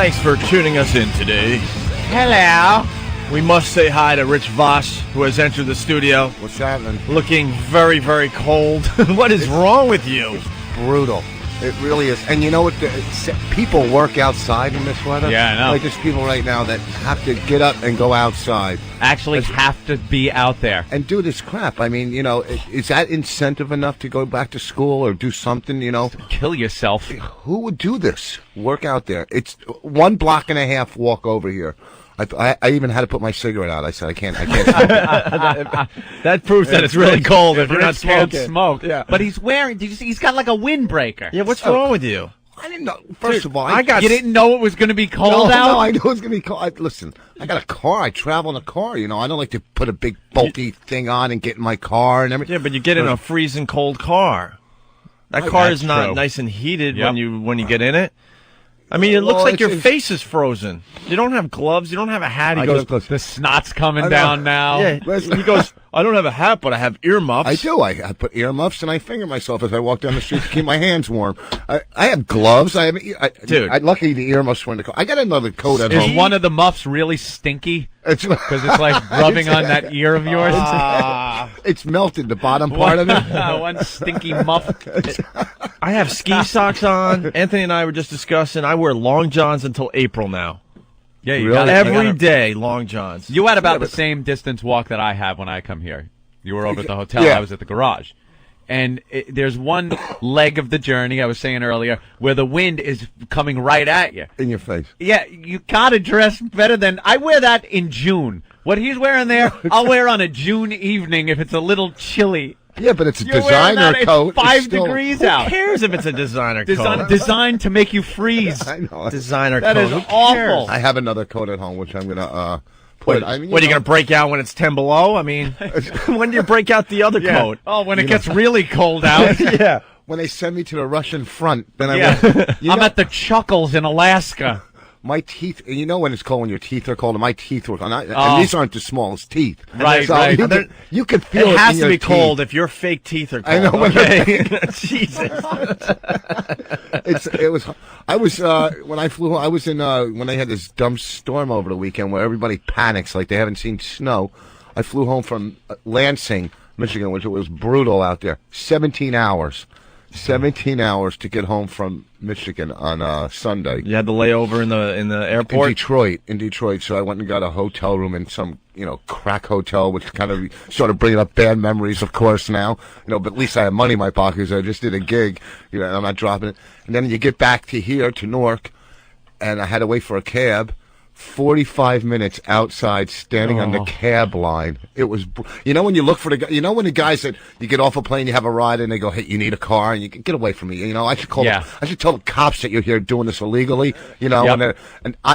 Thanks for tuning us in today. Hello. We must say hi to Rich Voss, who has entered the studio. What's happening? Looking very, very cold. What is wrong with you? Brutal. It really is. And you know what? People work outside in this weather. Yeah, I know. Like there's people right now that have to get up and go outside. Actually have to be out there. And do this crap. I mean, you know, is that incentive enough to go back to school or do something, you know? Kill yourself. Who would do this? Work out there. It's 1.5 blocks walk over here. I even had to put my cigarette out. I said, I can't smoke. That proves that it's really cold if you're not Can't smoking. smoke. Yeah. But he's wearing, did you see, he's got like a windbreaker. Yeah, what's wrong with you? I didn't know. First of all, I got... You didn't know it was going to be cold out? No, I know it's going to be cold. Listen, I got a car. I travel in a car. You know, I don't like to put a big bulky thing on and get in my car and everything. Yeah, but you get in a freezing cold car. That car is not true. nice and heated Yep. when you get in it. I mean, it looks Well, like your it's- face is frozen. You don't have gloves. You don't have a hat. He goes, The snot's coming I know. down now. yeah. He goes, I don't have a hat, but I have earmuffs. I do. I put earmuffs and I finger myself as I walk down the street to keep my hands warm. I have gloves. Dude. Luckily the earmuffs were in the coat. I got another coat at Is home. one of the muffs really stinky? It's Because it's like rubbing on that ear of yours? it's melted, the bottom part of it. One stinky muff. I have ski socks on. Anthony and I were just discussing. I wear long johns until April now. Yeah, you Really? got Every day, long johns. You had about the same distance walk that I have when I come here. You were over at the hotel. Yeah. I was at the garage. And there's one leg of the journey, I was saying earlier, where the wind is coming right at you. In your face. Yeah, you got to dress better than... I wear that in June. What he's wearing there, I'll wear on a June evening if it's a little chilly. Yeah, but it's a You're wearing designer that at coat. It's 5 still- degrees Who out. cares if it's a designer coat? Designed to make you freeze. I know. Designer That coat. is Who awful. cares? I have another coat at home, which I'm going to put. I mean, What, are you going to break out when it's 10 below? I mean, when do you break out the other coat? Oh, when it gets really cold out. Yeah. When they send me to the Russian front, then Yeah. You I'm know- at the Chuckles in Alaska. My teeth, you know when it's cold, when your teeth are cold, and my teeth were, and Oh. these aren't the smallest teeth. Right, so right. You can feel it. It has in to your be teeth. cold if your fake teeth are cold. I know, when Okay? Jesus. I was when I flew. I was in when they had this dumb storm over the weekend where everybody panics like they haven't seen snow. I flew home from Lansing, Michigan, which was brutal out there. 17 hours. 17 hours to get home from Michigan on Sunday. You had the layover in the airport? In Detroit. So I went and got a hotel room in some, crack hotel, which kind of sort of bringing up bad memories, of course, now. But at least I have money in my pocket because I just did a gig. And I'm not dropping it. And then you get back to here, to Newark, and I had to wait for a cab. 45 minutes outside standing on the cab line. It was, when you look for the guy, when the guys that you get off a plane, you have a ride and they go, hey, you need a car, and you can get away from me. I should call, I should tell the cops that you're here doing this illegally, Yep.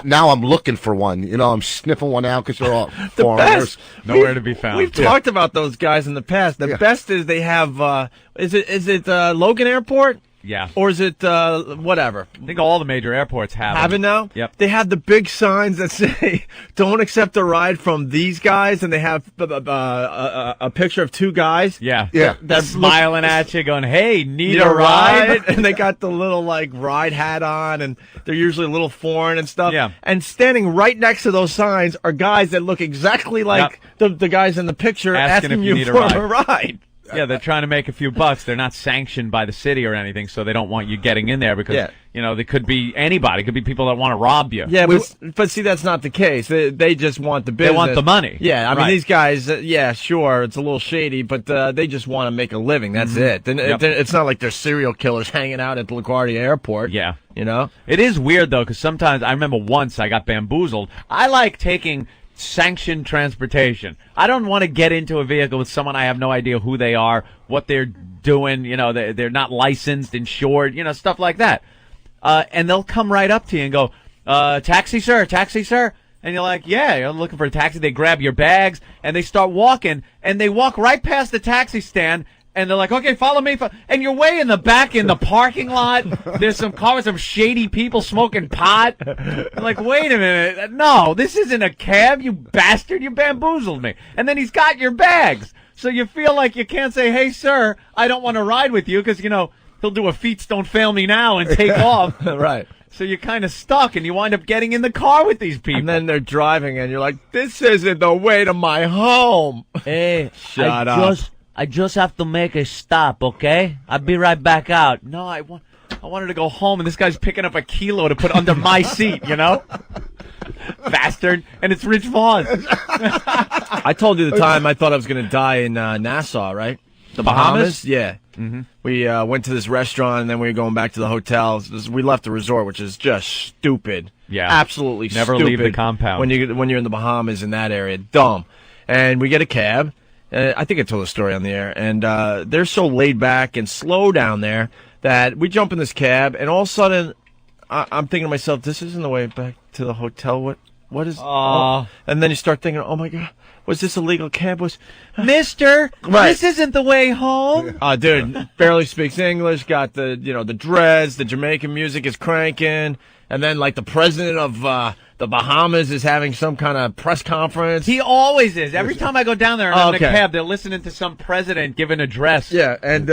now I'm looking for one, I'm sniffing one out because they're all foreigners. Nowhere to be found. We've talked about those guys in the past. The best is they have, is it Logan Airport? Yeah. Or is it whatever? I think all the major airports have Have it them. now? Yep. They have the big signs that say, don't accept a ride from these guys, and they have a picture of two guys. Yeah. Yeah. That Smiling at you, going, hey, need need a ride? and they got the little ride hat on, and they're usually a little foreign and stuff. Yeah. And standing right next to those signs are guys that look exactly like the guys in the picture Asking asking if you you need a for ride. a ride. Yeah, they're trying to make a few bucks. They're not sanctioned by the city or anything, so they don't want you getting in there because, they could be anybody. It could be people that want to rob you. Yeah, but see, that's not the case. They just want the business. They want the money. Yeah, I mean, Right. these guys, sure, it's a little shady, but they just want to make a living. That's it. And it's not like they're serial killers hanging out at the LaGuardia Airport. Yeah. It It is weird, though, because sometimes I remember once I got bamboozled. I like taking sanctioned transportation. I don't want to get into a vehicle with someone I have no idea who they are, what they're doing, they're not licensed, insured, stuff like that. And they'll come right up to you and go, taxi, sir, taxi, sir. And you're like, yeah, you're looking for a taxi. They grab your bags and they start walking, and they walk right past the taxi stand. And they're like, okay, follow me. And you're way in the back in the parking lot. There's some cars, some shady people smoking pot. I'm like, wait a minute. No, this isn't a cab, you bastard. You bamboozled me. And then he's got your bags. So you feel like you can't say, hey, sir, I don't want to ride with you because, he'll do a feet don't fail me now and take off. Right. So you're kind of stuck, and you wind up getting in the car with these people. And then they're driving, and you're like, this isn't the way to my home. Hey, Shut up. I just have to make a stop, okay? I'll be right back out. No, I wanted to go home, and this guy's picking up a kilo to put under my seat, you know? Bastard. And it's Rich Vaughn. I told you the time I thought I was going to die in Nassau, right? The Bahamas? Yeah. Mm-hmm. We went to this restaurant, and then we were going back to the hotel. We left the resort, which is just stupid. Yeah. Absolutely Never stupid. leave the compound. When you're in the Bahamas in that area. Dumb. And we get a cab. I think I told the story on the air. And they're so laid back and slow down there that we jump in this cab, and all of a sudden, I'm thinking to myself, this isn't the way back to the hotel. What is... Oh. And then you start thinking, oh, my God. Was this a legal cab? Mister, right. This isn't the way home. Dude, barely speaks English, got the dreads, the Jamaican music is cranking, and then like the president of the Bahamas is having some kind of press conference. He always is. Every time I go down there and I'm in a cab, they're listening to some president give an address. Yeah, and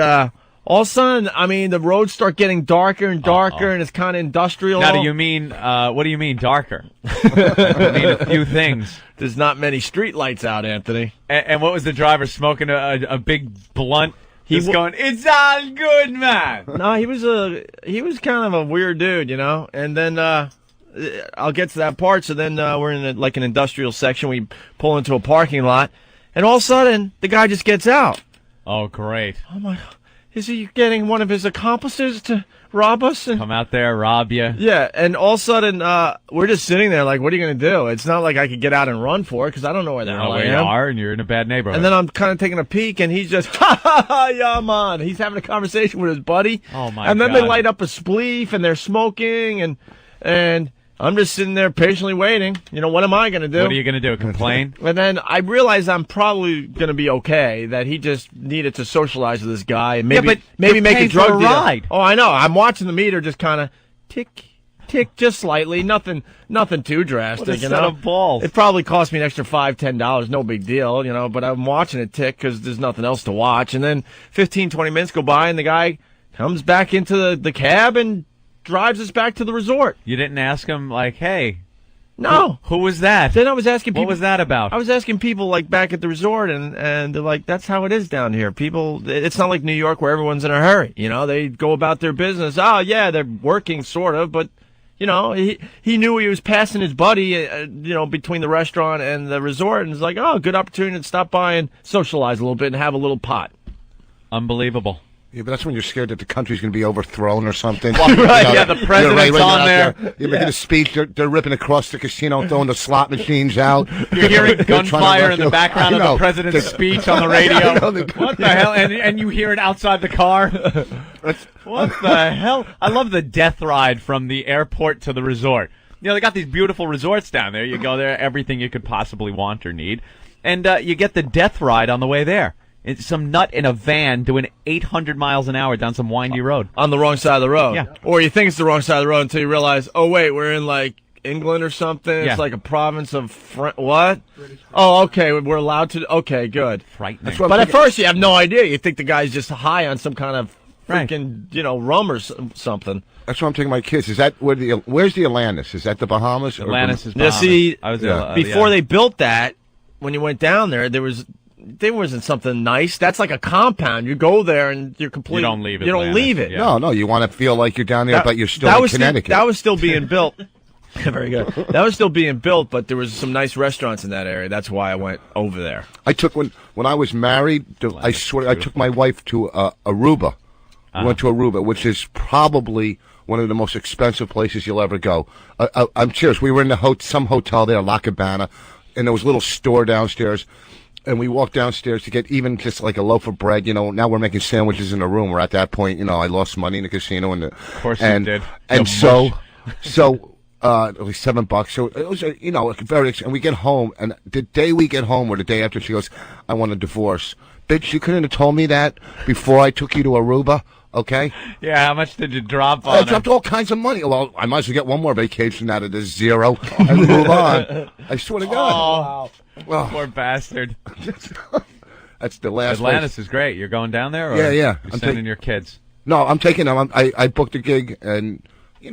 all of a sudden, I mean, the roads start getting darker and darker, and it's kind of industrial. Now, do you mean, what do you mean darker? I mean a few things. There's not many street lights out, Anthony. And what was the driver smoking a big blunt? He's going, it's all good, man. No, he was kind of a weird dude, you know. And then I'll get to that part. So then we're in an industrial section. We pull into a parking lot, and all of a sudden the guy just gets out. Oh, great! Oh my! Is he getting one of his accomplices to rob us? And come out there, rob you. Yeah, and all of a sudden, we're just sitting there like, what are you going to do? It's not like I could get out and run for it because I don't know where the hell I am. You are, and you're in a bad neighborhood. And then I'm kind of taking a peek, and he's just, ha ha ha, yeah, man. He's having a conversation with his buddy. Oh, my God. And then they light up a spleef, and they're smoking, and I'm just sitting there patiently waiting. You know, what am I going to do? What are you going to do, complain? And then I realize I'm probably going to be okay, that he just needed to socialize with this guy and maybe make a drug deal. Ride. Oh, I know. I'm watching the meter just kind of tick, tick, just slightly. Nothing too drastic. What a set of balls. It probably cost me an extra $5-10. No big deal, you know, but I'm watching it tick because there's nothing else to watch. And then 15-20 minutes go by, and the guy comes back into the cab and drives us back to the resort. You didn't ask him, like, hey. No. Who was that? Then I was asking people. What was that about? I was asking people, like, back at the resort, and they're like, that's how it is down here. People, it's not like New York where everyone's in a hurry. You know, they go about their business. Oh, yeah, they're working, sort of, but, you know, he knew he was passing his buddy, between the restaurant and the resort, and it's like, oh, good opportunity to stop by and socialize a little bit and have a little pot. Unbelievable. Yeah, but that's when you're scared that the country's going to be overthrown or something. Well, right, yeah, the president's on there. You're making a speech. They're ripping across the casino, throwing the slot machines out. You're hearing gunfire in the background of the president's speech on the radio. What the hell? And you hear it outside the car. What the hell? I love the death ride from the airport to the resort. You know, they got these beautiful resorts down there. You go there, everything you could possibly want or need. And you get the death ride on the way there. It's some nut in a van doing 800 miles an hour down some windy road. On the wrong side of the road. Yeah. Or you think it's the wrong side of the road until you realize, oh, wait, we're in, like, England or something. Yeah. It's like a province of what? Oh, okay, we're allowed to. Okay, good. Frightening. But at first you have no idea. You think the guy's just high on some kind of freaking, rum or something. That's why I'm taking my kids. Is that where's the Atlantis? Is that the Bahamas? Atlantis is Bahamas. See, before they built that, when you went down there wasn't something nice. That's like a compound. You go there and you're completely. You don't leave it. You don't leave it. Yeah. No. You want to feel like you're down there, but you're still in Connecticut. That was still being built. Very good. That was still being built, but there was some nice restaurants in that area. That's why I went over there. I took when I was married. I swear, I took my wife to Aruba. We went to Aruba, which is probably one of the most expensive places you'll ever go. I'm serious. We were in some hotel there, La Cabana, and there was a little store downstairs. And we walked downstairs to get even just like a loaf of bread. You know, now we're making sandwiches in the room. We're at that point. You know, I lost money in the casino, of course you did. And so at least $7. So it was, very. And we get home, and the day we get home, or the day after, she goes, "I want a divorce." Bitch, you couldn't have told me that before I took you to Aruba. Okay. Yeah, how much did you drop on I dropped all kinds of money. Well, I might as well get one more vacation out of this zero and move on. I swear to God. Oh, wow. Poor bastard. That's the last Atlantis place. is great. You're going down there? Or Yeah. You're sending your kids? No, I'm taking them. I booked a gig, and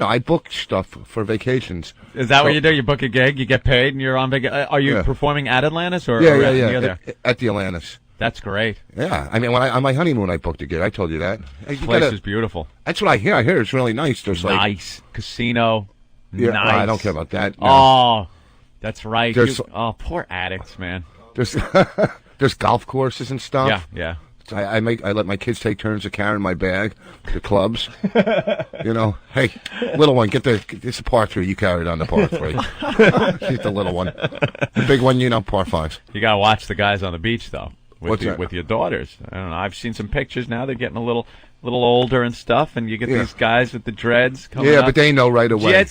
I book stuff for vacations. Is that what you do? You book a gig, you get paid, and you're on vacation. Are you performing at Atlantis or Yeah, at the Atlantis. That's great. Yeah, I mean, on my honeymoon, I booked a gig. I told you that. The place is beautiful. That's what I hear. I hear it's really nice. There's nice casino. Yeah, nice. well, I don't care about that. No. Oh, that's right. Poor addicts, man. There's golf courses and stuff. Yeah. So I let my kids take turns of carrying my bag to clubs. Hey, little one, it's a par 3. You carry it on the par 3. She's the little one. The big one, par 5s. You gotta watch the guys on the beach though. With What's your daughters. I don't know. I've seen some pictures now. They're getting a little older and stuff, and you get these guys with the dreads coming up. But they know right away. Jet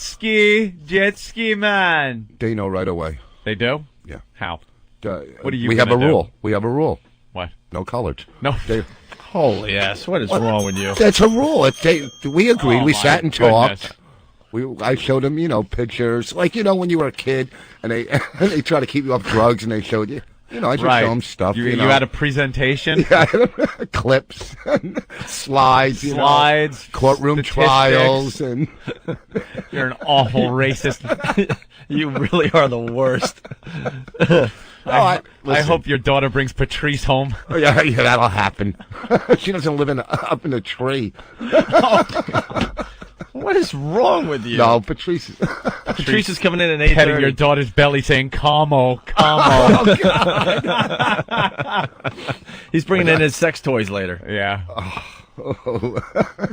ski man. They know right away. They do? Yeah. How? What do you? We have a rule. We have a rule. What? No colors. No. Holy ass! What is wrong with you? That's a rule. We agreed. We sat and talked. Goodness. I showed them, pictures like when you were a kid, and they try to keep you off drugs, and they showed you. I just show them stuff. You had a presentation? Yeah, clips, slides, courtroom statistics. trials, and You're an awful racist. You really are the worst. I hope your daughter brings Patrice home. Yeah, that'll happen. She doesn't live up in a tree. What is wrong with you? No, Patrice is coming in at 8:30. Petting your daughter's belly saying, "Como." Oh, God. He's bringing in his sex toys later. Yeah.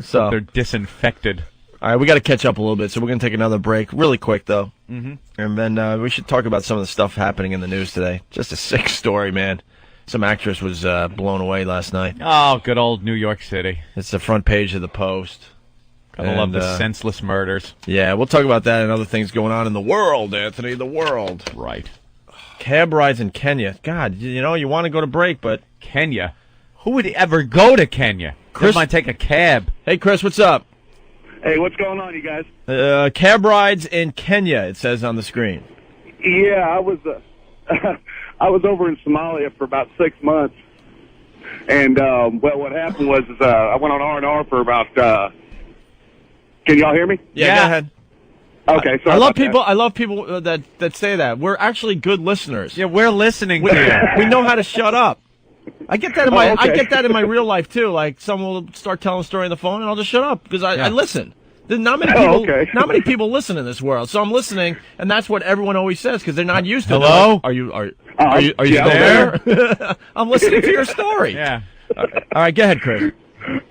So they're disinfected. All right, we got to catch up a little bit, so we're going to take another break really quick, though. Mm-hmm. And then we should talk about some of the stuff happening in the news today. Just a sick story, man. Some actress was blown away last night. Oh, good old New York City. It's the front page of the Post. Gotta love the senseless murders. Yeah, we'll talk about that and other things going on in the world, Anthony, the world. Right. Cab rides in Kenya. God, you want to go to break, but... Kenya? Who would ever go to Kenya? Chris might take a cab. Hey, Chris, what's up? Hey, what's going on, you guys? Cab rides in Kenya, it says on the screen. Yeah, I was I was over in Somalia for about 6 months, and what happened was I went on R&R for about. Can y'all hear me? Yeah, go ahead. Okay, sorry. I love people that say that. We're actually good listeners. Yeah, we're listening to you. We know how to shut up. I get that in my real life too. Like someone will start telling a story on the phone, and I'll just shut up because I listen. There's not many people. Not many people listen in this world, so I'm listening, and that's what everyone always says because they're not used to it. Hello? Like, are you still there? I'm listening to your story. Yeah. All right, go ahead, Chris.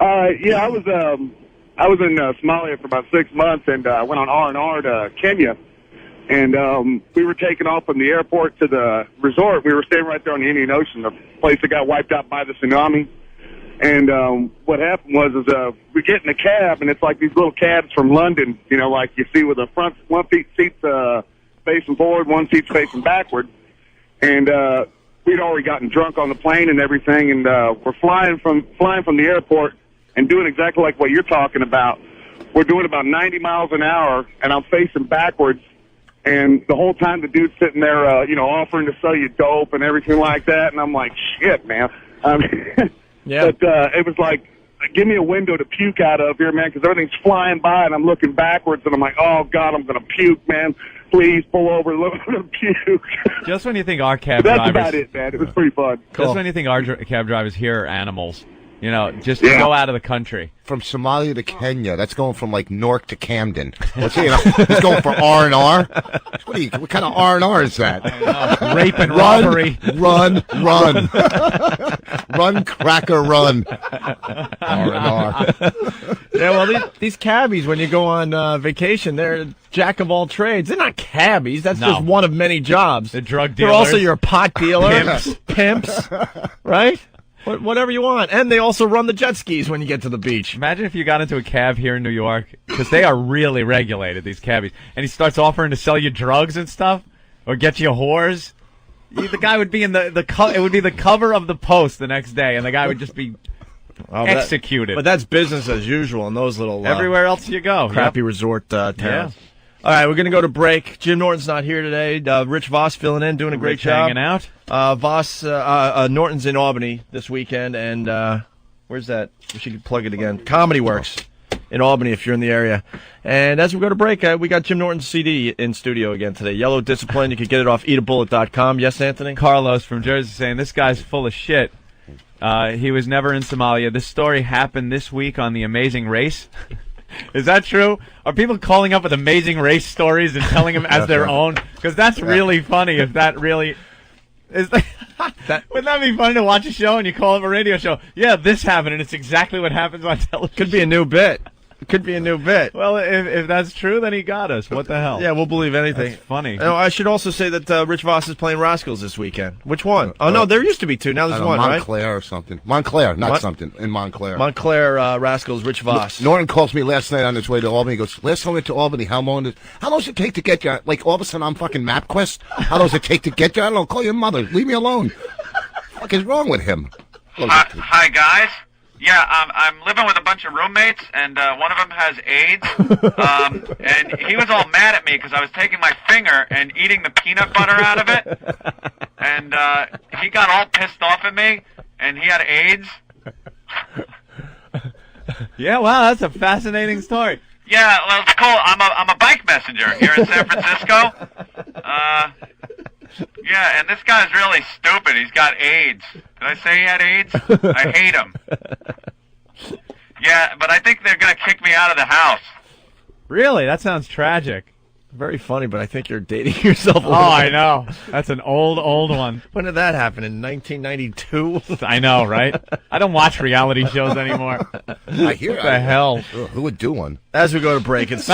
Yeah, I was in Somalia for about 6 months, and I went on R&R to Kenya. And we were taking off from the airport to the resort. We were staying right there on the Indian Ocean, the place that got wiped out by the tsunami. And what happened was we get in a cab, and it's like these little cabs from London, like you see with the front one seat's facing forward, one seat's facing backward. And we'd already gotten drunk on the plane and everything, and we're flying from the airport and doing exactly like what you're talking about. We're doing about 90 miles an hour, and I'm facing backwards. And the whole time the dude's sitting there, offering to sell you dope and everything like that. And I'm like, shit, man. Yeah. But it was like, give me a window to puke out of here, man, because everything's flying by, and I'm looking backwards, and I'm like, oh, God, I'm going to puke, man. Please pull over a little bit of puke. Just when you think our cab That's drivers... about it, man. It was pretty fun. Just when you think our cab drivers here are animals, just go out of the country. From Somalia to Kenya, that's going from like Newark to Camden. He's going for R&R. What kind of R&R is that? Rape and robbery. Run, run, cracker, run. R&R. Yeah, well, these cabbies, when you go on vacation, they're jack of all trades. They're not cabbies. That's just one of many jobs. They're drug dealers. They're also your pot dealer. Pimps. Right? Whatever you want. And they also run the jet skis when you get to the beach. Imagine if you got into a cab here in New York, because they are really regulated, these cabbies, and he starts offering to sell you drugs and stuff, or get you whores. The guy would be in it would be the cover of the Post the next day, and the guy would just be executed. But that's business as usual in those little... everywhere else you go. Crappy resort towns. Yeah. All right, we're going to go to break. Jim Norton's not here today. Rich Voss filling in, doing a great job. Hanging out. Norton's in Albany this weekend, and Where's that? We should plug it again. Comedy Works in Albany if you're in the area. And as we go to break, we got Jim Norton's CD in studio again today. Yellow Discipline. You can get it off eatabullet.com. Yes, Anthony? Carlos from Jersey saying this guy's full of shit. He was never in Somalia. This story happened this week on The Amazing Race. Is that true? Are people calling up with Amazing Race stories and telling them as their own? Because that's really funny if that really is. Wouldn't that be funny to watch a show and you call up a radio show? Yeah, this happened, and it's exactly what happens on television. Could be a new bit. It could be a new bit. Well, if that's true, then he got us. What the hell? Yeah, we'll believe anything. That's funny. No, I should also say that Rich Voss is playing Rascals this weekend. Which one? Oh, no, there used to be two. Now there's one, Montclair right? or something. Montclair, not something. In Montclair. Montclair Rascals, Rich Voss. Norton calls me last night on his way to Albany. He goes, last time I went to Albany, how long does it take to get you? Like, all of a sudden, I'm fucking MapQuest. How long does it take to get you? I don't know. Call your mother. Leave me alone. What the fuck is wrong with him? Hi, guys. Yeah, I'm living with a bunch of roommates, and one of them has AIDS. And he was all mad at me because I was taking my finger and eating the peanut butter out of it. And he got all pissed off at me, and he had AIDS. Yeah, wow, that's a fascinating story. Yeah, well, it's cool. I'm a bike messenger here in San Francisco. Yeah, and this guy's really stupid. He's got AIDS. Did I say he had AIDS? I hate him. Yeah, but I think they're going to kick me out of the house. Really? That sounds tragic. Very funny, but I think you're dating yourself a little Oh, I bit. know. That's an old one. When did that happen? In 1992? I know, right? I don't watch reality shows anymore. I hear What the hell? Who would do one? As we go to break, it's...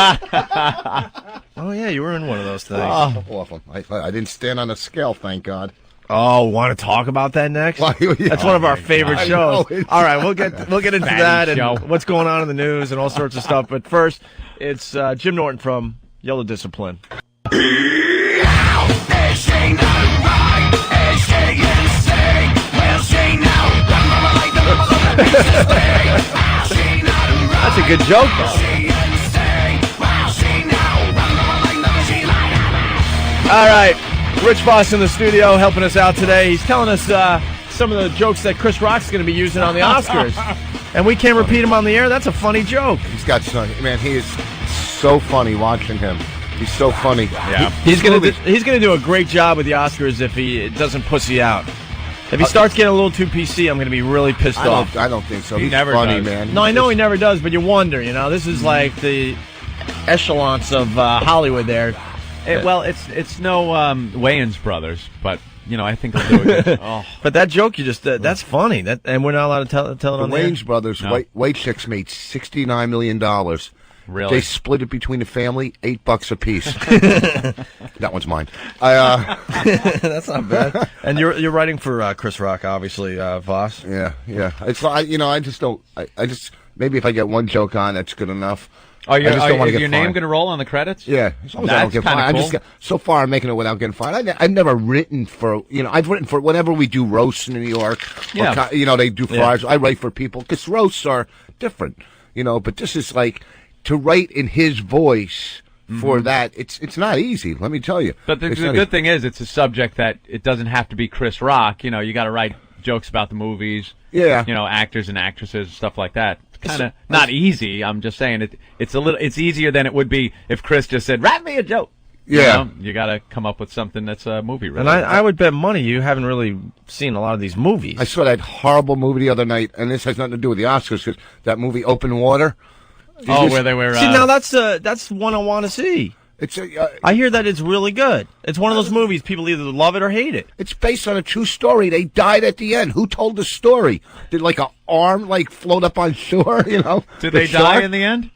Oh, yeah, you were in one of those things. Awful. I didn't stand on a scale, thank God. Oh, want to talk about that next? Why, yeah. That's one of our favorite I shows. know. All right, we'll get into Fatty that and show. what's going on in the news and all sorts of stuff. But first, it's Jim Norton from Yellow Discipline. That's a good joke, though. All right, Rich Voss in the studio helping us out today. He's telling us some of the jokes that Chris Rock's going to be using on the Oscars. And we can't repeat them on the air. That's a funny joke. He's got some, man, he is so funny watching him. He's so funny. Yeah. He's gonna do a great job with the Oscars if he doesn't pussy out. If he starts getting a little too PC, I'm gonna be really pissed off. I don't think so. He He's never funny, does. man. No, I know he never does, but you wonder. You know, this is like the echelons of Hollywood. There, Well, it's no Wayans brothers, but you know I think he'll do it. Oh, but that joke you just—that's funny. And we're not allowed to tell it The on the air. Wayans brothers, No. White Chicks made $69 million. really? They split it between the family, $8 a piece. That one's mine. That's not bad. And you're writing for Chris Rock, obviously, Voss. Yeah. It's I just don't. I just maybe if I get one joke on, that's good enough. Are I just don't want to is get your name fined. going to roll on the credits? Yeah, as long as I don't That's get kind fined. of cool. So far, I'm making it without getting fined. I've never written for, I've written for whenever we do roasts in New York. Yeah. Or, they do flyers. I write for people because roasts are different, but this is like to write in his voice for that. It's not easy, let me tell you. But the good thing is it's a subject that it doesn't have to be Chris Rock. You got to write jokes about the movies. Yeah. Actors and actresses, stuff like that. Kind of not easy. I'm just saying it's easier than it would be if Chris just said, "Write me a joke." Yeah. You got to come up with something that's a movie And related. I would bet money you haven't really seen a lot of these movies. I saw that horrible movie the other night, and this has nothing to do with the Oscars because that movie Open Water. where they were. See, now that's one I want to see. It's I hear that it's really good. It's one of those movies people either love it or hate it. It's based on a true story. They died at the end. Who told the story? Did like an arm float up on shore? Did The they die shark? in the end?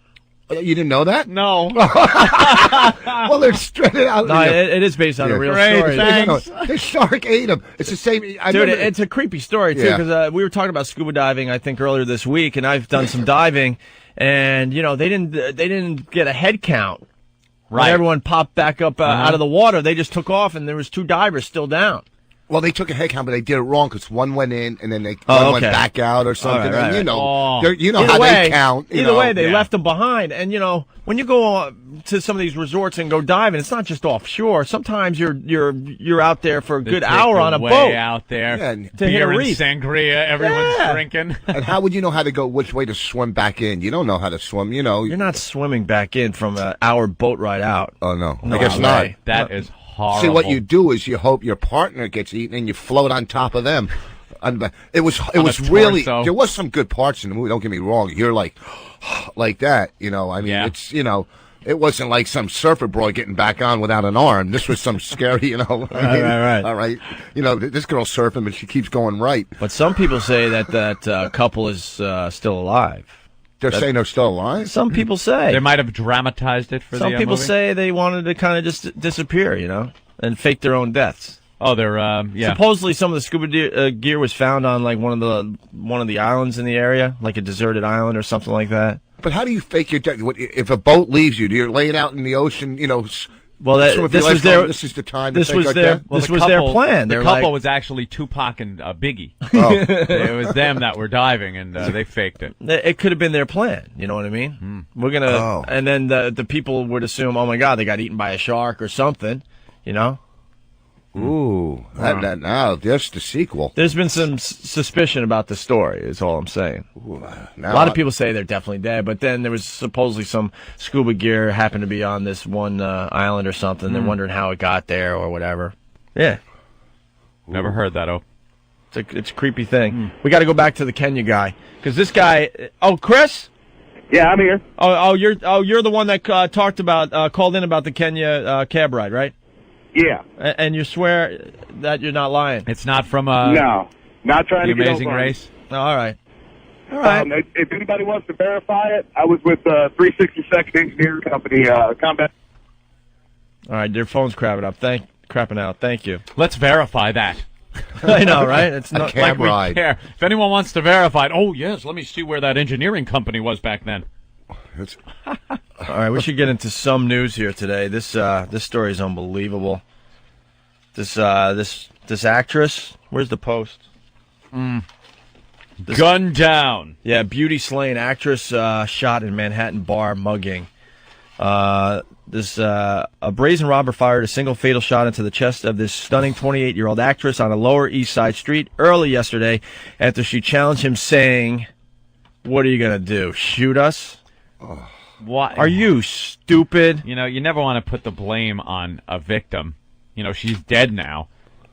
You didn't know that? No. Well, they're straight out. No, it is based on a real Great, story. thanks. The shark ate him. It's the same. Dude, remember- it's a creepy story too Yeah. because we were talking about scuba diving I think earlier this week, and I've done some diving, and they didn't get a head count. When Right. everyone popped back up out of the water, they just took off, and there was 2 divers still down. Well, they took a head count, but they did it wrong because one went in and then one went back out or something. Right, and you know, Oh. you know Either how way, they count. Either way, they left them behind. And, when you go to some of these resorts and go diving, it's not just offshore. Sometimes you're out there for a good hour on a boat. Out there. Yeah, and to hit a Beer and reef. sangria, everyone's drinking. And how would you know how to go, which way to swim back in? You don't know how to swim, You're not swimming back in from an hour boat ride out. Oh, no. No I guess way. not. That is horrible. See, what you do is you hope your partner gets eaten and you float on top of them. It was really, torso. there was some good parts in the movie, don't get me wrong. You're like that, I mean, Yeah. it's, it wasn't like some surfer boy getting back on without an arm. This was some scary, Right. All right. This girl's surfing, but she keeps going right. But some people say that couple is still alive. They're saying they're still alive? Some people say. They might have dramatized it for Some the people movie. say they wanted to kind of just disappear, and fake their own deaths. Oh, they're yeah. Supposedly, some of the scuba gear was found on like one of the islands in the area, like a deserted island or something like that. But how do you fake your death? If a boat leaves you, do you lay it out in the ocean, Well, this is the time to This fake was our their death? Well, this the was couple, their plan. The They're couple like, was actually Tupac and Biggie. Oh. It was them that were diving, and they faked it. it could have been their plan. You know what I mean? We're gonna, and then the people would assume, oh my God, they got eaten by a shark or something. Ooh, now there's the sequel. There's been some suspicion about the story. Is all I'm saying. Now A lot of people say they're definitely dead, but then there was supposedly some scuba gear happened to be on this one island or something. They're wondering how it got there or whatever. Yeah, Never heard that. Oh, it's a creepy thing. We got to go back to the Kenya guy because this guy. Oh, Chris. Yeah, I'm here. You're the one that called in about the Kenya cab ride, right? Yeah. And you swear that you're not lying. it's not from No, not trying The to get Amazing over on you. Race. Oh, all right. All right. If anybody wants to verify it, I was with 362nd Engineering Company, Combat. All right. Your phone's crapping out. Thank you. Let's verify that. I know, right? It's not cab We ride. care. If anyone wants to verify it, oh yes, let me see where that engineering company was back then. It's- All right, we should get into some news here today. This story is unbelievable. This actress. Where's the post? Gun down. Yeah, beauty slain actress shot in Manhattan bar mugging. A brazen robber fired a single fatal shot into the chest of this stunning 28-year-old actress on a Lower East Side street early yesterday after she challenged him, saying, "What are you gonna do? Shoot us? Why Are you stupid?" You never want to put the blame on a victim. She's dead now.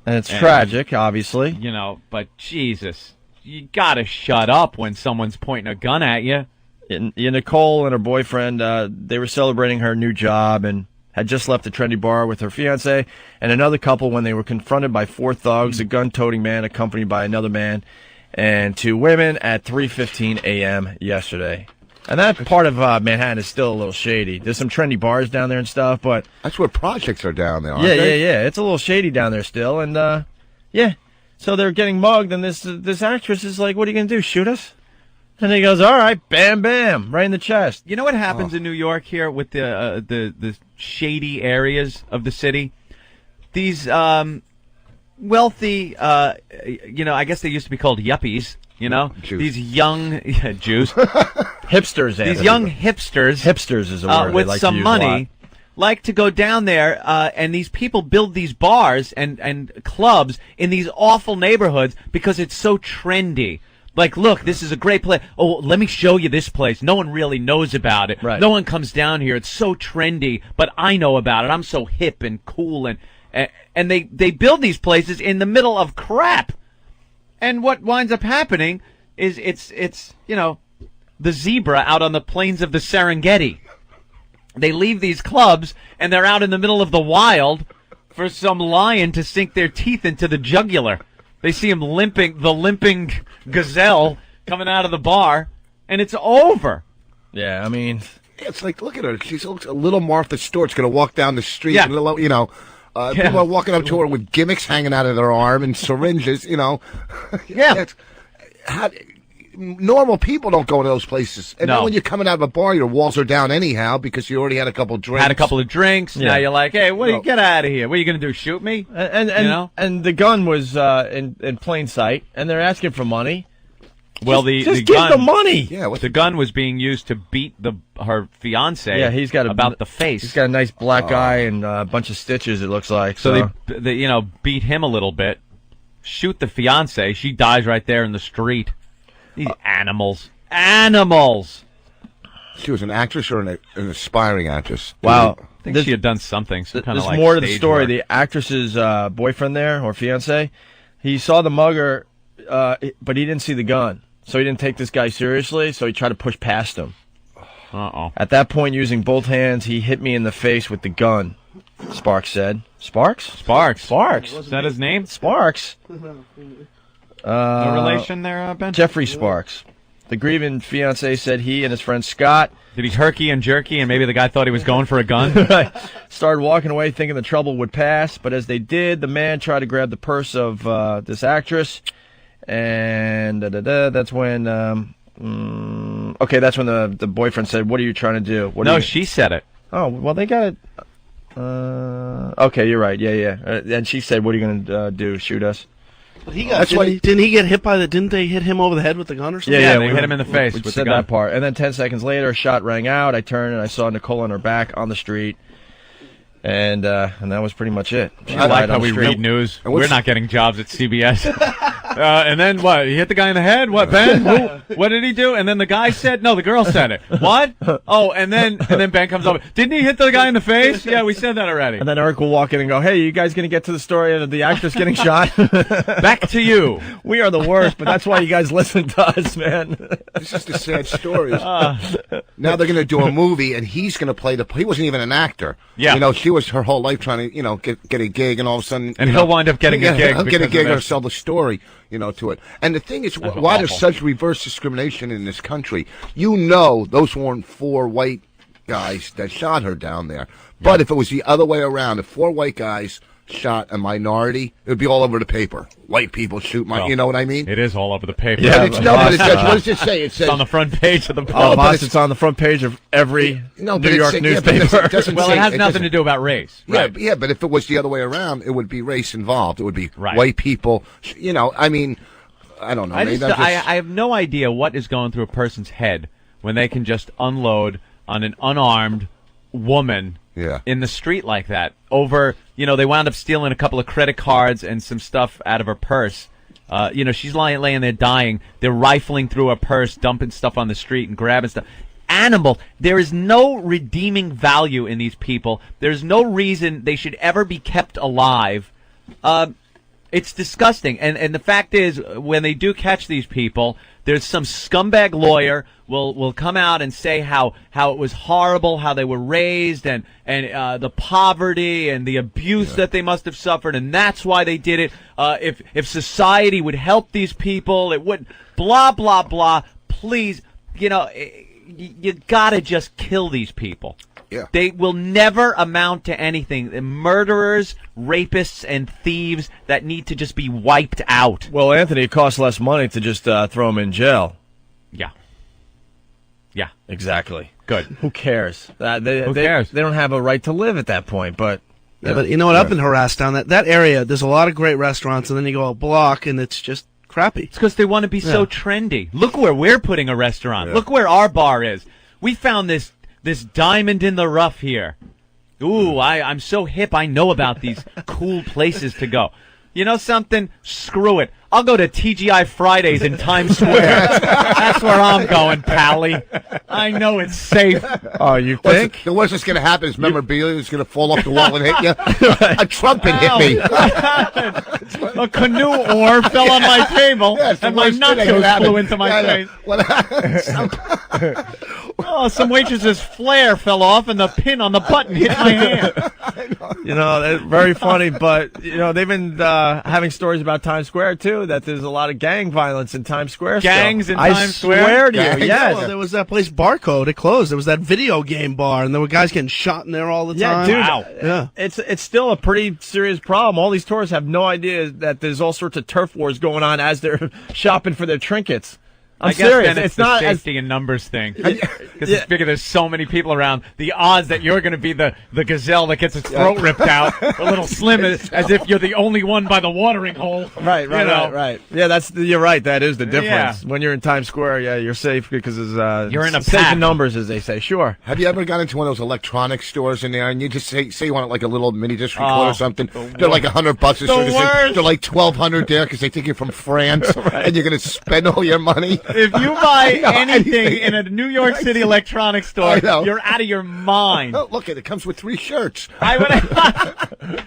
And it's tragic, obviously. But Jesus, you gotta shut up when someone's pointing a gun at you. Nicole and her boyfriend, they were celebrating her new job and had just left the trendy bar with her fiancé and another couple when they were confronted by four thugs, a gun-toting man accompanied by another man, and two women at 3:15 a.m. yesterday. And that part of Manhattan is still a little shady. There's some trendy bars down there and stuff, but That's where projects are down there, aren't yeah, they? yeah. It's a little shady down there still, and yeah. So they're getting mugged, and this actress is like, "What are you gonna do? Shoot us?" And he goes, "All right, bam, bam, right in the chest." You know what happens in New York here with the shady areas of the city? These wealthy, I guess they used to be called yuppies. Jews. These young Jews, Hipsters, these Anthony. young hipsters, hipsters is a word they with like some to use a lot. money, like to go down there, and these people build these bars and clubs in these awful neighborhoods because it's so trendy. Like, look, this is a great place. Oh, let me show you this place. No one really knows about it. Right. No one comes down here. It's so trendy, but I know about it. I'm so hip and cool, and they build these places in the middle of crap. And what winds up happening is it's the zebra out on the plains of the Serengeti. They leave these clubs and they're out in the middle of the wild for some lion to sink their teeth into the jugular. They see him limping gazelle coming out of the bar, and it's over. Yeah, I mean, It's like, look at her. She's a little Martha Stewart's going to walk down the street. Yeah. And, people are walking up to her with gimmicks hanging out of their arm and syringes, Yeah. normal people don't go to those places. And No. then when you're coming out of a bar, your walls are down anyhow because you already had a couple drinks. Had a couple of drinks. Yeah. Now you're like, hey, what do you get out of here? What are you going to do? Shoot me? And You know? and the gun was in plain sight, and they're asking for money. Well, Just the give gun, the money. Yeah, the gun was being used to beat her fiance. Yeah, he's got about the face. He's got a nice black eye and a bunch of stitches. It looks like. So they beat him a little bit, shoot the fiance. She dies right there in the street. These animals. She was an actress or an aspiring actress? Wow. I think she had done something. Some kind of There's like more to the stage story. work. The actress's boyfriend there, or fiance, he saw the mugger, but he didn't see the gun. So he didn't take this guy seriously, so he tried to push past him. Uh-oh. At that point, using both hands, he hit me in the face with the gun, Sparks said. Sparks? Sparks. Is that his name? Sparks. No relation there, Ben? Jeffrey Sparks. The grieving fiance said he and his friend Scott Did he herky and jerky, and maybe the guy thought he was going for a gun? started walking away thinking the trouble would pass, but as they did, the man tried to grab the purse of this actress, and that's when that's when the boyfriend said, "What are you trying to do?" No, she said it. Oh, well, they got it. Okay, you're right. Yeah. And she said, "What are you going to do? Shoot us?" But didn't he get hit by the? Didn't they hit him over the head with the gun or something? Yeah, they hit him in the face We with said the gun. that part, and then 10 seconds later, a shot rang out. I turned and I saw Nicole on her back on the street, and that was pretty much it. She I like died how on the we street. read news. And what's- We're not getting jobs at CBS. And then what? He hit the guy in the head? What, Ben? Who? What did he do? And then the guy said, no, the girl said it. What? Oh, and then Ben comes over. Didn't he hit the guy in the face? Yeah, we said that already. And then Eric will walk in and go, "Hey, you guys going to get to the story of the actress getting shot?" Back to you. We are the worst, but that's why you guys listen to us, man. This is the sad story. Now they're going to do a movie, and he's going to play he wasn't even an actor. Yeah. You know, she was her whole life trying to, get a gig, and all of a sudden. And you he'll know, wind up getting a gig He'll get a because gig of or this. sell the story, to it. And the thing is, why awful. there's such reverse discrimination in this country? Those weren't 4 white guys that shot her down there. But if it was the other way around, if 4 white guys shot a minority, it would be all over the paper. White people shoot Well, you know what I mean? It is all over the paper. Yeah, But but it says, what does it say? It It's says on the front page of the Oh, post. boss, it's on the front page of every No, but New it York say- yeah, but newspaper. it doesn't Well, say- it has it nothing doesn't- to do about race. Right. Yeah, but if it was the other way around, it would be race involved. It would be Right. white people. I mean, I don't know. I Maybe just, I'm I have no idea what is going through a person's head when they can just unload on an unarmed woman Yeah. in the street like that. They wound up stealing a couple of credit cards and some stuff out of her purse. She's laying there dying. They're rifling through her purse, dumping stuff on the street and grabbing stuff. Animal. There is no redeeming value in these people. There's no reason they should ever be kept alive. It's disgusting. And the fact is, when they do catch these people, there's some scumbag lawyer will come out and say how it was horrible, how they were raised, and the poverty and the abuse that they must have suffered, and that's why they did it. If society would help these people, it would. Blah blah blah. Please, you gotta just kill these people. Yeah. They will never amount to anything. Murderers, rapists, and thieves that need to just be wiped out. Well, Anthony, it costs less money to just throw them in jail. Yeah. Exactly. Good. Who cares? Who cares? They don't have a right to live at that point, but... Yeah, but you know what? I've been harassed down that area. There's a lot of great restaurants, and then you go a block, and it's just crappy. It's because they want to be so trendy. Look where we're putting a restaurant. Yeah. Look where our bar is. We found this diamond in the rough here. Ooh, I'm so hip. I know about these cool places to go. You know something? Screw it. I'll go to TGI Fridays in Times Square. That's where I'm going, Pally. I know it's safe. Oh, you think? The worst that's going to happen is memorabilia is going to fall off the wall and hit you. A trumpet hit me. A canoe oar fell on my table, That's the and my worst thing that could nachos happen. flew into my face. Oh, some waitress's flare fell off, and the pin on the button hit my hand. That's very funny, but, they've been having stories about Times Square, too, that there's a lot of gang violence in Times Square. Gangs in Times Square? I swear to Gangs? you, Yeah, yes. well, there was that place Barcode. It closed. There was that video game bar, and there were guys getting shot in there all the Yeah, time. dude. Wow. Yeah. It's still a pretty serious problem. All these tourists have no idea that there's all sorts of turf wars going on as they're shopping for their trinkets. I'm I guess serious. then it's It's the not as safety in numbers thing. Because you figure there's so many people around, the odds that you're going to be the gazelle that gets its throat ripped out are a little slim, as if you're the only one by the watering hole. right. Yeah, you're right. That is the difference. Yeah. When you're in Times Square, yeah, you're safe because it's You're in a safe pack. in numbers, as they say. Sure. Have you ever gone into one of those electronic stores in there and you just say you want like a little mini disc recorder or something? They're like $100 or so. They're like $1,200 there because they think you're from France and you're going to spend all your money. If you buy anything anything. in a New York City electronics store, I know. you're out of your mind. Oh, look, it comes with 3 shirts.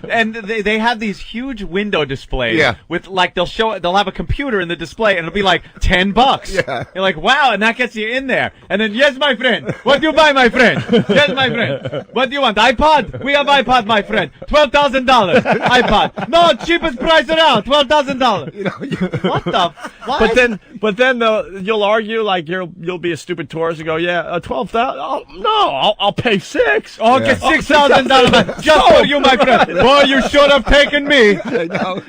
And they have these huge window displays. Yeah. With like they'll have a computer in the display and it'll be like $10. Yeah. You're like, wow, and that gets you in there. And then, yes, my friend, what do you buy, my friend? Yes, my friend. What do you want? iPod? We have iPod, my friend. $12,000 iPod. No, cheapest price around. $12,000. What the? What? But then though, you'll argue like you'll be a stupid tourist and go, yeah, 12,000. Oh, no, I'll pay 6. Oh, get $6,000 just for you, my friend. Boy, you should have taken me. I know.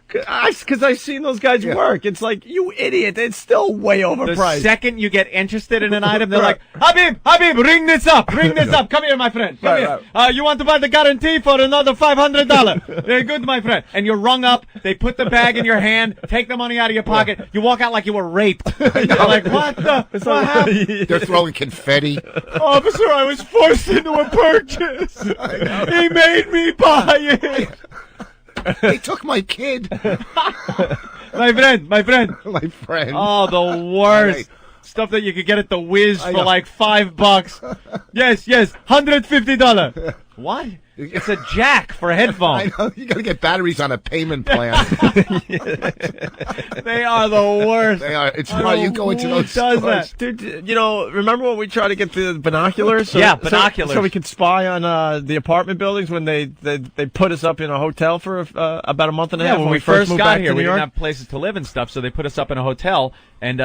Because I've seen those guys work. It's like, you idiot. It's still way The overpriced. second you get interested in an item, they're like, Habib, ring this up. Come here, my friend. Come here. You want to buy the guarantee for another $500? Very good, my friend. And you're rung up. They put the bag in your hand, take the money out of your pocket. You walk out like you were raped. You're like, what what happened? They're throwing confetti. Officer, I was forced into a purchase. He made me buy it. They took my kid. My friend. My friend. Oh, the worst. Right. Stuff that you could get at the Wiz for know. like $5. Yes, $150. What? It's a jack for headphones. I know. You got to get batteries on a payment plan. They are the worst. They are. It's why you go into those Who does stores. that? Dude, remember when we tried to get the binoculars? Yeah, binoculars. So we could spy on the apartment buildings when they put us up in a hotel for about a month and a half. Yeah, when we first moved got back here, to we New didn't York. have places to live and stuff, so they put us up in a hotel, and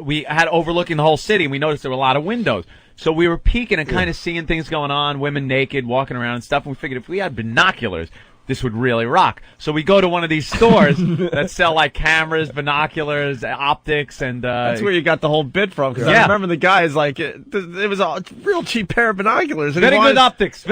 we had overlooking the whole city, and we noticed there were a lot of windows. So we were peeking and kind of seeing things going on, women naked, walking around and stuff, and we figured if we had binoculars, this would really rock. So we go to one of these stores that sell like cameras, binoculars, optics, and That's where you got the whole bit from. Because I remember the guys like it was a real cheap pair of binoculars. And very good optics,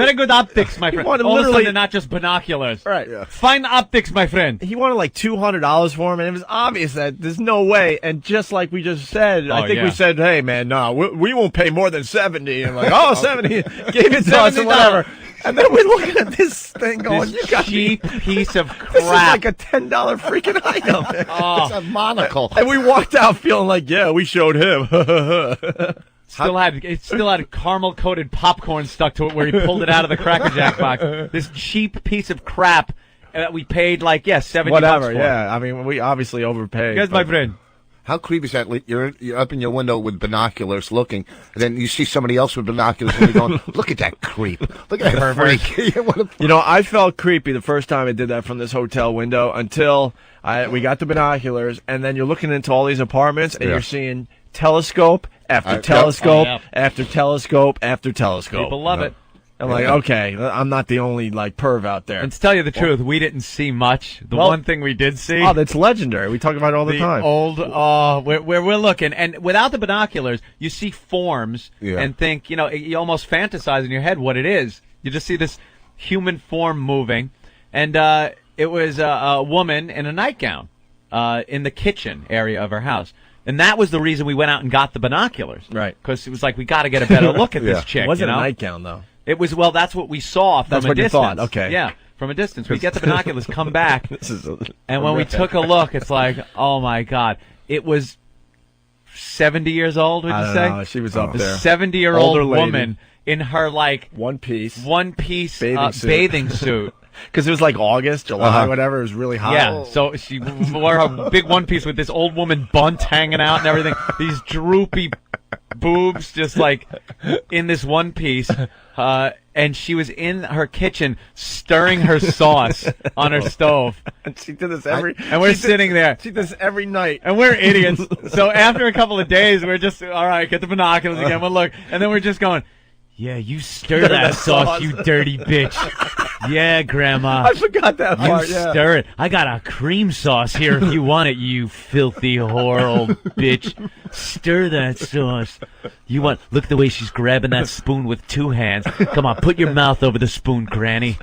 my friend. wanted All of a literally- sudden, they're not just binoculars. Right. Yeah. Fine optics, my friend. He wanted like $200 for him, and it was obvious that there's no way. And just like we just said, I think we said, "Hey, man, no, we won't pay more than 70." And like, oh, 70, gave it to us and whatever. And then we're looking at this thing going, This "You got cheap piece of crap." This is like a $10 freaking item." It's a monocle. And we walked out feeling like, "Yeah, we showed him." It still had caramel coated popcorn stuck to it where he pulled it out of the Cracker Jack box. This cheap piece of crap that we paid like $70 Whatever. for. Yeah, I mean, we obviously overpaid. Yes, my friend. How creepy is that? You're up in your window with binoculars looking, and then you see somebody else with binoculars, and you're going, "Look at that creep! Look at that freak!" What a- You know, I felt creepy the first time I did that from this hotel window until we got the binoculars, and then you're looking into all these apartments, and you're seeing telescope after telescope after telescope after telescope. People love it. I'm like, okay, I'm not the only like perv out there. And to tell you the truth, we didn't see much. The one thing we did see. Oh, that's legendary. We talk about it all the time. Where we're looking, and without the binoculars, you see forms and think, you almost fantasize in your head what it is. You just see this human form moving, and it was a woman in a nightgown in the kitchen area of her house. And that was the reason we went out and got the binoculars. Right. Because it was like, we got to get a better look at this chick. It wasn't a nightgown, though. It was, that's what we saw from That's a what distance. you thought, okay. Yeah, from a distance. We get the binoculars, come back, This is and when we took a look, it's like, oh my God. It was 70 years old, would you I say? don't know. She was up there. 70-year-old Older lady. woman in her, like, one piece bathing suit. Because it was like August, July, whatever. It was really hot. Yeah, so she wore a big one piece with this old woman bunt hanging out and everything. These droopy boobs just like in this one piece. And she was in her kitchen stirring her sauce on her stove. And she did this every... And we're sitting there. She does this every night. And we're idiots. So after a couple of days, we're just, all right, get the binoculars again. We'll look. And then we're just going, yeah, you stir that sauce, you dirty bitch. Yeah, Grandma. I forgot that You part. Yeah. stir it. I got a cream sauce here if you want it, you filthy whore, old bitch. Stir that sauce. Look at the way she's grabbing that spoon with 2 hands. Come on, put your mouth over the spoon, Granny.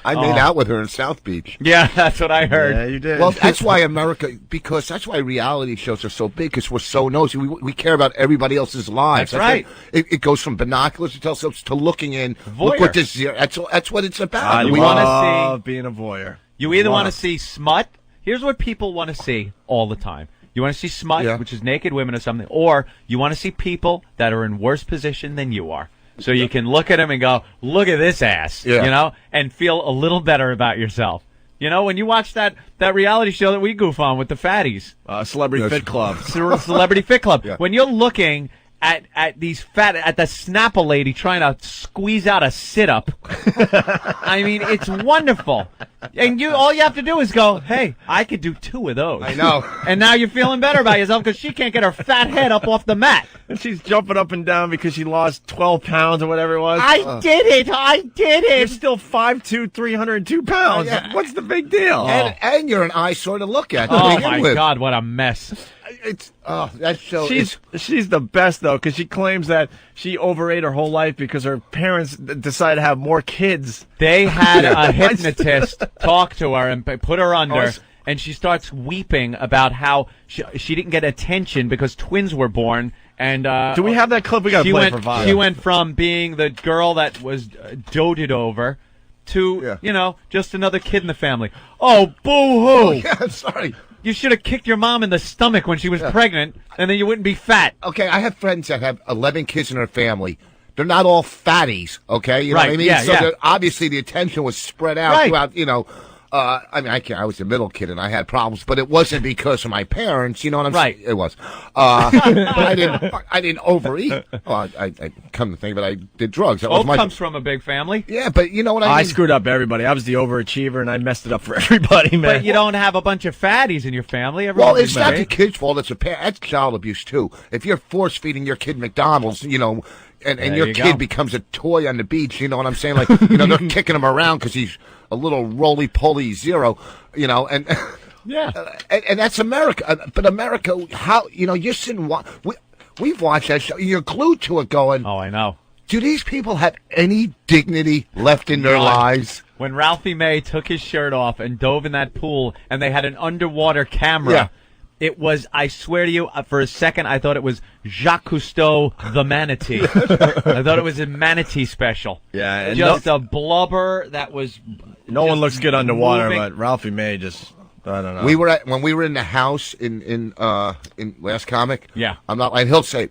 I made out with her in South Beach. Yeah, that's what I heard. Yeah, you did. Well, that's why that's why reality shows are so big, because we're so nosy. We care about everybody else's lives. That's right. It goes from binoculars to telescopes to looking in. Voyeur. Look what this. That's what it's about. I we wanna love being a voyeur. You either want to see smut. Here's what people want to see all the time. You want to see smut, which is naked women or something, or you want to see people that are in worse position than you are. So you can look at them and go, look at this ass, and feel a little better about yourself. You know, when you watch that reality show that we goof on with the fatties. Celebrity Fit Club. Celebrity Fit Club. Yeah. When you're looking at the Snapple lady trying to squeeze out a sit-up, I mean, it's wonderful. And all you have to do is go, hey, I could do 2 of those. I know. And now you're feeling better about yourself because she can't get her fat head up off the mat. And she's jumping up and down because she lost 12 pounds or whatever it was. I did it. You're still 5'2", 302 pounds. Yeah. What's the big deal? And you're an eyesore to look at. to Oh, begin my with. God, what a mess. That's so. She's the best, though, because she claims that she overate her whole life because her parents decided to have more kids. They had a hypnotist talk to her and put her under, and she starts weeping about how she didn't get attention because twins were born. And do we have that clip? We got to play for Vibe. She went from being the girl that was doted over to, just another kid in the family. Oh, boo-hoo. Yeah, I'm sorry. You should have kicked your mom in the stomach when she was pregnant, and then you wouldn't be fat. Okay, I have friends that have 11 kids in their family. They're not all fatties, okay? You know what I mean? Yeah, so obviously the attention was spread out throughout, I mean, I was a middle kid and I had problems, but it wasn't because of my parents. You know what I'm saying? It was. But I didn't overeat. Well, I come to think of it, I did drugs. That was comes from a big family. Yeah, but you know what I mean? I screwed up everybody. I was the overachiever, and I messed it up for everybody, man. But you don't have a bunch of fatties in your family. Well, it's not the kid's fault. It's that's child abuse, too. If you're force-feeding your kid McDonald's, and your kid becomes a toy on the beach, you know what I'm saying? Like, they're kicking him around because he's a little roly-poly zero, and and that's America. But America, how you're sitting, we've watched that show. You're glued to it, going, oh, I know. Do these people have any dignity left in their lives? When Ralphie May took his shirt off and dove in that pool, and they had an underwater camera. It was, I swear to you, for a second, I thought it was Jacques Cousteau, the manatee. I thought it was a manatee special. Yeah. And just a blubber that was... No one looks good underwater, moving. but Ralphie May just... I don't know. When we were in the house in Last Comic. Yeah. I'm not lying. He'll say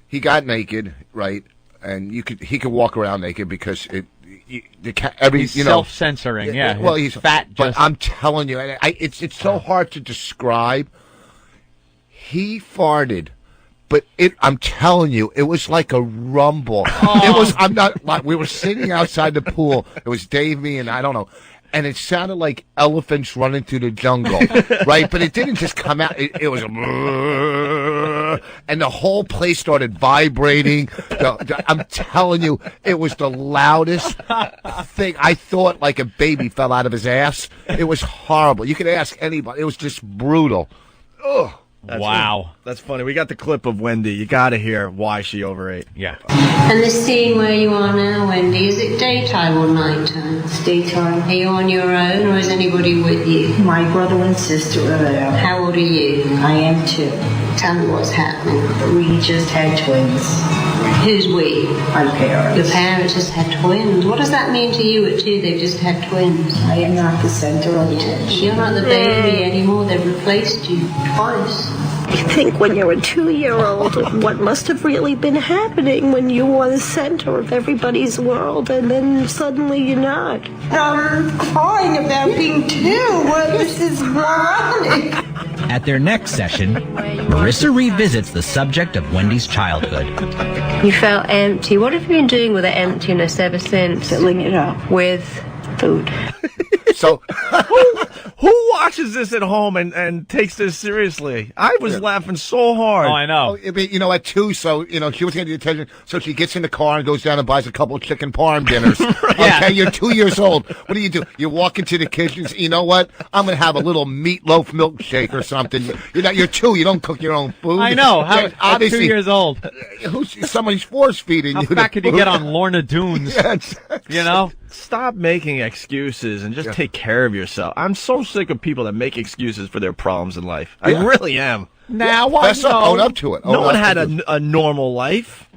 he got naked, right? And he could walk around naked because he's self-censoring. Yeah. Well, he's fat. But I'm telling you, it's so hard to describe. He farted, but I'm telling you, it was like a rumble. It was. I'm not. Like, we were sitting outside the pool. It was Dave, me, and I don't know. And it sounded like elephants running through the jungle, right? But it didn't just come out. It was, and the whole place started vibrating. I'm telling you, it was the loudest thing. I thought like a baby fell out of his ass. It was horrible. You could ask anybody. It was just brutal. Ugh. Wow. That's funny. We got the clip of Wendy. You got to hear why she overate. Yeah. And the scene where you are now, Wendy, is it daytime or nighttime? It's daytime. Are you on your own or is anybody with you? My brother and sister are there. How old are you? I am 2. Tell me what's happening. We just had twins. Who's we? My parents. Your parents just had twins. What does that mean to you at 2? They've just had twins. I am not the center of attention. You're not the baby anymore. They've replaced you twice. You think when you're a 2-year-old what must have really been happening when you were the center of everybody's world, and then suddenly you're not. I'm crying about being 2. Well, this is moronic. At their next session, Marissa revisits the subject of Wendy's childhood. You felt empty. What have you been doing with the emptiness ever since? Filling it up with food. So Who watches this at home and takes this seriously? I was laughing so hard. Oh, I know. You know, at 2, so, you know, she was getting the attention, so she gets in the car and goes down and buys a couple of chicken parm dinners. Okay, you're 2 years old. What do? You walk into the kitchen and say, you know what? I'm going to have a little meatloaf milkshake or something. You're 2. You don't cook your own food. I know. I'm 2 years old. Somebody's force-feeding you. How fat could you get on Lorna Doones? You know? Stop making excuses and just take care of yourself. I'm so sick of people that make excuses for their problems in life. I really am. Now own up to it. No one had a normal life.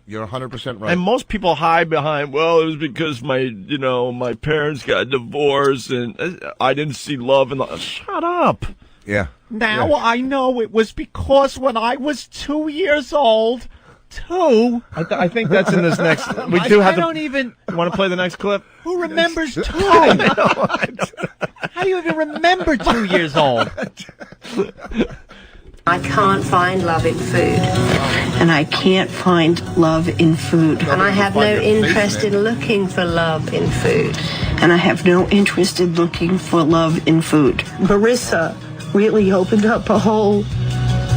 You're 100% right. And most people hide behind, well, it was because my parents got divorced and I didn't see love in the... Shut up. Yeah. Now I know it was because when I was 2 years old... 2? I think that's in this next... We do have don't even... You want to play the next clip? Who remembers 2? How do you even remember 2 years old? I can't find love in food. And I can't find love in food. And I have no interest in looking for love in food. And I have no interest in looking for love in food. Marissa really opened up a whole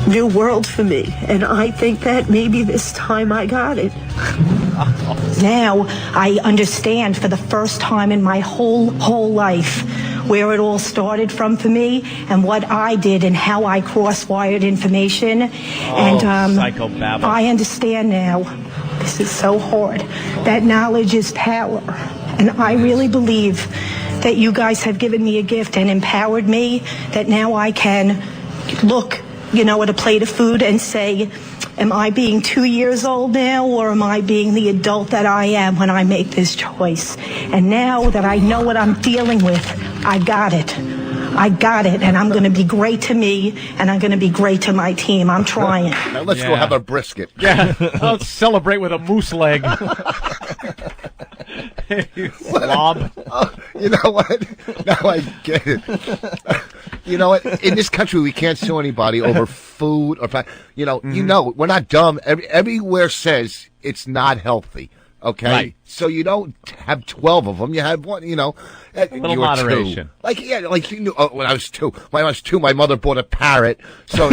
new world for me, and I think that maybe this time I got it. Now I understand for the first time in my whole life where it all started from for me and what I did and how I cross-wired information. Psychobabble. I understand now. This is so hard. That knowledge is power, and I really believe that you guys have given me a gift and empowered me, that now I can look at a plate of food and say, am I being 2 years old now, or am I being the adult that I am when I make this choice? And now that I know what I'm dealing with, I got it. And I'm going to be great to me, and I'm going to be great to my team. I'm trying. Now let's go have a brisket. Yeah, let's celebrate with a moose leg. You slob. You know what? Now I get it. You know what? In this country, we can't sue anybody over food or we're not dumb. Everywhere says it's not healthy. Okay, right. So you don't have 12 of them. You have one. A little moderation. When I was 2, my mother bought a parrot. So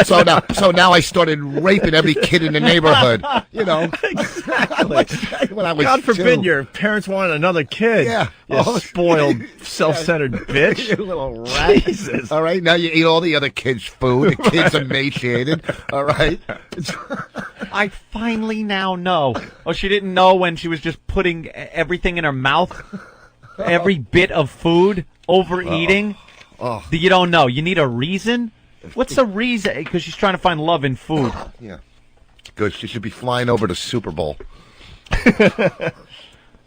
so now I started raping every kid in the neighborhood. Exactly. When I was God forbid 2. your parents wanted another kid. Yeah. You spoiled, self-centered bitch. You little rat. Jesus. All right, now you eat all the other kids' food. The kid's emaciated. All right. I finally now know. Oh, she didn't know when she was just putting everything in her mouth? Every bit of food? Overeating? You don't know. You need a reason? What's the reason? Because she's trying to find love in food. Yeah. Good. She should be flying over to Super Bowl.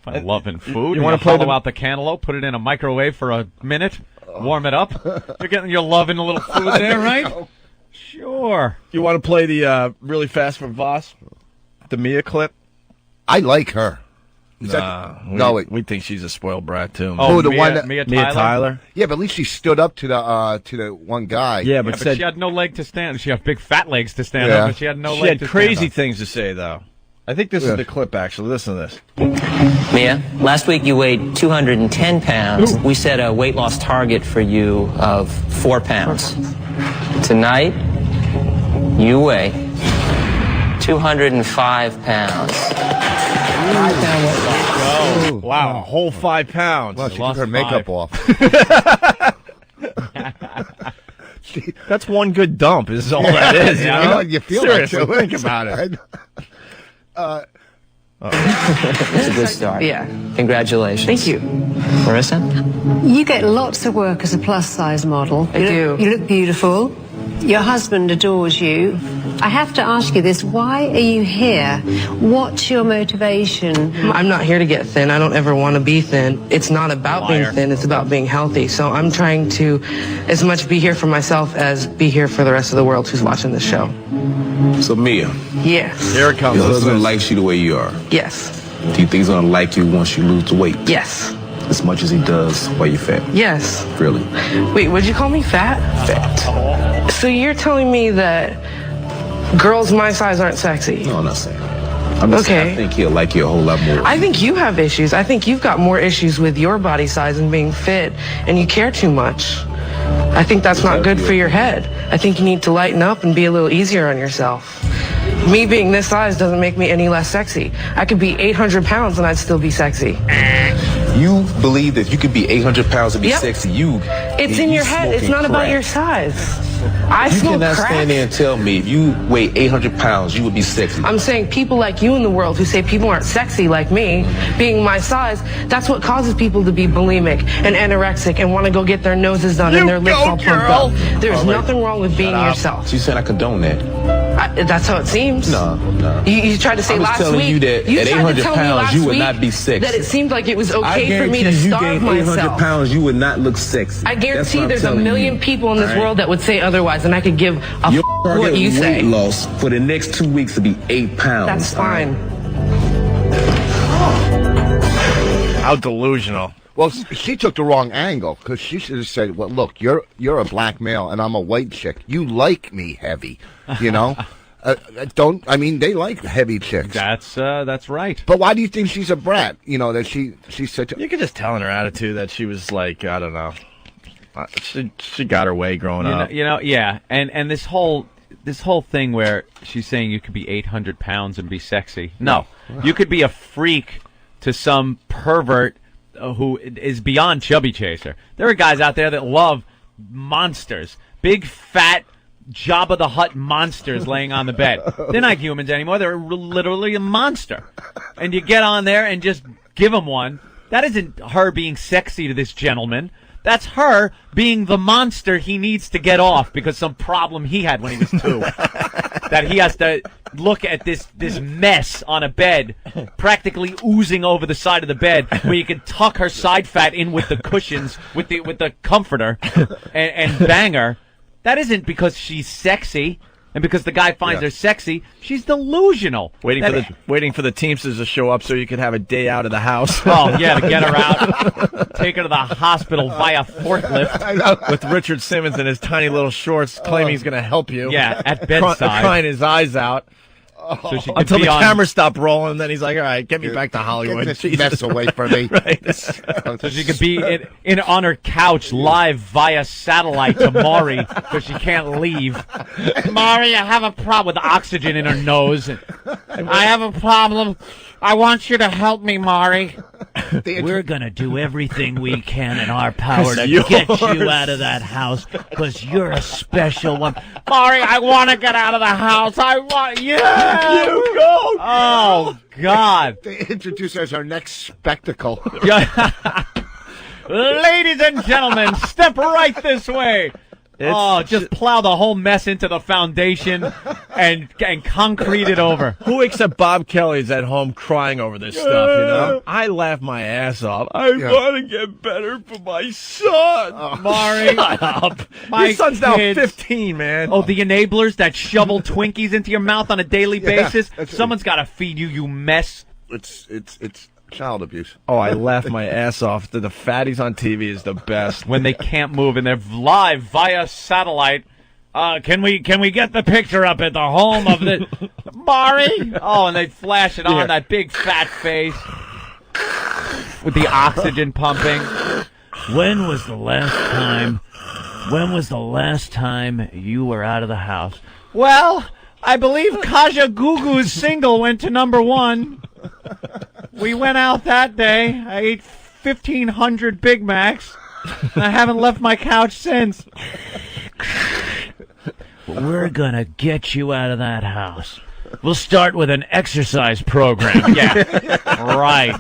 Find love in food? You want to hollow out the cantaloupe, put it in a microwave for a minute, warm it up? You're getting your love in a little food there, right? Sure. You want to play the really fast for Voss? The Mia clip? I like her. We think she's a spoiled brat too. Oh, Mia Tyler? Yeah, but at least she stood up to the one guy. Yeah, but she had no leg to stand. She had big fat legs to stand up, but she had no leg to stand up. She had crazy things to say, though. I think this is the clip, actually. Listen to this. Mia, last week you weighed 210 pounds. Ooh. We set a weight loss target for you of 4 pounds. Tonight, you weigh 205 pounds. 5-pound weight loss. Wow, a whole 5 pounds. Well, she took her makeup off. That's one good dump, is all that is. You feel Seriously, like think about it. It's a good start. Yeah. Congratulations. Thank you. Marissa? You get lots of work as a plus-size model. I do. You look beautiful. Your husband adores you. I have to ask you this. Why are you here? What's your motivation? I'm not here to get thin. I don't ever want to be thin. It's not about being thin. It's about being healthy. So I'm trying to as much be here for myself as be here for the rest of the world who's watching this show. So, Mia. Yes. Here it comes. Your husband likes you the way you are. Yes. Do you think he's going to like you once you lose the weight? Yes. As much as he does while you're fat? Yes. Really? Wait, would you call me fat? Fat. So you're telling me that girls my size aren't sexy? No, I'm not saying. I'm just saying, Okay. I think he'll like you a whole lot more. I think you have issues. I think you've got more issues with your body size and being fit, and you care too much. I think that's not good for your head. I think you need to lighten up and be a little easier on yourself. Me being this size doesn't make me any less sexy. I could be 800 pounds and I'd still be sexy. You believe that you could be 800 pounds and be Yep. sexy. It's in your head. It's not about your size. I You smoke cannot crack. stand there and tell me if you weigh 800 pounds, you would be sexy. I'm saying people like you in the world who say people aren't sexy like me, being my size, that's what causes people to be bulimic and anorexic and want to go get their noses done and their lips all pumped up. There's nothing wrong with being yourself. So you said I condone that? That's how it seems. No. You tried to say I was last telling week. you that you at tried 800 to tell me pounds, last you would week not be sexy. That it seemed like it was I okay for me to guarantee you starve gain 800 myself. pounds, you would not look sexy. I That's guarantee what I'm there's a telling million you. people in this All right? world that would say otherwise, and I could give a Your what you weight say. loss for the next 2 weeks to be 8 pounds. That's fine. How delusional. Well, she took the wrong angle because she should have said, "Well, look, you're a black male and I'm a white chick. You like me heavy, you know." Don't I mean they like heavy chicks? That's right. But why do you think she's a brat? You know that she's such a. You could just tell in her attitude that she was like, I don't know. She got her way growing up. Yeah. And this whole thing where she's saying you could be 800 pounds and be sexy. No, you could be a freak to some pervert who is beyond chubby chaser. There are guys out there that love monsters, big fat Jabba the Hutt monsters laying on the bed. They're not humans anymore. They're literally a monster. And you get on there and just give them one. That isn't her being sexy to this gentleman. That's her being the monster he needs to get off because some problem he had when he was 2. That he has to look at this mess on a bed, practically oozing over the side of the bed, where you can tuck her side fat in with the cushions, with the comforter, and bang her. That isn't because she's sexy and because the guy finds her sexy. She's delusional. Waiting for the Teamsters to show up so you could have a day out of the house. Oh, yeah, to get her out. Take her to the hospital via forklift. With Richard Simmons in his tiny little shorts claiming he's going to help you. Yeah, at bedside. Crying his eyes out. So she could Until be the on- camera stopped rolling, then he's like, all right, get me back to Hollywood. Get this mess away from me. Right. So she could be in on her couch live via satellite to Maury because she can't leave. Maury, I have a problem with oxygen in her nose. I have a problem. I want you to help me, Maury. We're going to do everything we can in our power to Yours. get you out of that house because you're a special one. Maury, I want to get out of the house. I want you. You go. Oh, God. They introduce her as our next spectacle. Ladies and gentlemen, step right this way. Just plow the whole mess into the foundation and concrete it over. Who except Bob Kelly is at home crying over this stuff, you know? I laugh my ass off. I want to get better for my son. Maury. Shut up. My Your son's now kids. 15, man. Oh, the enablers that shovel Twinkies into your mouth on a daily basis? Someone's got to feed you, you mess. It's child abuse. Oh, I laugh my ass off. The fatties on TV is the best. When they can't move and they're live via satellite. Can we get the picture up at the home of the Maury? Oh, and they flash it on that big fat face with the oxygen pumping. When was the last time you were out of the house? Well, I believe Kaja Gugu's single went to #1. We went out that day. I ate 1,500 Big Macs. And I haven't left my couch since. We're going to get you out of that house. We'll start with an exercise program. Yeah, right.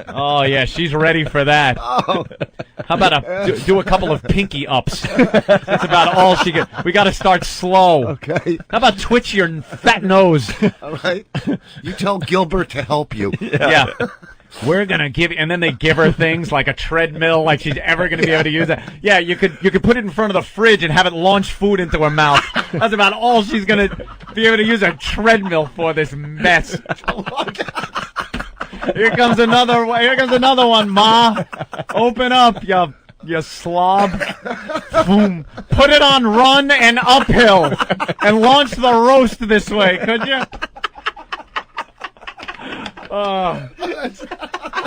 Oh, yeah, she's ready for that. How about do a couple of pinky ups? That's about all she can. We got to start slow. Okay. How about twitch your fat nose? All right. You tell Gilbert to help you. Yeah. We're gonna give, and then they give her things like a treadmill, like she's ever gonna be able to use that. Yeah, you could put it in front of the fridge and have it launch food into her mouth. That's about all she's gonna be able to use a treadmill for this mess. Here comes another one, Ma. Open up, you slob. Boom. Put it on run and uphill, and launch the roast this way, could you? Oh,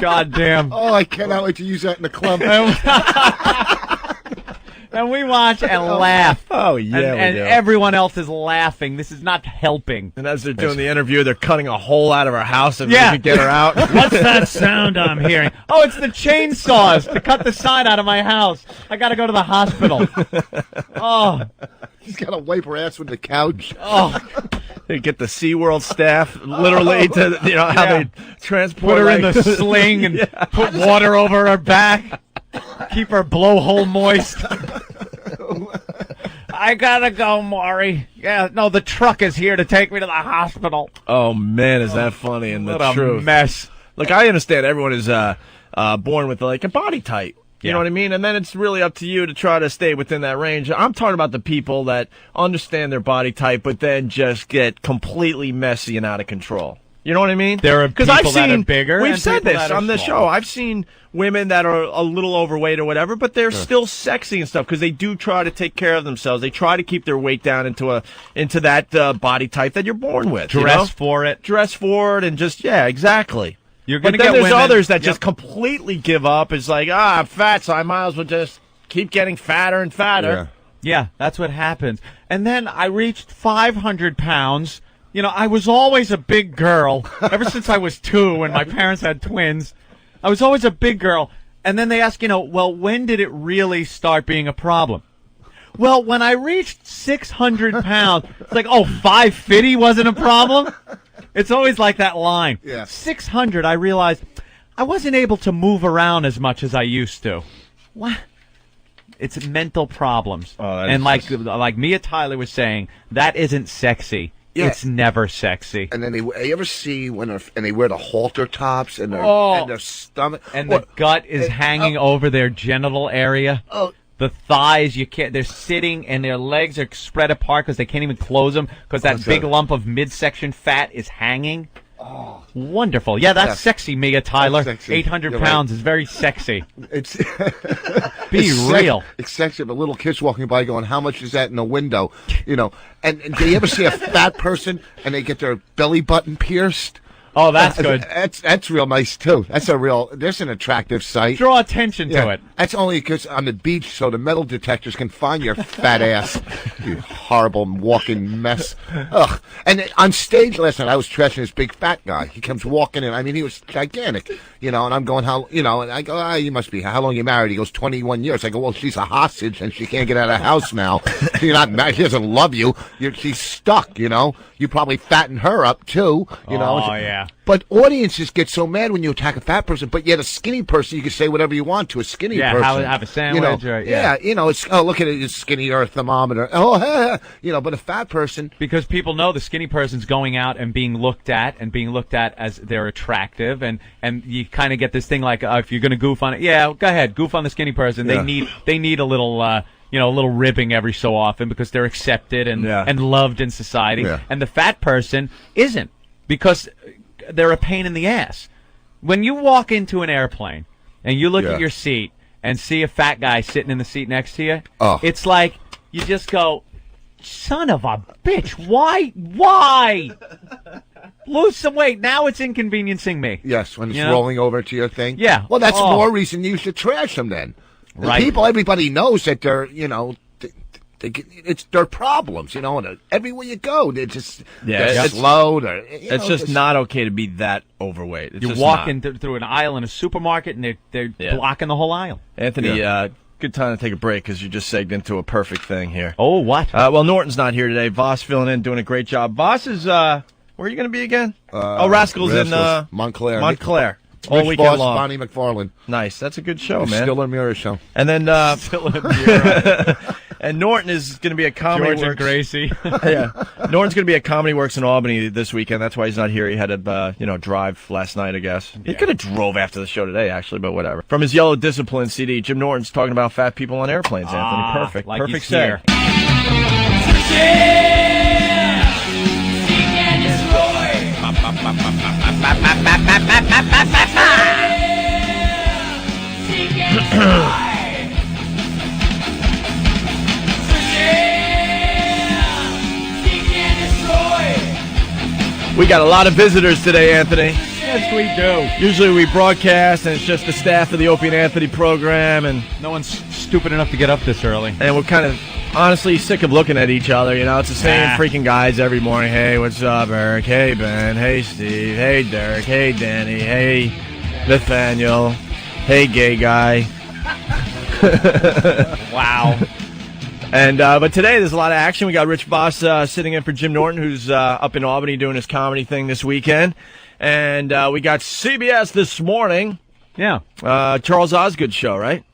God damn. Oh, I cannot wait to use that in the club. And we watch and laugh. Oh, yeah, and we do. everyone else is laughing. This is not helping. And as they're doing the interview, they're cutting a hole out of her house and Yeah. we can get her out. What's that sound I'm hearing? Oh, it's the chainsaws to cut the sign out of my house. I got to go to the hospital. Oh. He's got to wipe her ass with the couch. Oh. They get the SeaWorld staff literally to, how they transport Put her in the sling and put water over her back. Keep her blowhole moist. I gotta go, Maury. Yeah, no, the truck is here to take me to the hospital. Oh, man, is that funny and the What a truth. mess. Look, I understand everyone is born with, like, a body type. You Yeah. know what I mean? And then it's really up to you to try to stay within that range. I'm talking about the people that understand their body type but then just get completely messy and out of control. You know what I mean? There are 'Cause people I've that are seen, bigger We've and said people this that are on the smaller. show. I've seen women that are a little overweight or whatever, but they're still sexy and stuff because they do try to take care of themselves. They try to keep their weight down into that body type that you're born with. Dress for it. Dress for it, and just exactly. You're But gonna then get there's women, others that Yep. just completely give up. It's like, I'm fat, so I might as well just keep getting fatter and fatter. Yeah, that's what happens. And then I reached 500 pounds. I was always a big girl ever since I was 2 when my parents had twins. I was always a big girl. And then they ask, well, when did it really start being a problem? Well, when I reached 600 pounds, it's like, 550 wasn't a problem? It's always like that line. Yeah. 600, I realized I wasn't able to move around as much as I used to. What? It's mental problems. And like Mia Tyler was saying, that isn't sexy. Yeah. It's never sexy. And then you ever see when they wear the halter tops and their stomach And the gut is hanging over their genital area. Oh. The thighs, they're sitting and their legs are spread apart because they can't even close them because that big lump of midsection fat is hanging. Oh. Wonderful. Yeah, that's sexy, Mia Tyler. That's sexy. 800 You're pounds right. is very sexy. It's Be real. It's sexy. The little kids walking by going, "How much is that in the window?" And do you ever see a fat person and they get their belly button pierced? Oh, that's good. That's real nice too. There's an attractive sight. Draw attention to it. That's only because on the beach, so the metal detectors can find your fat ass. You horrible walking mess. Ugh. And on stage last night, I was trashing this big fat guy. He comes walking in. I mean, he was gigantic, and I'm going, and I go, you must be, how long you married? He goes, 21 years. I go, well, she's a hostage and she can't get out of the house now. You're not married. She doesn't love you. She's stuck, You probably fatten her up too, Oh, yeah. But audiences get so mad when you attack a fat person, but yet a skinny person, you can say whatever you want to a skinny person. Have a sandwich. It's, look at it, it's skinny or a thermometer. But a fat person. Because people know the skinny person's going out and being looked at as they're attractive, and you kind of get this thing like, if you're going to goof on it, go ahead, goof on the skinny person. Yeah. They need a little, a little ribbing every so often because they're accepted and loved in society. Yeah. And the fat person isn't, because they're a pain in the ass. When you walk into an airplane and you look at your seat and see a fat guy sitting in the seat next to you, it's like you just go, son of a bitch, why? Lose some weight. Now it's inconveniencing me. Yes, when it's rolling over to your thing. Yeah. Well, that's more reason you should trash them then. Right. Everybody knows that they're, it's their problems, and everywhere you go, they're just they're slow. It's just not okay to be that overweight. It's You're just walking not. through an aisle in a supermarket and they're blocking the whole aisle. Anthony, good time to take a break because you just segged into a perfect thing here. Oh, what? Well, Norton's not here today. Voss filling in, doing a great job. Voss is, where are you going to be again? Rascals in Montclair. Montclair. All All weekend Voss, long. Bonnie McFarlane. Nice. That's a good show, man. Still a Mirror show. And then, and Norton is going to be at Comedy George and Works. Gracie. Yeah. Norton's going to be at Comedy Works in Albany this weekend. That's why he's not here. He had to, drive last night, I guess. He could have drove after the show today, actually, but whatever. From his Yellow Discipline CD, Jim Norton's talking about fat people on airplanes, Anthony. Perfect. Like Perfect he's here. We got a lot of visitors today, Anthony. Yes, we do. Usually we broadcast, and it's just the staff of the Opie and Anthony program, and no one's stupid enough to get up this early. And we're kind of honestly sick of looking at each other. You know, it's the same freaking guys every morning. Hey, what's up, Eric? Hey, Ben. Hey, Steve. Hey, Derek. Hey, Danny. Hey, Nathaniel. Hey, gay guy. Wow. And but today there's a lot of action. We got Rich Voss sitting in for Jim Norton, who's up in Albany doing his comedy thing this weekend. And we got CBS this morning. Yeah. Charles Osgood's show, right?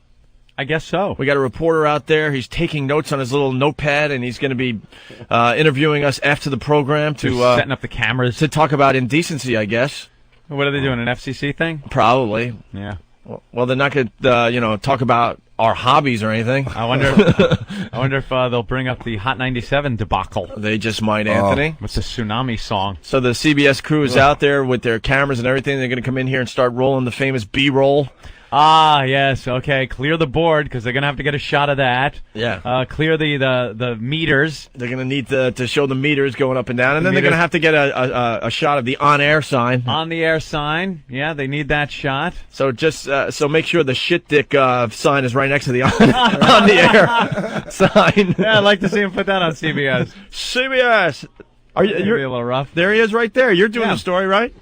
I guess so. We got a reporter out there. He's taking notes on his little notepad, and he's going to be interviewing us after the program to setting up the cameras to talk about indecency, I guess. What are they doing? An FCC thing? Probably. Yeah. Well, they're not going to, talk about our hobbies or anything. I wonder if they'll bring up the Hot 97 debacle. They just might, Anthony. What's the tsunami song? So the CBS crew is out there with their cameras and everything. They're going to come in here and start rolling the famous B-roll. Ah, yes. Okay, clear the board because they're going to have to get a shot of that. Yeah. Clear the meters. They're going to need to show the meters going up and down, and then they're going to have to get a shot of the on-air sign. On the air sign. Yeah, they need that shot. So just so make sure the shit dick sign is right next to the on the air sign. Yeah, I'd like to see him put that on CBS. CBS. You're a little rough. There he is right there. You're doing the story, right?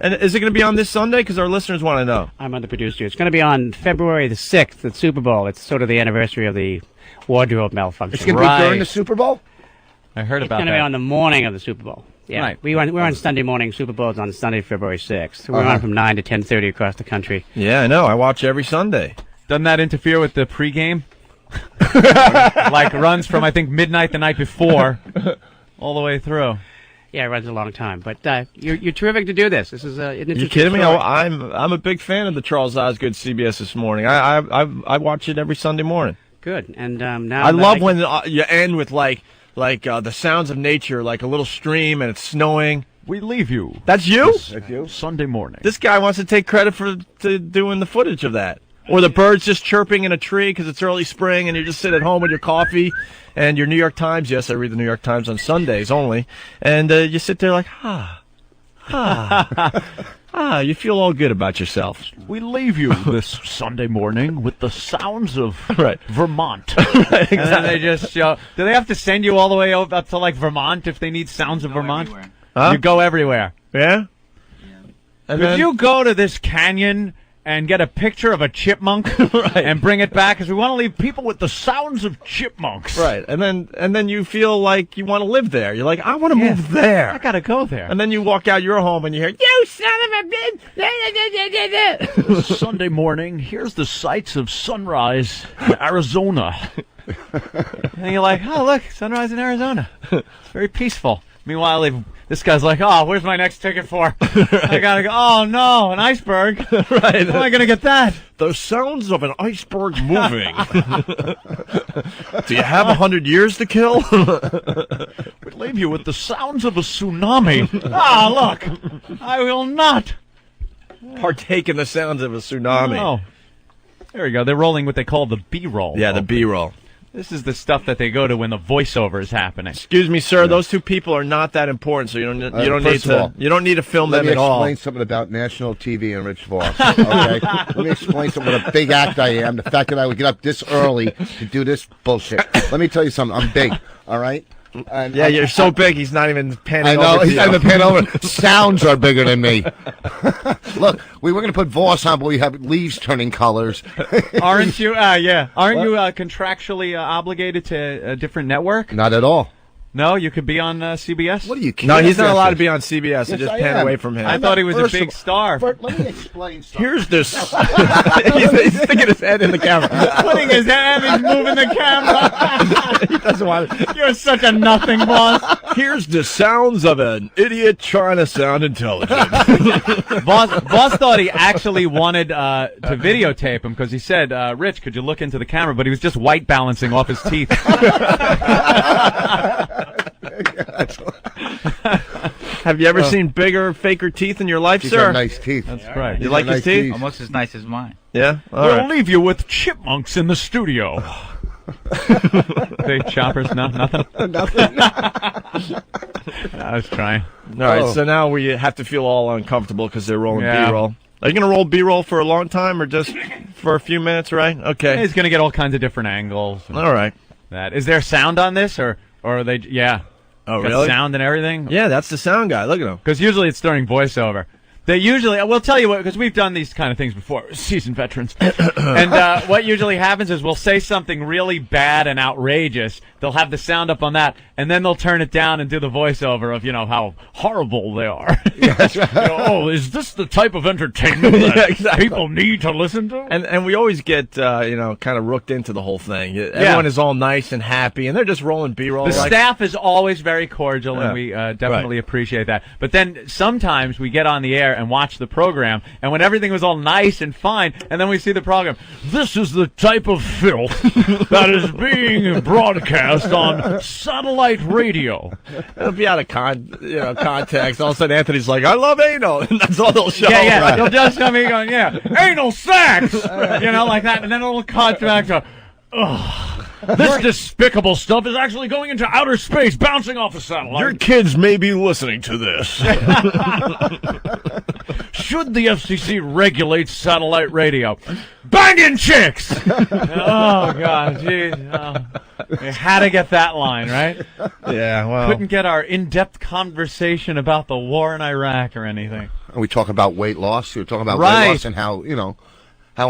And is it going to be on this Sunday? Because our listeners want to know. I'm on the producer. It's going to be on February the 6th at Super Bowl. It's sort of the anniversary of the wardrobe malfunction. It's going to be during the Super Bowl? I heard about that. It's going to be on the morning of the Super Bowl. Yeah. Right. We're on Sunday morning. Super Bowl's on Sunday, February 6th. We're on from 9 to 10:30 across the country. Yeah, I know. I watch every Sunday. Doesn't that interfere with the pregame? Like runs from, I think, midnight the night before all the way through. Yeah, it runs a long time, but you're terrific to do this. This is an interesting. You kidding me? story. I'm a big fan of the Charles Osgood CBS this morning. I watch it every Sunday morning. Good, and now I love when you end with like the sounds of nature, like a little stream and it's snowing. We leave you. That's you? That's you? Sunday morning. This guy wants to take credit for doing the footage of that. Or the birds just chirping in a tree because it's early spring and you just sit at home with your coffee and your New York Times. Yes, I read the New York Times on Sundays only. And you sit there like, you feel all good about yourself. We leave you this Sunday morning with the sounds of Vermont. Right, exactly. And then they just show. Do they have to send you all the way up to like Vermont if they need sounds of Vermont? Huh? You go everywhere. Yeah? And Could you go to this canyon and get a picture of a chipmunk and bring it back? Because we want to leave people with the sounds of chipmunks. Right. And then you feel like you want to live there. You're like, I want to move there. I got to go there. And then you walk out your home and you hear, you son of a bitch. Sunday morning, here's the sights of sunrise in Arizona. And you're like, oh, look, sunrise in Arizona. It's very peaceful. Meanwhile, this guy's like, oh, where's my next ticket for? I gotta go, oh no, an iceberg. Right. How am I gonna get that? The sounds of an iceberg moving. Do you have 100 years to kill? We leave you with the sounds of a tsunami. Look, I will not partake in the sounds of a tsunami. Oh, there we go. They're rolling what they call the B-roll. Yeah, the B-roll. This is the stuff that they go to when the voiceover is happening. Excuse me, sir. Those two people are not that important, so you don't need to film them at all. Let me explain something about national TV and Rich Voss. Okay, let me explain something. What a big act I am. The fact that I would get up this early to do this bullshit. Let me tell you something. I'm big. All right. And yeah, you're so big. He's not even panning over. I know. to He's you. not even panning over. Sounds are bigger than me. Look, we were going to put Voss on, but we have leaves turning colors. Aren't you? Aren't you contractually obligated to a different network? Not at all. No, you could be on CBS. What are you kidding? No, he's not allowed to be on CBS. Yes, They just I pan am. away from him. I thought he was a big star. Let me explain something. Here's this. He's sticking his head in the camera. Putting his head, he's moving the camera. He doesn't want it. You're such a nothing, boss. Here's the sounds of an idiot trying to sound intelligent. Boss thought he actually wanted to videotape him because he said, Rich, could you look into the camera? But he was just white balancing off his teeth. Have you ever seen bigger, faker teeth in your life, These sir? are nice teeth. That's right. You like his teeth? Almost as nice as mine. Yeah? All We'll right. leave you with chipmunks in the studio. Big choppers? No, nothing? Nothing. I was trying. All right, so now we have to feel all uncomfortable because they're rolling Yeah. B-roll. Are you going to roll B-roll for a long time or just for a few minutes, right? Okay. He's going to get all kinds of different angles. All right. Is there sound on this, or are they? Yeah. Oh, Got really? sound and everything. Yeah, that's the sound guy. Look at him. Because usually it's during voiceover. They usually, we'll tell you what, because we've done these kind of things before, seasoned veterans. And what usually happens is we'll say something really bad and outrageous. They'll have the sound up on that, and then they'll turn it down and do the voiceover of, how horrible they are. Is this the type of entertainment that people need to listen to? And we always get, kind of rooked into the whole thing. Everyone is all nice and happy, and they're just rolling B-roll. The staff is always very cordial, and we definitely Right. appreciate that. But then sometimes we get on the air and watch the program, and when everything was all nice and fine, and then we see the program, this is the type of filth that is being broadcast on satellite radio. It'll be out of context. All of a sudden, Anthony's like, I love anal, and that's all they'll show. Yeah. Right. They'll just come in going, anal sex! Like that, and then it'll cut back to, this despicable stuff is actually going into outer space, bouncing off a satellite. Your kids may be listening to this. Should the FCC regulate satellite radio? Banging chicks! Oh, God, jeez. We had to get that line, right? Yeah, well. Couldn't get our in-depth conversation about the war in Iraq or anything. We talk about weight loss. We're talking about Right. weight loss and how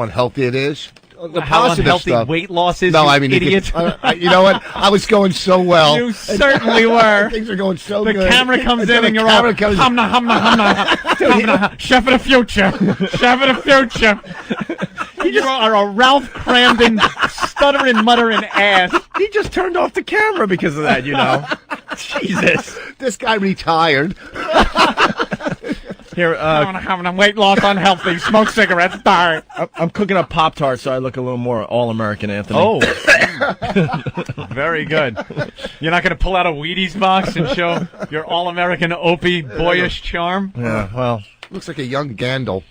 unhealthy it is. The How positive unhealthy stuff. weight loss is, No, you I mean, idiot. you know what? I was going so well. You certainly were. Things are going so The good. camera comes Until in and the you're all, camera comes in. humna, chef of the future, chef of the future. You are a Ralph Cramden stuttering, muttering ass. He just turned off the camera because of that, Jesus. This guy retired. Here, having weight loss, unhealthy, smoke cigarettes, die. I'm cooking up Pop-Tarts so I look a little more all-American, Anthony. Oh, very good. You're not going to pull out a Wheaties box and show your all-American Opie boyish charm? Yeah, well. Looks like a young Gandalf.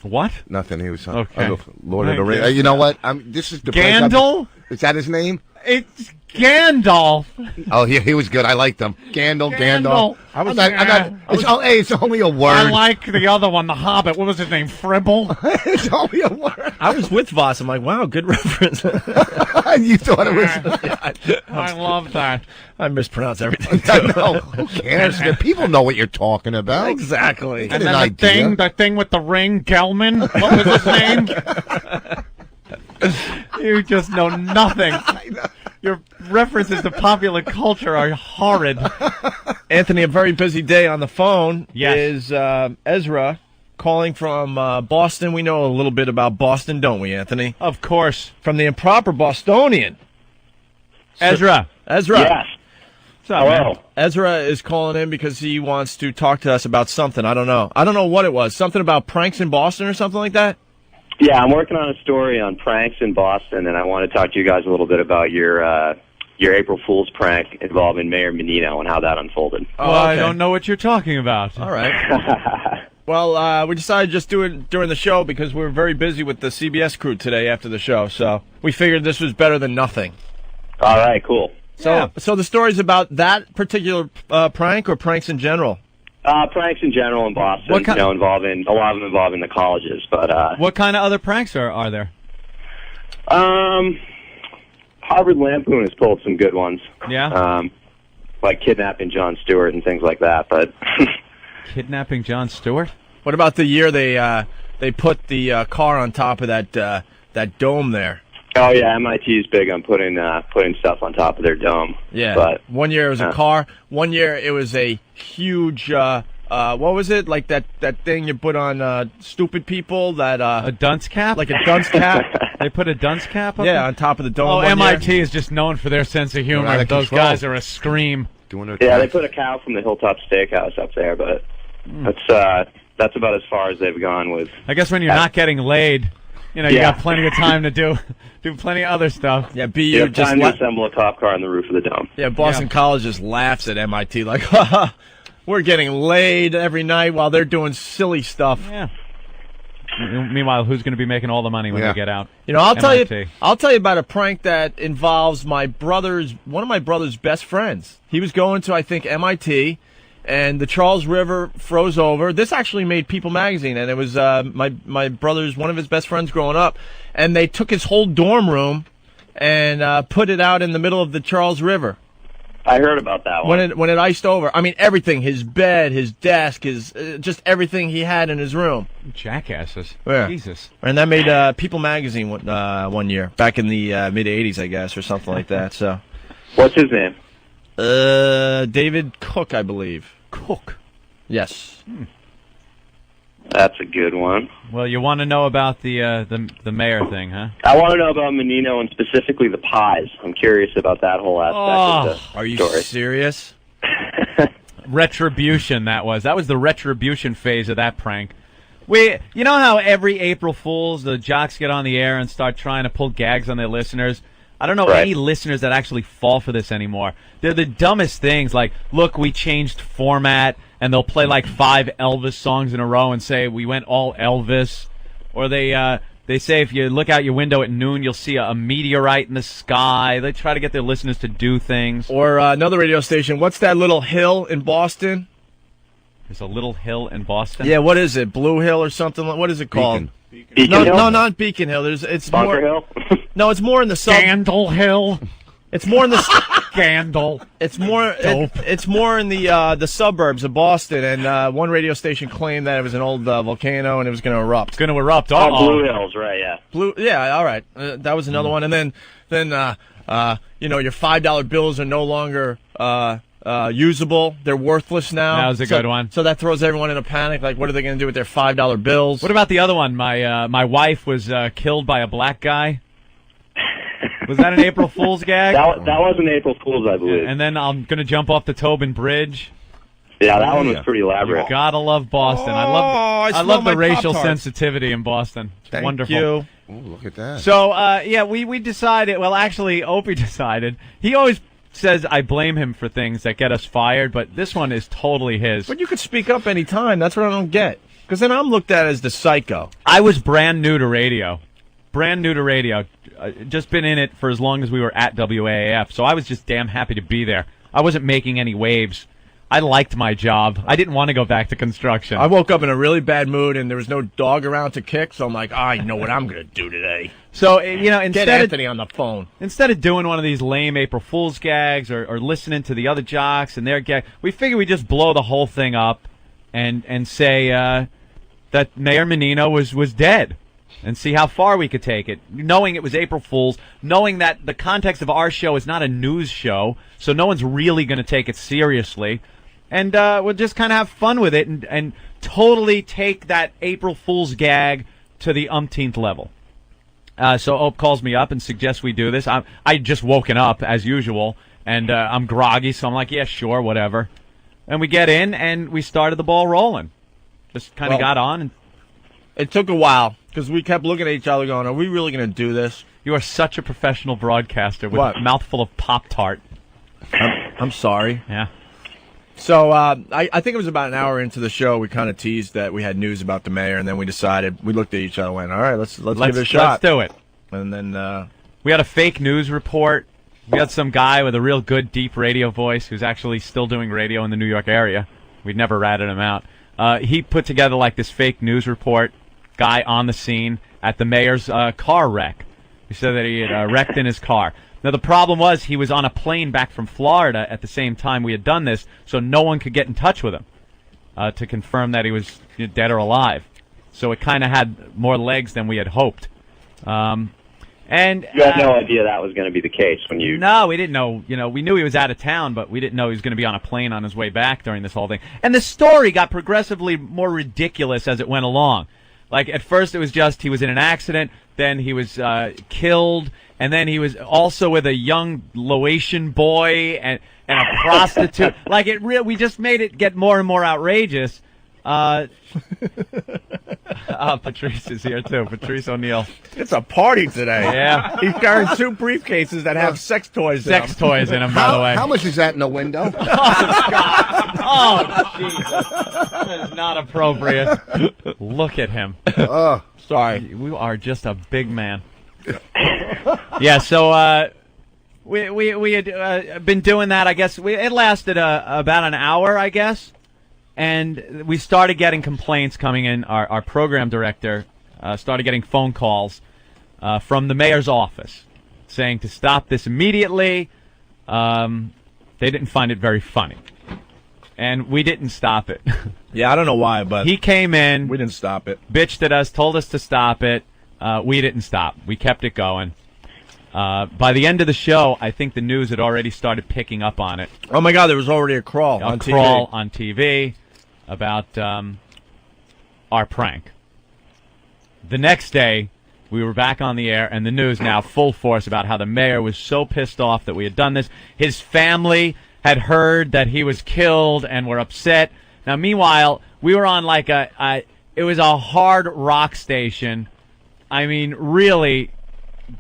What? Nothing. He was Okay. Lord of the Thank Rings. you. You know what? This is the Gandalf? Is that his name? It's Gandalf. Oh, he was good. I liked him. Gandalf. Gandalf. It's only a word. I like the other one, the Hobbit. What was his name? Fribble? It's only a word. I was with Voss. I'm like, wow, good reference. You thought it was. I love that. I mispronounce everything. No, who cares? People know what you're talking about. Exactly. Get And an then idea. the thing with the ring, Gelman. What was his name? You just know nothing. Your references to popular culture are horrid. Anthony, a very busy day on the phone Yes. is Ezra calling from Boston. We know a little bit about Boston, don't we, Anthony? Of course. From the improper Bostonian. Ezra. Ezra. What's up, man? Hello. Ezra is calling in because he wants to talk to us about something. I don't know. I don't know what it was. Something about pranks in Boston or something like that? Yeah, I'm working on a story on pranks in Boston, and I want to talk to you guys a little bit about your April Fool's prank involving Mayor Menino and how that unfolded. Well, I don't know what you're talking about. All right. Well, we decided to just do it during the show because we were very busy with the CBS crew today after the show, so we figured this was better than nothing. All right, cool. So the story's about that particular prank or pranks in general? Pranks in general in Boston, involving a lot of them involving the colleges. But what kind of other pranks are there? Harvard Lampoon has pulled some good ones. Yeah. Like kidnapping Jon Stewart and things like that. But Kidnapping Jon Stewart? What about the year they put the car on top of that dome there? oh yeah, MIT is big on putting stuff on top of their dome. Yeah. But one year it was a car. One year it was a huge. What was it? Like that thing you put on stupid people. That a dunce cap? Like a dunce cap. They put a dunce cap up Yeah, there? on top of the dome. Oh, one MIT year. is just known for their sense of humor. Out of Those control. guys are a scream. yeah, they put a cow from the Hilltop Steakhouse up there, but that's about as far as they've gone with. I guess when you're not getting laid, you Yeah. got plenty of time to do plenty of other stuff. Yeah, You have time to assemble a cop car on the roof of the dome. Yeah, Boston College just laughs at MIT like, haha, we're getting laid every night while they're doing silly stuff. Yeah. Meanwhile, who's going to be making all the money when they get out? You know, I'll MIT. tell you about a prank that involves one of my brother's best friends. He was going to, I think, MIT, and the Charles River froze over. This actually made People magazine, and it was my brother's, one of his best friends growing up, and they took his whole dorm room and put it out in the middle of the Charles River. I heard about that one. When it iced over. I mean, everything, his bed, his desk, his just everything he had in his room. Jackasses. Yeah. Jesus. And that made People magazine one year, back in the mid-'80s, I guess, or something like that. So, what's his name? David Cook, I believe. Cook? Yes. That's a good one. Well, you want to know about the mayor thing, huh? I want to know about Menino and specifically the pies. I'm curious about that whole aspect of the Are you story. serious? Retribution, that was the retribution phase of that prank. You know how every April Fool's the jocks get on the air and start trying to pull gags on their listeners? I don't know any listeners that actually fall for this anymore. They're the dumbest things, like, look, we changed format, and they'll play like 5 Elvis songs in a row and say we went all Elvis. Or they say if you look out your window at noon, you'll see a meteorite in the sky. They try to get their listeners to do things. Or another radio station, what's that little hill in Boston? There's a little hill in Boston? Yeah, what is it? Blue Hill or something? What is it called? Beacon Hill? No, not Beacon Hill. It's Bunker more, Hill? No, it's more in the Scandal Hill. It's more in the Scandal. It's more. It's more in the suburbs of Boston, and one radio station claimed that it was an old volcano and it was going to erupt. It's going to erupt. Blue Hills, right? Yeah. Yeah. All right. That was another one, and then your $5 bills are no longer usable. They're worthless now. That was a good one. So that throws everyone in a panic. Like, what are they going to do with their $5 bills? What about the other one? My wife was killed by a black guy. Was that an April Fool's gag? That was an April Fool's, I believe. And then I'm going to jump off the Tobin Bridge. Yeah, that one was pretty elaborate. You gotta love Boston. I love the racial sensitivity in Boston. It's Thank wonderful. you. Ooh, look at that. So, we decided, well, actually, Opie decided. He always says I blame him for things that get us fired, but this one is totally his. But you could speak up any time. That's what I don't get. Because then I'm looked at as the psycho. I was brand new to radio. Just been in it for as long as we were at WAAF, so I was just damn happy to be there. I wasn't making any waves. I liked my job. I didn't want to go back to construction. I woke up in a really bad mood, and there was no dog around to kick, so I'm like, I know what I'm going to do today. So, instead Get Anthony on the phone. Instead of doing one of these lame April Fool's gags or listening to the other jocks and their gag, we figured we'd just blow the whole thing up and say that Mayor Menino was dead. And see how far we could take it, knowing it was April Fool's, knowing that the context of our show is not a news show, so no one's really going to take it seriously. And we'll just kind of have fun with it and totally take that April Fool's gag to the umpteenth level. So Ope calls me up and suggests we do this. I just woken up, as usual, and I'm groggy, so I'm like, yeah, sure, whatever. And we get in, and we started the ball rolling. Just kind of got on. And it took a while, because we kept looking at each other going, are we really going to do this? You are such a professional broadcaster with a mouthful of Pop-Tart. I'm sorry. Yeah. So I think it was about an hour into the show, we kind of teased that we had news about the mayor, and then we decided, we looked at each other and went, all right, let's give it a shot. Let's do it. And then we had a fake news report. We had some guy with a real good, deep radio voice who's actually still doing radio in the New York area. We'd never ratted him out. He put together like this fake news report, guy on the scene at the mayor's car wreck. He said that he had wrecked in his car. Now, the problem was he was on a plane back from Florida at the same time we had done this, so no one could get in touch with him to confirm that he was dead or alive. So it kind of had more legs than we had hoped. And you had no idea that was going to be the case when you... No, we didn't know. We knew he was out of town, but we didn't know he was going to be on a plane on his way back during this whole thing. And the story got progressively more ridiculous as it went along. Like, at first it was just he was in an accident, then he was killed, and then he was also with a young Laotian boy and a prostitute. Like, we just made it get more and more outrageous. Patrice is here too. Patrice O'Neill. It's a party today. Yeah. He's carrying 2 briefcases that have sex toys in them. Sex toys in them, by the way. How much is that in the window? Oh, Jesus. That is not appropriate. Look at him. Sorry. We are just a big man. Yeah, so we had been doing that, I guess. It lasted about an hour, I guess. And we started getting complaints coming in. Our program director started getting phone calls from the mayor's office saying to stop this immediately. They didn't find it very funny. And we didn't stop it. Yeah, I don't know why, but he came in. We didn't stop it. Bitched at us, told us to stop it. We didn't stop. We kept it going. By the end of the show, I think the news had already started picking up on it. Oh, my God, there was already a crawl on TV about our prank. The next day, we were back on the air, and the news now full force about how the mayor was so pissed off that we had done this. His family had heard that he was killed and were upset. Now, meanwhile, we were on like it was a hard rock station. I mean, really,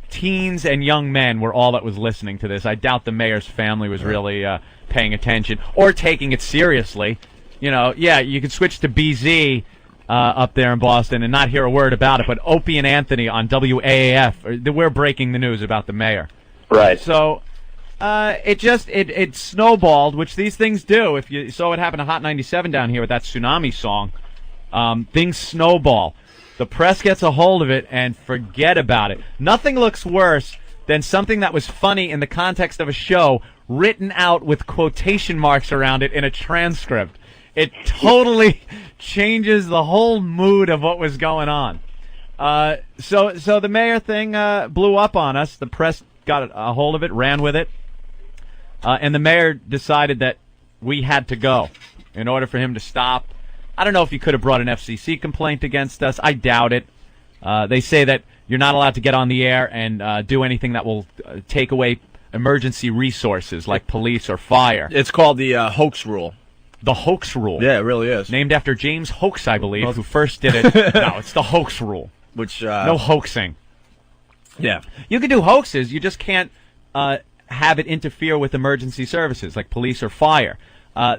teens and young men were all that was listening to this. I doubt the mayor's family was really paying attention or taking it seriously. You know, yeah, you could switch to BZ up there in Boston and not hear a word about it, but Opie and Anthony on WAAF, we're breaking the news about the mayor. Right. So it snowballed, which these things do. If you saw what happened to Hot 97 down here with that tsunami song, things snowball. The press gets a hold of it and forget about it. Nothing looks worse than something that was funny in the context of a show written out with quotation marks around it in a transcript. It totally changes the whole mood of what was going on. So the mayor thing blew up on us. The press got a hold of it, ran with it, and the mayor decided that we had to go in order for him to stop. I don't know if he could have brought an FCC complaint against us. I doubt it. They say that you're not allowed to get on the air and do anything that will take away emergency resources like police or fire. It's called the hoax rule. The hoax rule. Yeah, it really is. Named after James Hoax, I believe, who first did it. No, it's the hoax rule. Which no hoaxing. Yeah. You can do hoaxes. You just can't have it interfere with emergency services like police or fire.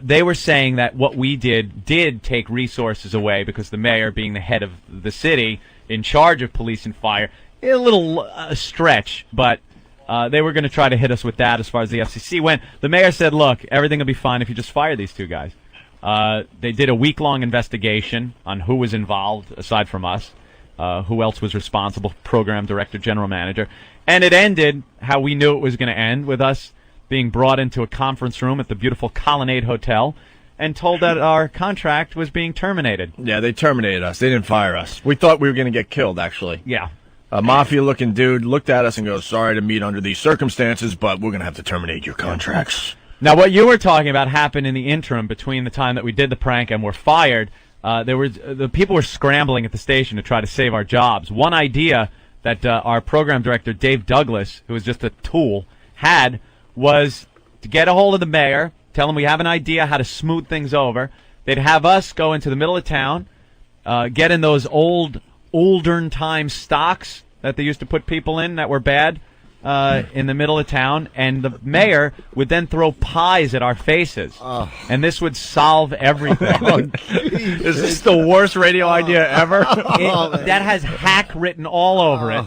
They were saying that what we did take resources away because the mayor, being the head of the city, in charge of police and fire, a little stretch, but they were going to try to hit us with that as far as the FCC went. The mayor said, look, everything will be fine if you just fire these two guys. They did a week-long investigation on who was involved, aside from us, who else was responsible, program director, general manager, and it ended how we knew it was going to end, with us being brought into a conference room at the beautiful Colonnade Hotel and told that our contract was being terminated. Yeah, they terminated us. They didn't fire us. We thought we were going to get killed, actually. Yeah. A mafia-looking dude looked at us and goes, sorry to meet under these circumstances, but we're going to have to terminate your contracts. Now, what you were talking about happened in the interim between the time that we did the prank and were fired. The people were scrambling at the station to try to save our jobs. One idea that our program director, Dave Douglas, who was just a tool, had was to get a hold of the mayor, tell him we have an idea how to smooth things over. They'd have us go into the middle of town, get in those olden time stocks that they used to put people in that were bad in the middle of town, and the mayor would then throw pies at our faces, and this would solve everything. Is this the worst radio idea ever? That has hack written all over it.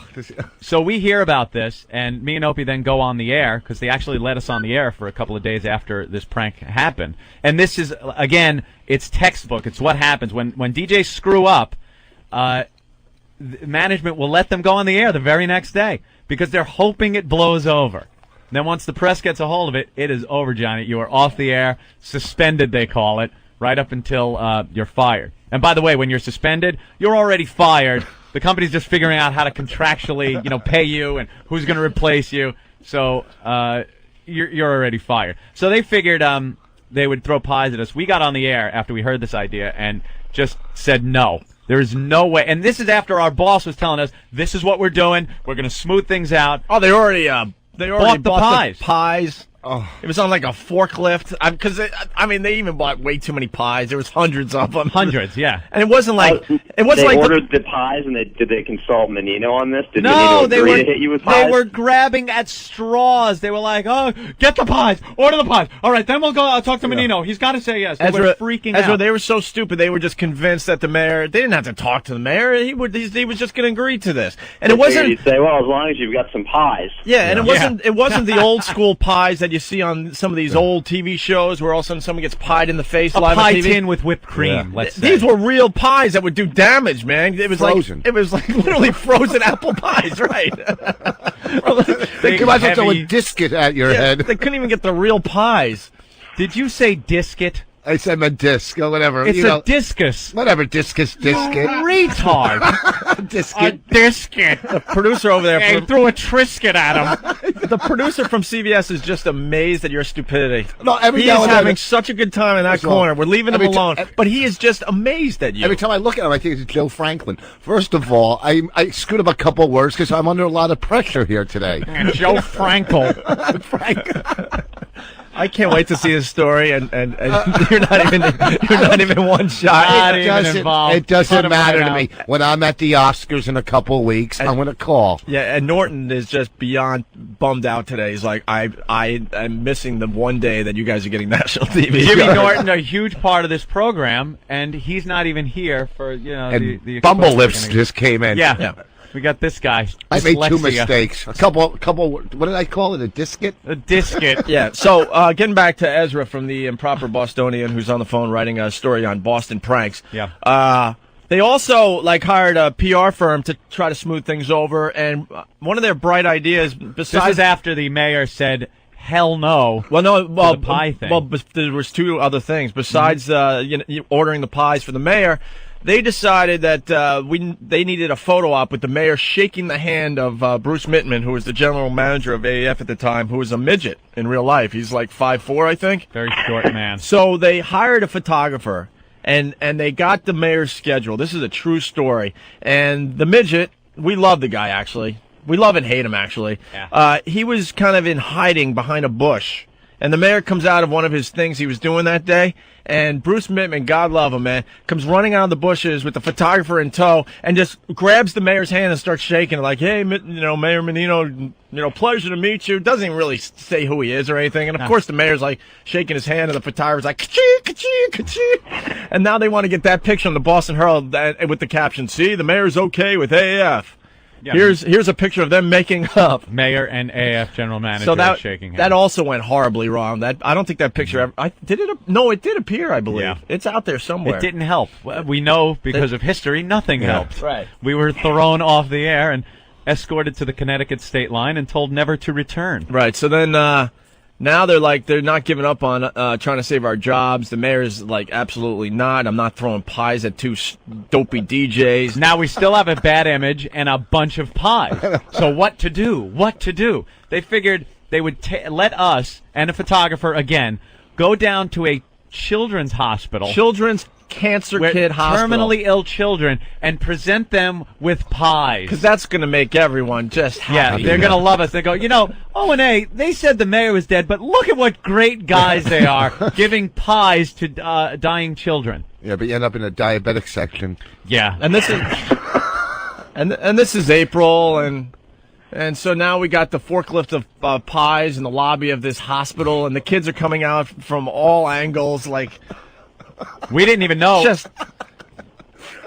So we hear about this, and me and Opie then go on the air, because they actually let us on the air for a couple of days after this prank happened. And this is, again, it's textbook. It's what happens. When DJs screw up, management will let them go on the air the very next day, because they're hoping it blows over. Then once the press gets a hold of it, it is over, Johnny. You are off the air, suspended, they call it, right up until you're fired. And by the way, when you're suspended, you're already fired. The company's just figuring out how to contractually, pay you and who's going to replace you. So you're already fired. So they figured they would throw pies at us. We got on the air after we heard this idea and just said no. There is no way. And this is after our boss was telling us, this is what we're doing. We're going to smooth things out. Oh, they already bought the pies. It was on like a forklift. Because they even bought way too many pies. There was hundreds of them. Hundreds, yeah. And it wasn't like They ordered the pies, and did they consult Menino on this? Did No, Menino agree to hit you with pies? they were grabbing at straws. They were like, "Oh, get the pies, order the pies. All right, then we'll go. I'll talk to Menino. He's got to say yes." They were freaking Ezra, out. they were so stupid. They were just convinced that the mayor. They didn't have to talk to the mayor. He was just going to agree to this. And it wasn't. You'd say, well, as long as you've got some pies. Yeah, and it wasn't the old school pies that you see on some of these old TV shows where all of a sudden someone gets pied in the face a live pie on TV. tin with whipped cream. Yeah. Let's say. These were real pies that would do damage, man. It was Frozen. it was like literally frozen apple pies, right? They might as well throw a disket at your head. They couldn't even get the real pies. Did you say disket? I said my disc or whatever. It's a discus. Whatever, discus, disket. Retard. Disket. Disket. The producer over there threw a Trisket at him. The producer from CBS is just amazed at your stupidity. No, every he now is and then- having such a good time in that corner. We're leaving him every alone, ti- but he is just amazed at you. Every time I look at him, I think it's Joe Franklin. First of all, I screwed up a couple words because I'm under a lot of pressure here today. Joe Frankel. I can't wait to see his story, and you're not even one shot. It doesn't matter to me. When I'm at the Oscars in a couple weeks, I'm going to call. Yeah, and Norton is just beyond bummed out today. He's like, I am missing the one day that you guys are getting national TV. Jimmy Norton, a huge part of this program, and he's not even here for And the Bumble Lips just came in. Yeah. We got this guy. I made two Dyslexia. mistakes. A couple. What did I call it? A disket? A disket. Yeah. So getting back to Ezra from the Improper Bostonian, who's on the phone writing a story on Boston pranks. Yeah. They also hired a PR firm to try to smooth things over, and one of their bright ideas, besides This is after the mayor said, "Hell no." Well, no. Well, the pie thing. Well, there was two other things besides ordering the pies for the mayor. They decided that they needed a photo op with the mayor shaking the hand of Bruce Mittman, who was the general manager of AAF at the time, who was a midget in real life. He's like 5'4", I think. Very short man. So they hired a photographer, and they got the mayor's schedule. This is a true story. And the midget, we love the guy, actually. We love and hate him, actually. Yeah. He was kind of in hiding behind a bush. And the mayor comes out of one of his things he was doing that day, and Bruce Mittman, God love him, man, comes running out of the bushes with the photographer in tow and just grabs the mayor's hand and starts shaking it like, hey, Mayor Menino, pleasure to meet you. Doesn't even really say who he is or anything. And, of course, the mayor's, shaking his hand, and the photographer's like, ka-chee, ka-chee, ka-chee. And now they want to get that picture on the Boston Herald with the caption, see, the mayor's okay with AAF. Yeah. Here's a picture of them making up. Mayor and AF general manager shaking hands. That also went horribly wrong. I don't think that picture ever. No, it did appear. I believe it's out there somewhere. It didn't help. We know because of history, nothing helped. Right. We were thrown off the air and escorted to the Connecticut state line and told never to return. Right. So then. Now they're not giving up on trying to save our jobs. The mayor's absolutely not. I'm not throwing pies at two dopey DJs. Now we still have a bad image and a bunch of pies. So what to do? What to do? They figured they would let us and a photographer again go down to a children's hospital. Children's cancer kid hospital. Terminally ill children, and present them with pies. Because that's going to make everyone just happy. Yeah, they're going to love us. They go, O&A, they said the mayor was dead, but look at what great guys they are, giving pies to dying children. Yeah, but you end up in a diabetic section. Yeah. And this is and this is April, and so now we got the forklift of pies in the lobby of this hospital, and the kids are coming out from all angles We didn't even know.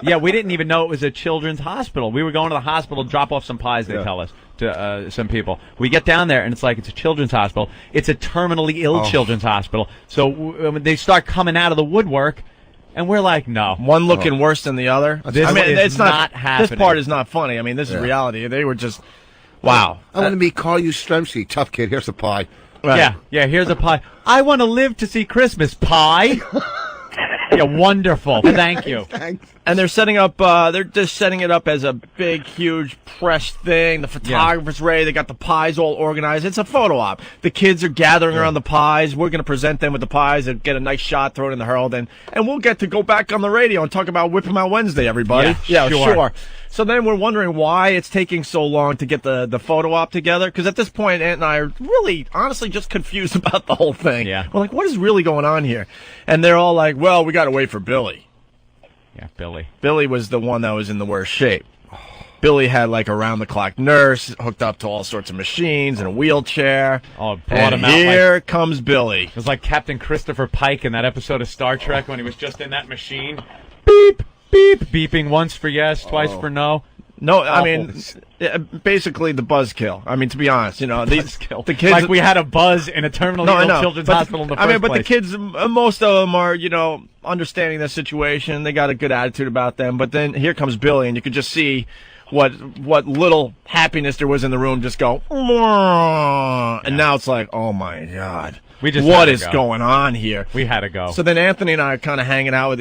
Yeah, we didn't even know it was a children's hospital. We were going to the hospital to drop off some pies, they tell us, to some people. We get down there, and it's it's a children's hospital. It's a terminally ill children's hospital. So they start coming out of the woodwork, and we're like, no. One looking worse than the other. It's not happening. This part is not funny. This is reality. They were just, wow. I want to meet Carl Yastrzemski. Tough kid. Here's a pie. Right. Yeah, here's a pie. I want to live to see Christmas. Pie? Yeah, wonderful. Thank you. And they're setting up. They're just setting it up as a big, huge press thing. The photographer's ready. They got the pies all organized. It's a photo op. The kids are gathering around the pies. We're going to present them with the pies and get a nice shot, throw it in the Herald, and we'll get to go back on the radio and talk about Whip 'em Out Wednesday, everybody. Yeah, sure. So then we're wondering why it's taking so long to get the photo op together. Because at this point, Aunt and I are really, honestly, just confused about the whole thing. Yeah. We're like, what is really going on here? And they're all like, well, we got to wait for Billy. Yeah, Billy. Billy was the one that was in the worst shape. Billy had like a round-the-clock nurse hooked up to all sorts of machines and a wheelchair. Oh, brought him out. Here comes Billy. It was like Captain Christopher Pike in that episode of Star Trek when he was just in that machine. Beep, beep, beeping once for yes, twice for no. No, I mean, basically the buzzkill. I mean, to be honest, the kids. Like we had a buzz in a terminally ill children's hospital in the first place. But the kids, most of them are, understanding the situation. They got a good attitude about them. But then here comes Billy, and you could just see what little happiness there was in the room just go, and now it's like, oh my God. What is going on here? We had to go. So then Anthony and I are kind of hanging out with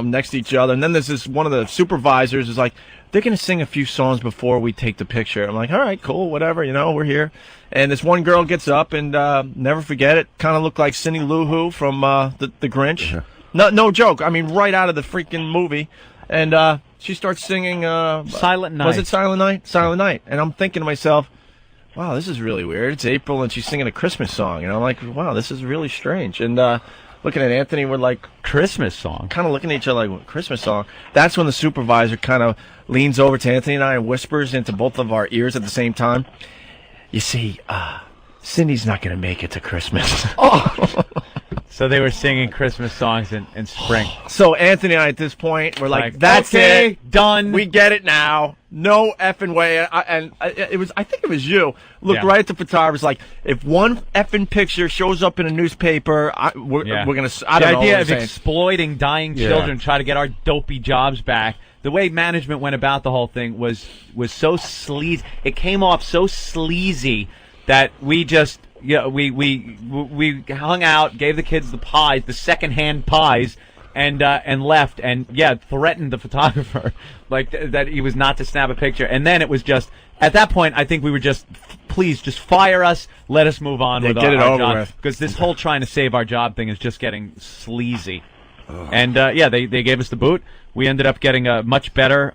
next to each other. And then there's this one of the supervisors is like, they're going to sing a few songs before we take the picture. I'm like, all right, cool, whatever, we're here. And this one girl gets up and never forget it. Kind of looked like Cindy Lou Who from the Grinch. Yeah. No joke. I mean, right out of the freaking movie. And she starts singing Silent Night. Was it Silent Night? Silent Night. And I'm thinking to myself, wow, this is really weird. It's April and she's singing a Christmas song. And I'm like, wow, this is really strange. And looking at Anthony, we're like, Christmas song. Kind of looking at each other like, Christmas song. That's when the supervisor kind of leans over to Anthony and I and whispers into both of our ears at the same time. You see, Cindy's not going to make it to Christmas. So they were singing Christmas songs in spring. So Anthony and I at this point, we're like that's okay, it. Done. We get it now. No effing way. I think it was you. Looked right at the photographer. Like, if one effing picture shows up in a newspaper, we're going to, I don't know. The idea of exploiting dying children, try to get our dopey jobs back. The way management went about the whole thing was so sleazy. It came off so sleazy that we just, we hung out, gave the kids the pies, the secondhand pies, and left, and threatened the photographer like that he was not to snap a picture. And then it was just at that point, I think we were just, please just fire us, let us move on with our job, because this whole trying to save our job thing is just getting sleazy. And they gave us the boot. We ended up getting a much better,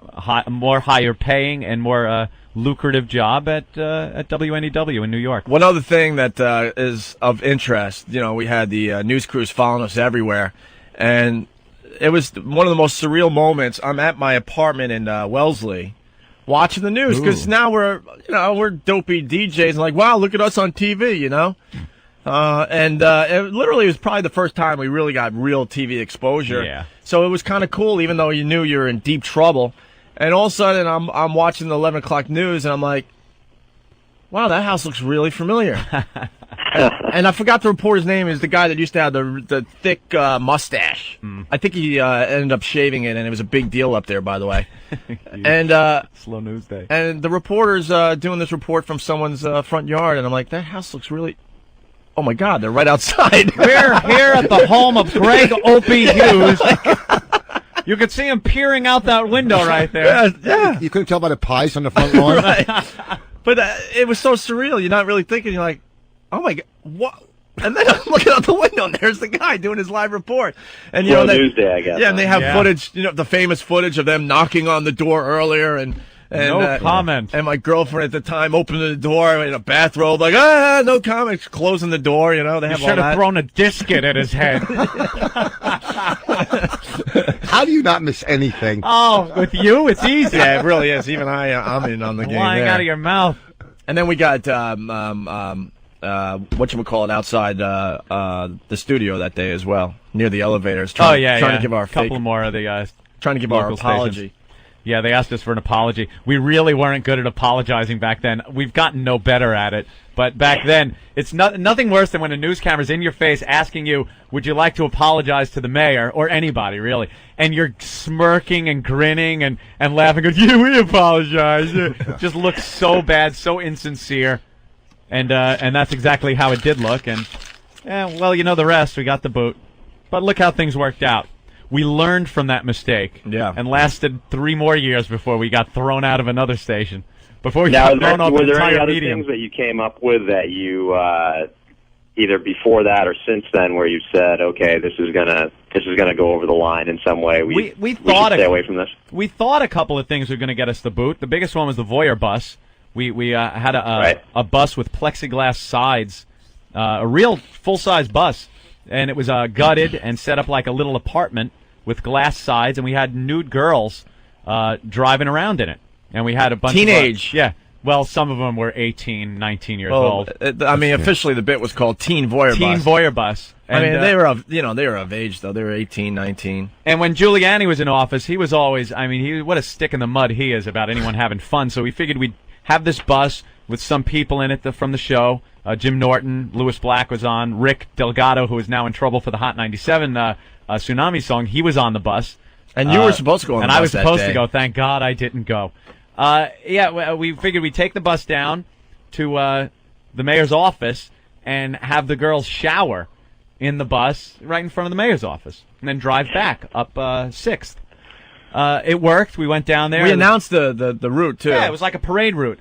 more higher paying and more lucrative job at WNEW in New York. One other thing that is of interest, we had the news crews following us everywhere, and it was one of the most surreal moments. I'm at my apartment in Wellesley watching the news because now we're dopey DJs and like, wow, look at us on TV, And it literally was probably the first time we really got real TV exposure. Yeah. So it was kind of cool, even though you knew you were in deep trouble. And all of a sudden, I'm watching the 11 o'clock news, and I'm like, wow, that house looks really familiar. And I forgot the reporter's name. Is the guy that used to have the thick mustache. I think he ended up shaving it, and it was a big deal up there, by the way. And slow news day. And the reporter's doing this report from someone's front yard, and I'm like, that house looks really... Oh, my God, they're right outside. We're here at the home of Greg Opie Hughes. You could see him peering out that window right there. Yeah. You couldn't tell by the pies on the front lawn. Right. But it was so surreal. You're not really thinking. You're like, oh, my God, what? And then I'm looking out the window, and there's the guy doing his live report. And Newsday, I guess. Yeah, and they have footage, the famous footage of them knocking on the door earlier and no comment. And my girlfriend at the time opening the door in a bathrobe, like, no comment, closing the door, They have should have thrown a disket at his head. How do you not miss anything? Oh, with you, it's easy. Yeah, it really is. Even I'm in on the game. Lying out of your mouth. And then we got whatchamacallit outside the studio that day as well, near the elevators. Trying to give our couple more of the guys. Trying to give our apology. Stations. Yeah, they asked us for an apology. We really weren't good at apologizing back then. We've gotten no better at it. But back then, it's nothing worse than when a news camera's in your face asking you, would you like to apologize to the mayor, or anybody, really? And you're smirking and grinning and laughing, going, yeah, we apologize. It just looks so bad, so insincere. And that's exactly how it did look. And, the rest. We got the boot. But look how things worked out. We learned from that mistake. Yeah. And lasted 3 more years before we got thrown out of another station. Before we Now, got thrown off were the there any entire other medium. things that you came up with that you either before that or since then, where you said, "Okay, this is gonna go over the line in some way"? We thought should stay away from this. We thought a couple of things were going to get us the boot. The biggest one was the Voyeur bus. We had a bus with plexiglass sides, a real full-size bus, and it was gutted and set up like a little apartment with glass sides, and we had nude girls driving around in it. And we had a bunch Teenage. of... Yeah. Well, some of them were 18, 19 years old. I mean, officially the bit was called Teen Voyeur Bus. Teen Voyeur Bus. And, I mean, they were of age, though. They were 18, 19. And when Giuliani was in office, he was always, what a stick in the mud he is about anyone having fun. So we figured we'd have this bus with some people in it from the show. Jim Norton, Louis Black was on. Rick Delgado, who is now in trouble for the Hot 97 Tsunami song, he was on the bus. And you were supposed to go on the bus. And I was that supposed day. to go. Thank God I didn't go. We figured we'd take the bus down to the mayor's office and have the girls shower in the bus right in front of the mayor's office, and then drive back up 6th. It worked. We went down there. We announced the route, too. Yeah, it was like a parade route.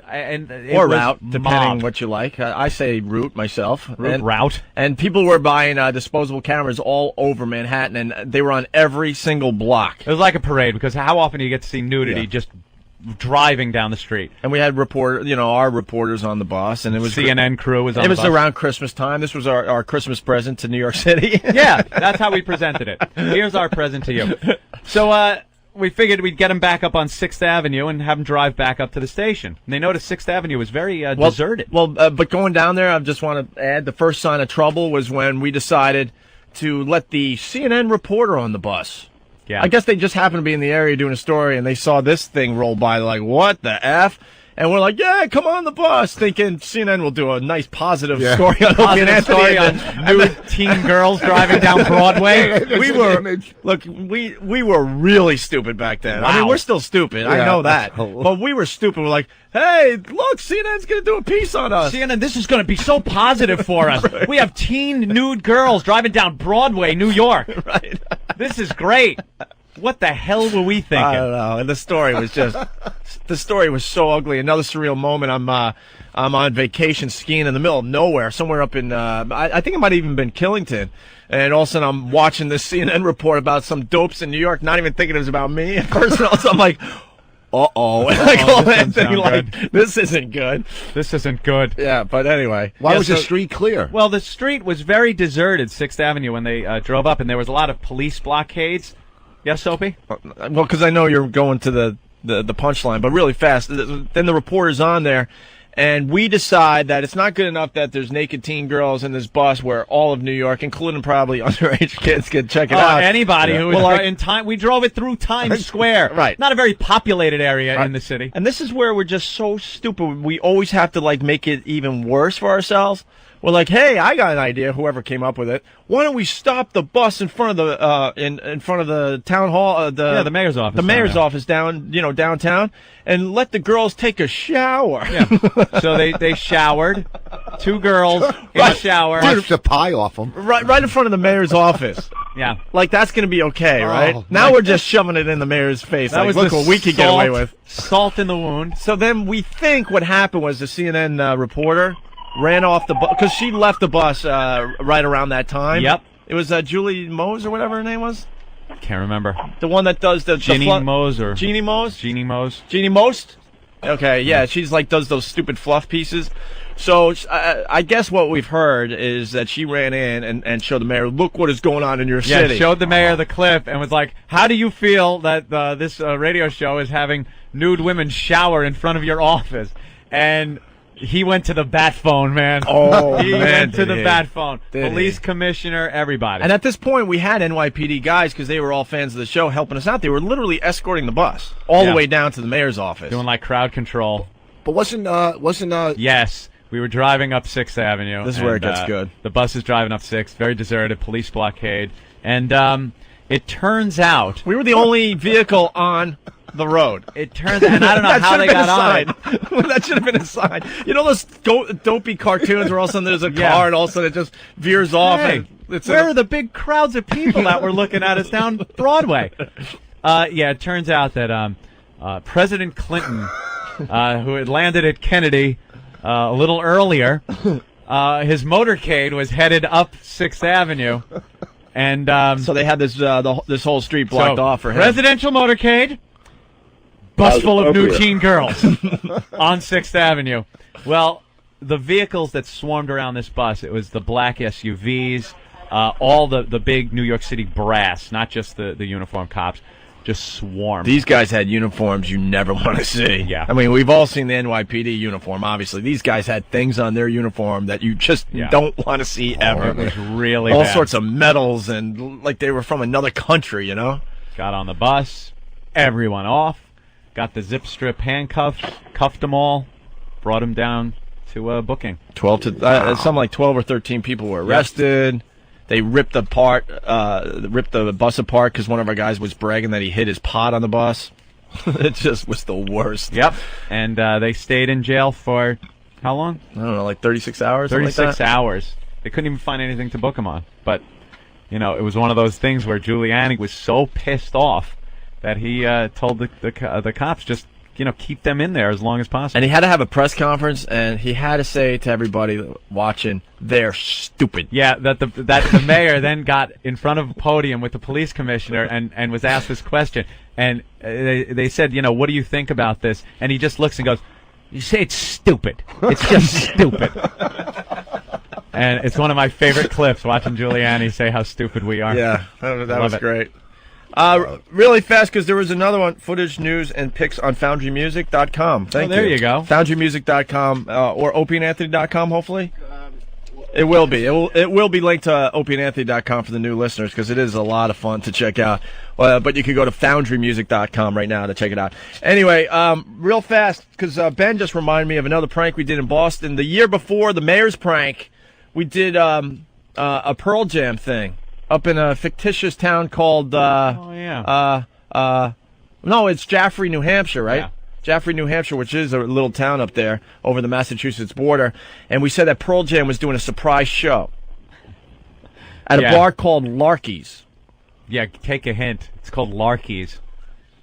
Or route, depending what you like. I say route myself. Route. And people were buying disposable cameras all over Manhattan, and they were on every single block. It was like a parade, because how often do you get to see nudity just driving down the street? And we had our reporters on the bus, and it was CNN crew was on the bus. It was around Christmas time. This was our Christmas present to New York City. Yeah, that's how we presented it. Here's our present to you. So we figured we'd get them back up on 6th Avenue and have them drive back up to the station. And they noticed 6th Avenue was very deserted. But going down there, I just want to add, the first sign of trouble was when we decided to let the CNN reporter on the bus. Yeah. I guess they just happened to be in the area doing a story, and they saw this thing roll by, like, what the F? And we're like, yeah, come on the bus, thinking CNN will do a nice positive story on Opie and Anthony. Story on nude teen girls driving down Broadway. We were really stupid back then. Wow. I mean, we're still stupid. I know that. But we were stupid. We're like, hey, look, CNN's going to do a piece on us. CNN, this is going to be so positive for us. Right. We have teen nude girls driving down Broadway, New York. Right. This is great. What the hell were we thinking? I don't know. And the story was so ugly. Another surreal moment. I'm on vacation skiing in the middle of nowhere, somewhere up in, I think it might have even been Killington. And all of a sudden I'm watching this CNN report about some dopes in New York, not even thinking it was about me at first. And also I'm like, uh-oh. And I call that thing like, this isn't good. This isn't good. Yeah, but anyway. Why was the street clear? Well, the street was very deserted, 6th Avenue, when they drove up, and there was a lot of police blockades. Yes, Opie? Well, because I know you're going to the punchline, but really fast. Then the reporter's on there, and we decide that it's not good enough that there's naked teen girls in this bus where all of New York, including probably underage kids, can check it out. Anybody who was in time. We drove it through Times Square. Right. Not a very populated area in the city. And this is where we're just so stupid. We always have to make it even worse for ourselves. We're like, hey, I got an idea. Whoever came up with it, why don't we stop the bus in front of the in front of the town hall, the mayor's office, office downtown, and let the girls take a shower. Yeah. So they showered. 2 girls in a shower. Took the pie off them. Right in front of the mayor's office. Yeah. Like, that's going to be okay, right? Now we're just shoving it in the mayor's face. That was look what we could get away with. Salt in the wound. So then we think what happened was the CNN reporter ran off the bus, because she left the bus right around that time. Yep. It was Julie Mose or whatever her name was. Can't remember. The one that does the Jeannie Mose or Jeannie Mose? Jeannie Mose. Jeannie Most? Okay, yeah, she's does those stupid fluff pieces. So I guess what we've heard is that she ran in and showed the mayor, look what is going on in your city. Yeah, showed the mayor the clip and was like, how do you feel that this radio show is having nude women shower in front of your office? And he went to the bat phone, man. Oh, he went to the he? bat phone. Did Police he? commissioner, everybody. And at this point, we had NYPD guys, because they were all fans of the show, helping us out. They were literally escorting the bus all the way down to the mayor's office. Doing like crowd control. But wasn't Yes. We were driving up 6th Avenue. This is where it gets good. The bus is driving up 6th, very deserted, police blockade. And it turns out... We were the only vehicle on the road. It turns out, and I don't know how they got on. That should have been a sign. You know those dopey cartoons where all of a sudden there's a car and all of a sudden it just veers off? Hey, and Where are the big crowds of people that were looking at us down Broadway? Yeah, it turns out that President Clinton, who had landed at Kennedy a little earlier, his motorcade was headed up 6th Avenue. And so they had this this whole street blocked off for him. Presidential motorcade, bus full of new teen girls on 6th Avenue. Well, the vehicles that swarmed around this bus, it was the black SUVs, all the big New York City brass, not just the uniformed cops, just swarmed. These guys had uniforms you never want to see. Yeah. I mean, we've all seen the NYPD uniform, obviously. These guys had things on their uniform that you just don't want to see ever. It was really all bad. sorts of medals and like they were from another country, you know? Got on the bus, everyone off, got the zip strip handcuffs, cuffed them all, brought them down to booking. 12 to something like 12 or 13 people were arrested. Yep. They ripped the bus apart because one of our guys was bragging that he hid his pot on the bus. It just was the worst. Yep. And they stayed in jail for how long? I don't know, like 36 hours. 36 hours. They couldn't even find anything to book him on. But it was one of those things where Giuliani was so pissed off that he told the cops just keep them in there as long as possible. And he had to have a press conference, and he had to say to everybody watching, "They're stupid." Yeah, that the mayor then got in front of a podium with the police commissioner and was asked this question, and they said, "What do you think about this?" And he just looks and goes, "You say it's stupid. It's just stupid." And it's one of my favorite clips, watching Giuliani say how stupid we are. Yeah, that was great. Really fast, because there was another one, footage, news, and pics on FoundryMusic.com. Thank you. There you go. FoundryMusic.com or OpieandAnthony.com, hopefully. It will be. It will be linked to OpieandAnthony.com for the new listeners, because it is a lot of fun to check out. But you can go to FoundryMusic.com right now to check it out. Anyway, real fast, because Ben just reminded me of another prank we did in Boston. The year before the mayor's prank, we did a Pearl Jam thing up in a fictitious town called no, it's Jaffrey, New Hampshire, right? Yeah. Jaffrey, New Hampshire, which is a little town up there over the Massachusetts border. And we said that Pearl Jam was doing a surprise show at a bar called Larky's. Yeah, take a hint. It's called Larky's.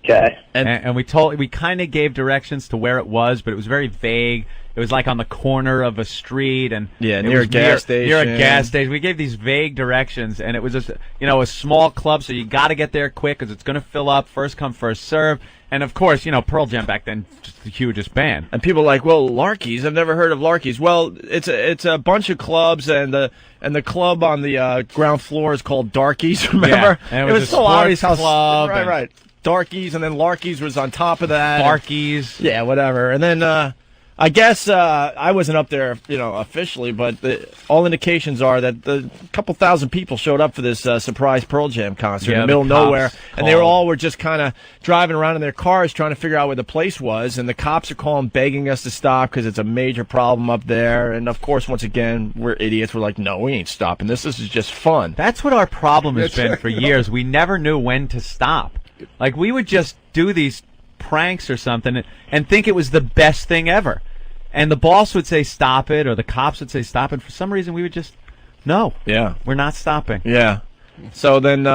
Okay. And we kind of gave directions to where it was, but it was very vague. It was like on the corner of a street, and near a gas station. Near a gas station. We gave these vague directions, and it was just a small club, so you got to get there quick because it's going to fill up. First come, first serve. And of course, Pearl Jam back then, just the hugest band. And people are like, well, Larky's, I've never heard of Larky's. Well, it's a bunch of clubs, and the club on the ground floor is called Darky's. Remember? Yeah, and it was so obvious how club. Right. Darky's, and then Larky's was on top of that. Barky's. Yeah, whatever. And then I guess I wasn't up there, officially, but all indications are that a couple thousand people showed up for this surprise Pearl Jam concert in the middle of nowhere, and they were just kind of driving around in their cars trying to figure out where the place was, and the cops are calling, begging us to stop because it's a major problem up there. And of course, once again, we're idiots. We're like, no, we ain't stopping this. This is just fun. That's what our problem has been for years. We never knew when to stop. Like, we would just do these pranks or something and think it was the best thing ever. And the boss would say stop it, or the cops would say stop it. For some reason, we would just, no. Yeah. We're not stopping. Yeah. So then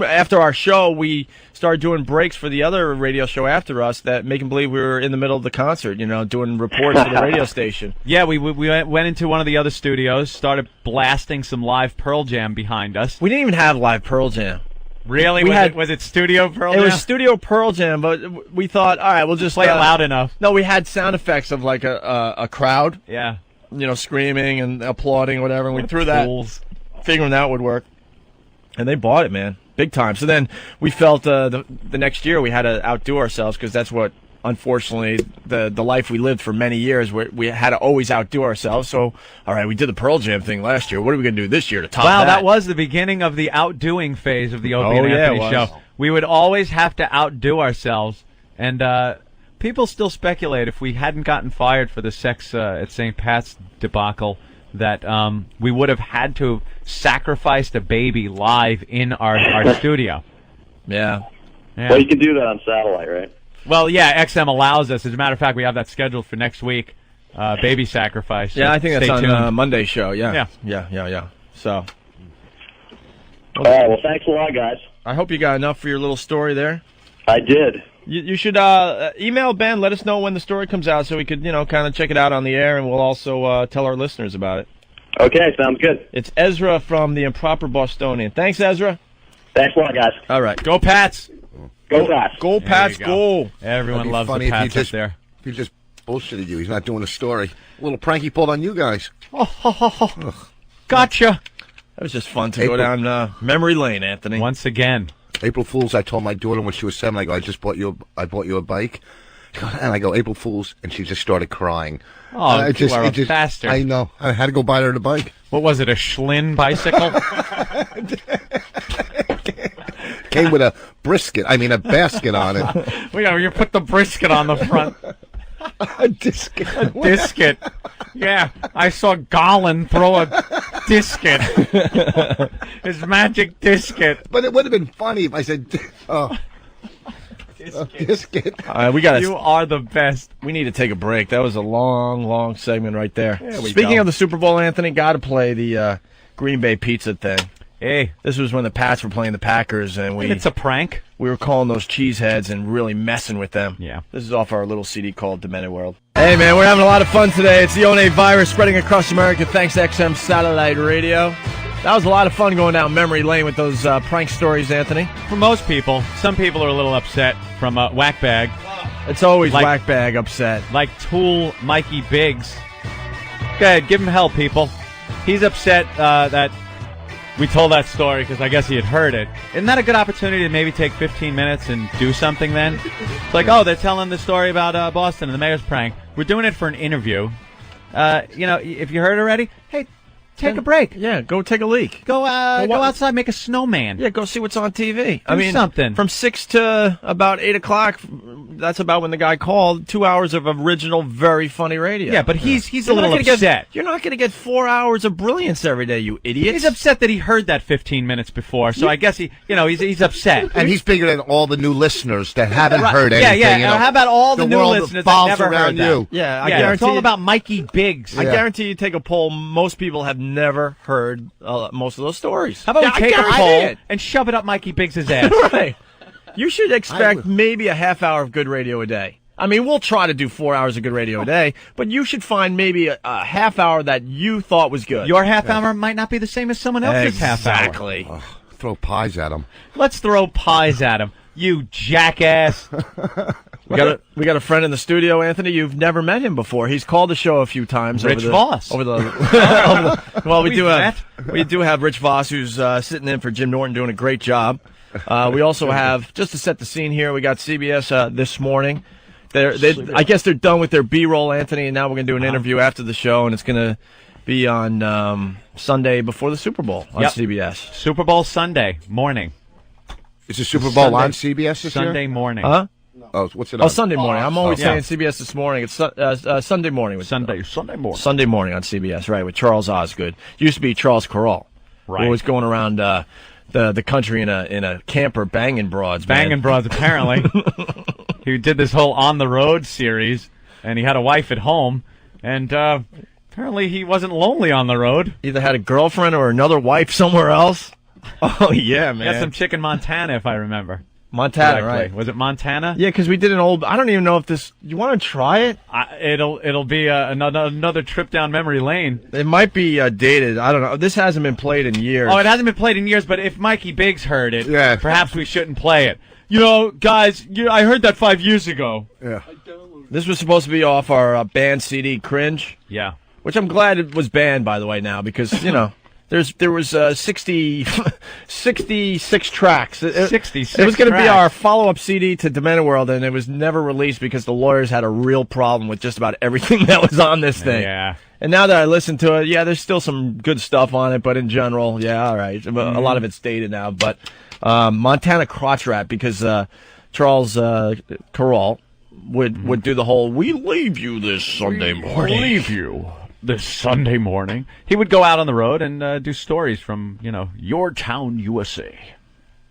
after our show, we started doing breaks for the other radio show after us that make them believe we were in the middle of the concert, doing reports for the radio station. Yeah, we went into one of the other studios, started blasting some live Pearl Jam behind us. We didn't even have live Pearl Jam. Really? Was it Studio Pearl Jam? It was Studio Pearl Jam, but we thought, all right, we'll just play it loud enough. No, we had sound effects of like a crowd. Yeah. Screaming and applauding or whatever, and we threw that, figuring that would work. And they bought it, man, big time. So then we felt the next year we had to outdo ourselves, because that's what, unfortunately, the life we lived for many years, we had to always outdo ourselves. So, all right, we did the Pearl Jam thing last year. What are we going to do this year to top that? Wow, that was the beginning of the outdoing phase of the Opie and Anthony show. We would always have to outdo ourselves. And people still speculate if we hadn't gotten fired for the sex at St. Pat's debacle, that we would have had to have sacrificed a baby live in our studio. Yeah. Well, you can do that on satellite, right? Well, yeah, XM allows us. As a matter of fact, we have that scheduled for next week, baby sacrifice. Yeah, I think Stay that's tuned. on Monday's show, yeah. Yeah. So. All right, well, thanks a lot, guys. I hope you got enough for your little story there. I did. You should email Ben. Let us know when the story comes out so we could, kind of check it out on the air, and we'll also tell our listeners about it. Okay, sounds good. It's Ezra from the Improper Bostonian. Thanks, Ezra. Thanks a lot, guys. All right. Go Pats. Go Pats. Go Pats, go. Everyone loves funny the if he Pats up just, there. If he just bullshitted you, he's not doing a story. A little prank he pulled on you guys. Gotcha. That was just fun to go down memory lane, Anthony. Once again. April Fools, I told my daughter when she was 7, I go, I bought you a bike. And I go, April Fools, and she just started crying. Oh, you are a bastard. I know. I had to go buy her the bike. What was it, a Schlinn bicycle? Came with a basket on it. Well, yeah, you put the brisket on the front. A disket. A disket. Yeah, I saw Gollin throw a disket. His magic disket. But it would have been funny if I said, disket. You are the best. We need to take a break. That was a long, long segment right there. Speaking Speaking of the Super Bowl, Anthony, got to play the Green Bay pizza thing. Hey, this was when the Pats were playing the Packers, and it's a prank. We were calling those cheeseheads and really messing with them. Yeah. This is off our little CD called Demented World. Hey, man, we're having a lot of fun today. It's the One virus spreading across America thanks to XM Satellite Radio. That was a lot of fun going down memory lane with those prank stories, Anthony. For most people, some people are a little upset from Whack Bag. It's always Whack Bag upset. Like Tool Mikey Biggs. Go ahead, give him hell, people. He's upset that we told that story because I guess he had heard it. Isn't that a good opportunity to maybe take 15 minutes and do something then? It's like, they're telling the story about Boston and the mayor's prank. We're doing it for an interview. If you heard already, hey, take a break. Yeah, go take a leak. Go outside, make a snowman. Yeah, go see what's on TV. Do something. From 6 to about 8 o'clock, that's about when the guy called. 2 hours of original, very funny radio. Yeah, but he's a little upset. You're not going to get 4 hours of brilliance every day, you idiot. He's upset that he heard that 15 minutes before, so I guess he's upset. And he's bigger than all the new listeners that haven't heard anything. Yeah. How about all the new listeners that never heard you? that? Yeah, I guarantee it's all about Mikey Biggs. I guarantee you take a poll, most people have never heard most of those stories. How about we take a poll and shove it up Mikey Biggs' ass? Right. You should expect maybe a half hour of good radio a day. I mean, we'll try to do 4 hours of good radio a day, but you should find maybe a half hour that you thought was good. Your half hour might not be the same as someone else's half hour. Exactly. Throw pies at him. Let's throw pies at him, you jackass. We got a friend in the studio, Anthony. You've never met him before. He's called the show a few times. Rich Voss. Well, we do have Rich Voss, who's sitting in for Jim Norton, doing a great job. We also have, just to set the scene here, we got CBS this morning. I guess they're done with their B-roll, Anthony, and now we're going to do an interview after the show, and it's going to be on Sunday before the Super Bowl on CBS. Super Bowl Sunday morning. Is the Super Bowl on CBS this Sunday morning. Huh? Oh, what's it on? Oh, Sunday morning. I'm always saying CBS this morning. It's Sunday morning. Sunday morning. Sunday morning on CBS, right, with Charles Osgood. Used to be Charles Carroll. Right. Always going around the country in a camper banging broads. Banging broads, apparently. He did this whole On the Road series, and he had a wife at home, and apparently he wasn't lonely on the road. Either had a girlfriend or another wife somewhere else. Oh, yeah, man. He had some chick in Montana, if I remember. Montana, right. Was it Montana? Yeah, because we did an old... I don't even know if this... You want to try it? It'll be another trip down memory lane. It might be dated. I don't know. This hasn't been played in years. Oh, it hasn't been played in years, but if Mikey Biggs heard it, perhaps we shouldn't play it. Guys, I heard that 5 years ago. Yeah. This was supposed to be off our banned CD, Cringe. Yeah. Which I'm glad it was banned, by the way, now, because, there was 66 tracks. 66 It was going to be our follow-up CD to Demented World, and it was never released because the lawyers had a real problem with just about everything that was on this thing. Yeah. And now that I listen to it, there's still some good stuff on it, but in general, all right. A lot of it's dated now, but Montana crotch rap, because Charles Carroll would do the whole, we leave you this Sunday morning. Leave you this Sunday morning. He would go out on the road and do stories from, your town, USA.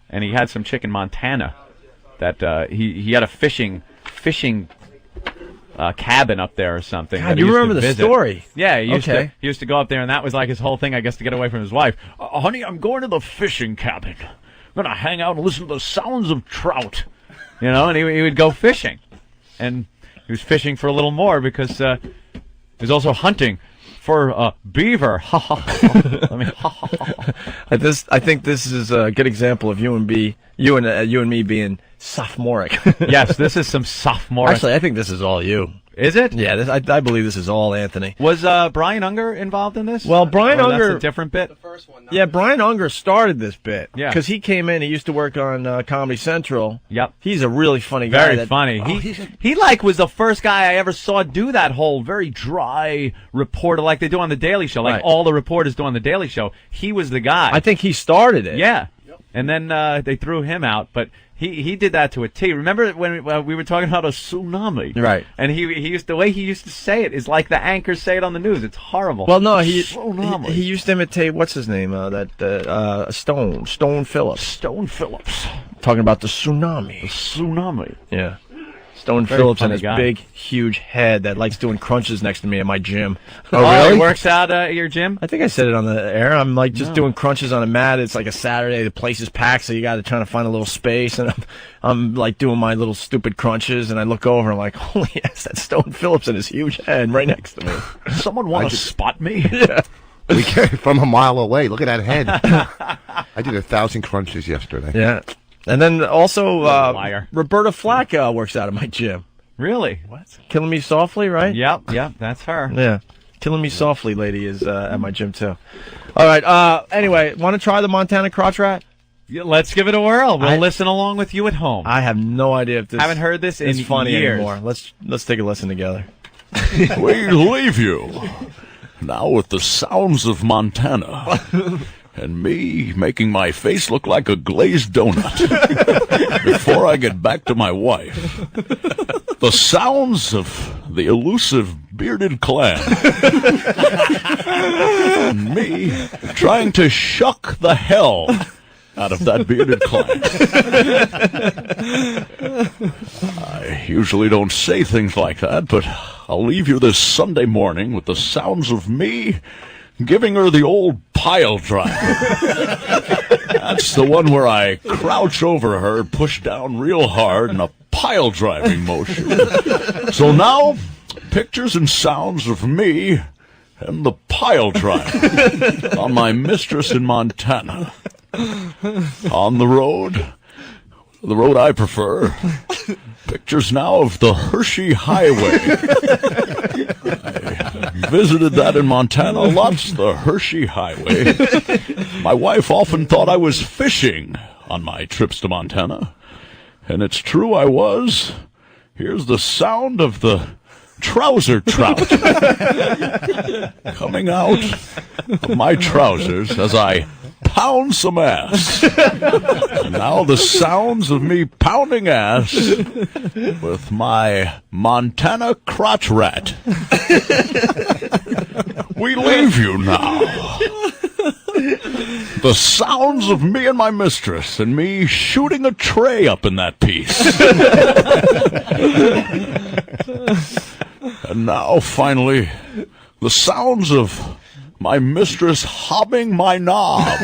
And he had some chick in Montana that he had a fishing cabin up there or something. God, that he you used to remember the visit. story? Yeah, he used to go up there, and that was like his whole thing, I guess, to get away from his wife. Honey, I'm going to the fishing cabin. I'm going to hang out and listen to the sounds of trout. You know, and he would go fishing. And he was fishing for a little more because he was also hunting for beaver. I think this is a good example of you and me being sophomoric. Yes, this is some sophomoric. Actually, I think this is all you. Is it? Yeah, I believe this is all Anthony. Was Brian Unger involved in this? Well, Brian Unger... That's a different bit? Yeah, Brian Unger started this bit. Yeah. Because he came in, he used to work on Comedy Central. Yep. He's a really funny guy. Very funny. He was the first guy I ever saw do that whole very dry reporter like they do on The Daily Show. Like all the reporters do on The Daily Show. He was the guy. I think he started it. Yeah. And then they threw him out, but he did that to a T. Remember when we were talking about a tsunami? Right. And the way he used to say it is like the anchors say it on the news. It's horrible. Well, no, he used to imitate, what's his name? Stone Phillips. Stone Phillips. Talking about the tsunami. The tsunami. Yeah. Stone Very Phillips and funny his guy. big, huge head that likes doing crunches next to me at my gym. Oh, really? He works out at your gym? I think I said it on the air. I'm like just doing crunches on a mat. It's like a Saturday. The place is packed, so you got to try to find a little space. And I'm like doing my little stupid crunches, and I look over and I'm like, holy yes, that's Stone Phillips and his huge head right next to me. Someone want to spot me? Yeah. We came from a mile away. Look at that head. I did 1,000 crunches yesterday. Yeah. And then also, liar. Roberta Flack works out at my gym. Really? What? Killing Me Softly, right? Yep, that's her. Yeah. Killing Me Softly lady is at my gym, too. All right. Anyway, want to try the Montana Crotch Rat? Yeah, let's give it a whirl. We'll listen along with you at home. I have no idea if this haven't heard this in funny years. anymore. Let's take a listen together. We leave you now with the sounds of Montana. And me making my face look like a glazed donut before I get back to my wife. The sounds of the elusive bearded clan. And me trying to shuck the hell out of that bearded clan. I usually don't say things like that, but I'll leave you this Sunday morning with the sounds of me giving her the old pile driver. That's the one where I crouch over her and push down real hard in a pile driving motion. So now, pictures and sounds of me and the pile driver on my mistress in Montana. On the road I prefer. Pictures now of the Hershey Highway. I visited that in Montana lots, the Hershey Highway. My wife often thought I was fishing on my trips to Montana. And it's true I was. Here's the sound of the trouser trout coming out of my trousers as I pound some ass. And now the sounds of me pounding ass with my Montana crotch rat. We leave you now. The sounds of me and my mistress and me shooting a tray up in that piece. And now, finally, the sounds of my mistress hobbing my knob.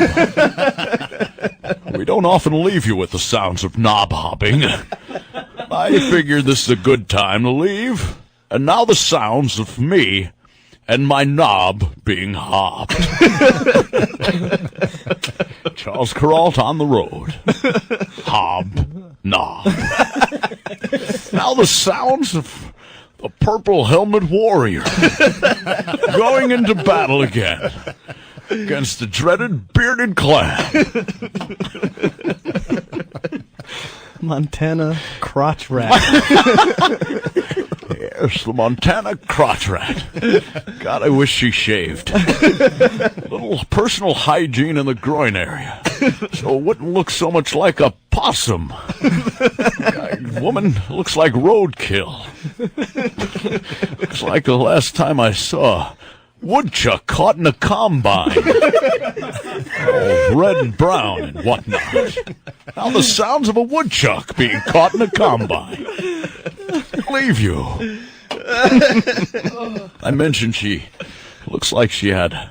We don't often leave you with the sounds of knob hobbing. I figured this is a good time to leave. And now the sounds of me and my knob being hobbed. Charles Kuralt on the road. Hob, knob. Now the sounds of the Purple Helmet Warrior going into battle again against the dreaded bearded clan. Montana crotch rat. Yes, the Montana crotch rat. God, I wish she shaved. Little personal hygiene in the groin area, so it wouldn't look so much like a possum. Woman looks like roadkill. Looks like the last time I saw a woodchuck caught in a combine. All red and brown and whatnot. Now the sounds of a woodchuck being caught in a combine. Leave you I mentioned she looks like she had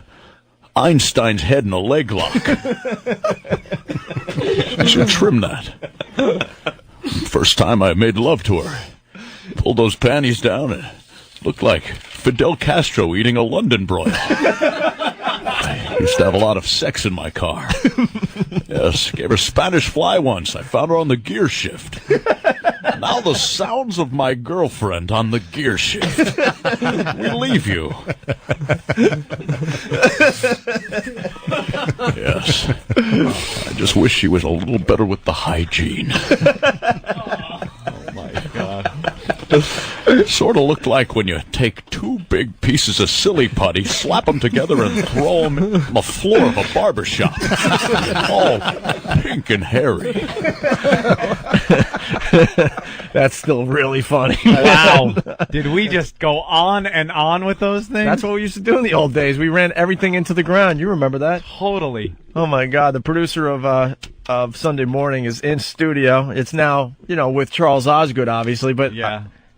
Einstein's head in a leg lock. I should trim that. First time I made love to her. Pulled those panties down and looked like Fidel Castro eating a London broil. I used to have a lot of sex in my car. Yes, gave her Spanish fly once. I found her on the gear shift. Now the sounds of my girlfriend on the gear shift relieve you. Yes. I just wish she was a little better with the hygiene. Oh, my God. Sort of looked like when you take two big pieces of silly putty, slap them together, and throw them on the floor of a barber shop. All pink and hairy. That's still really funny. Wow. Did we just go on and on with those things? That's what we used to do in the old days. We ran everything into the ground. You remember that? Totally. Oh, my God. The producer of Sunday Morning is in studio. It's now, with Charles Osgood, obviously, but, he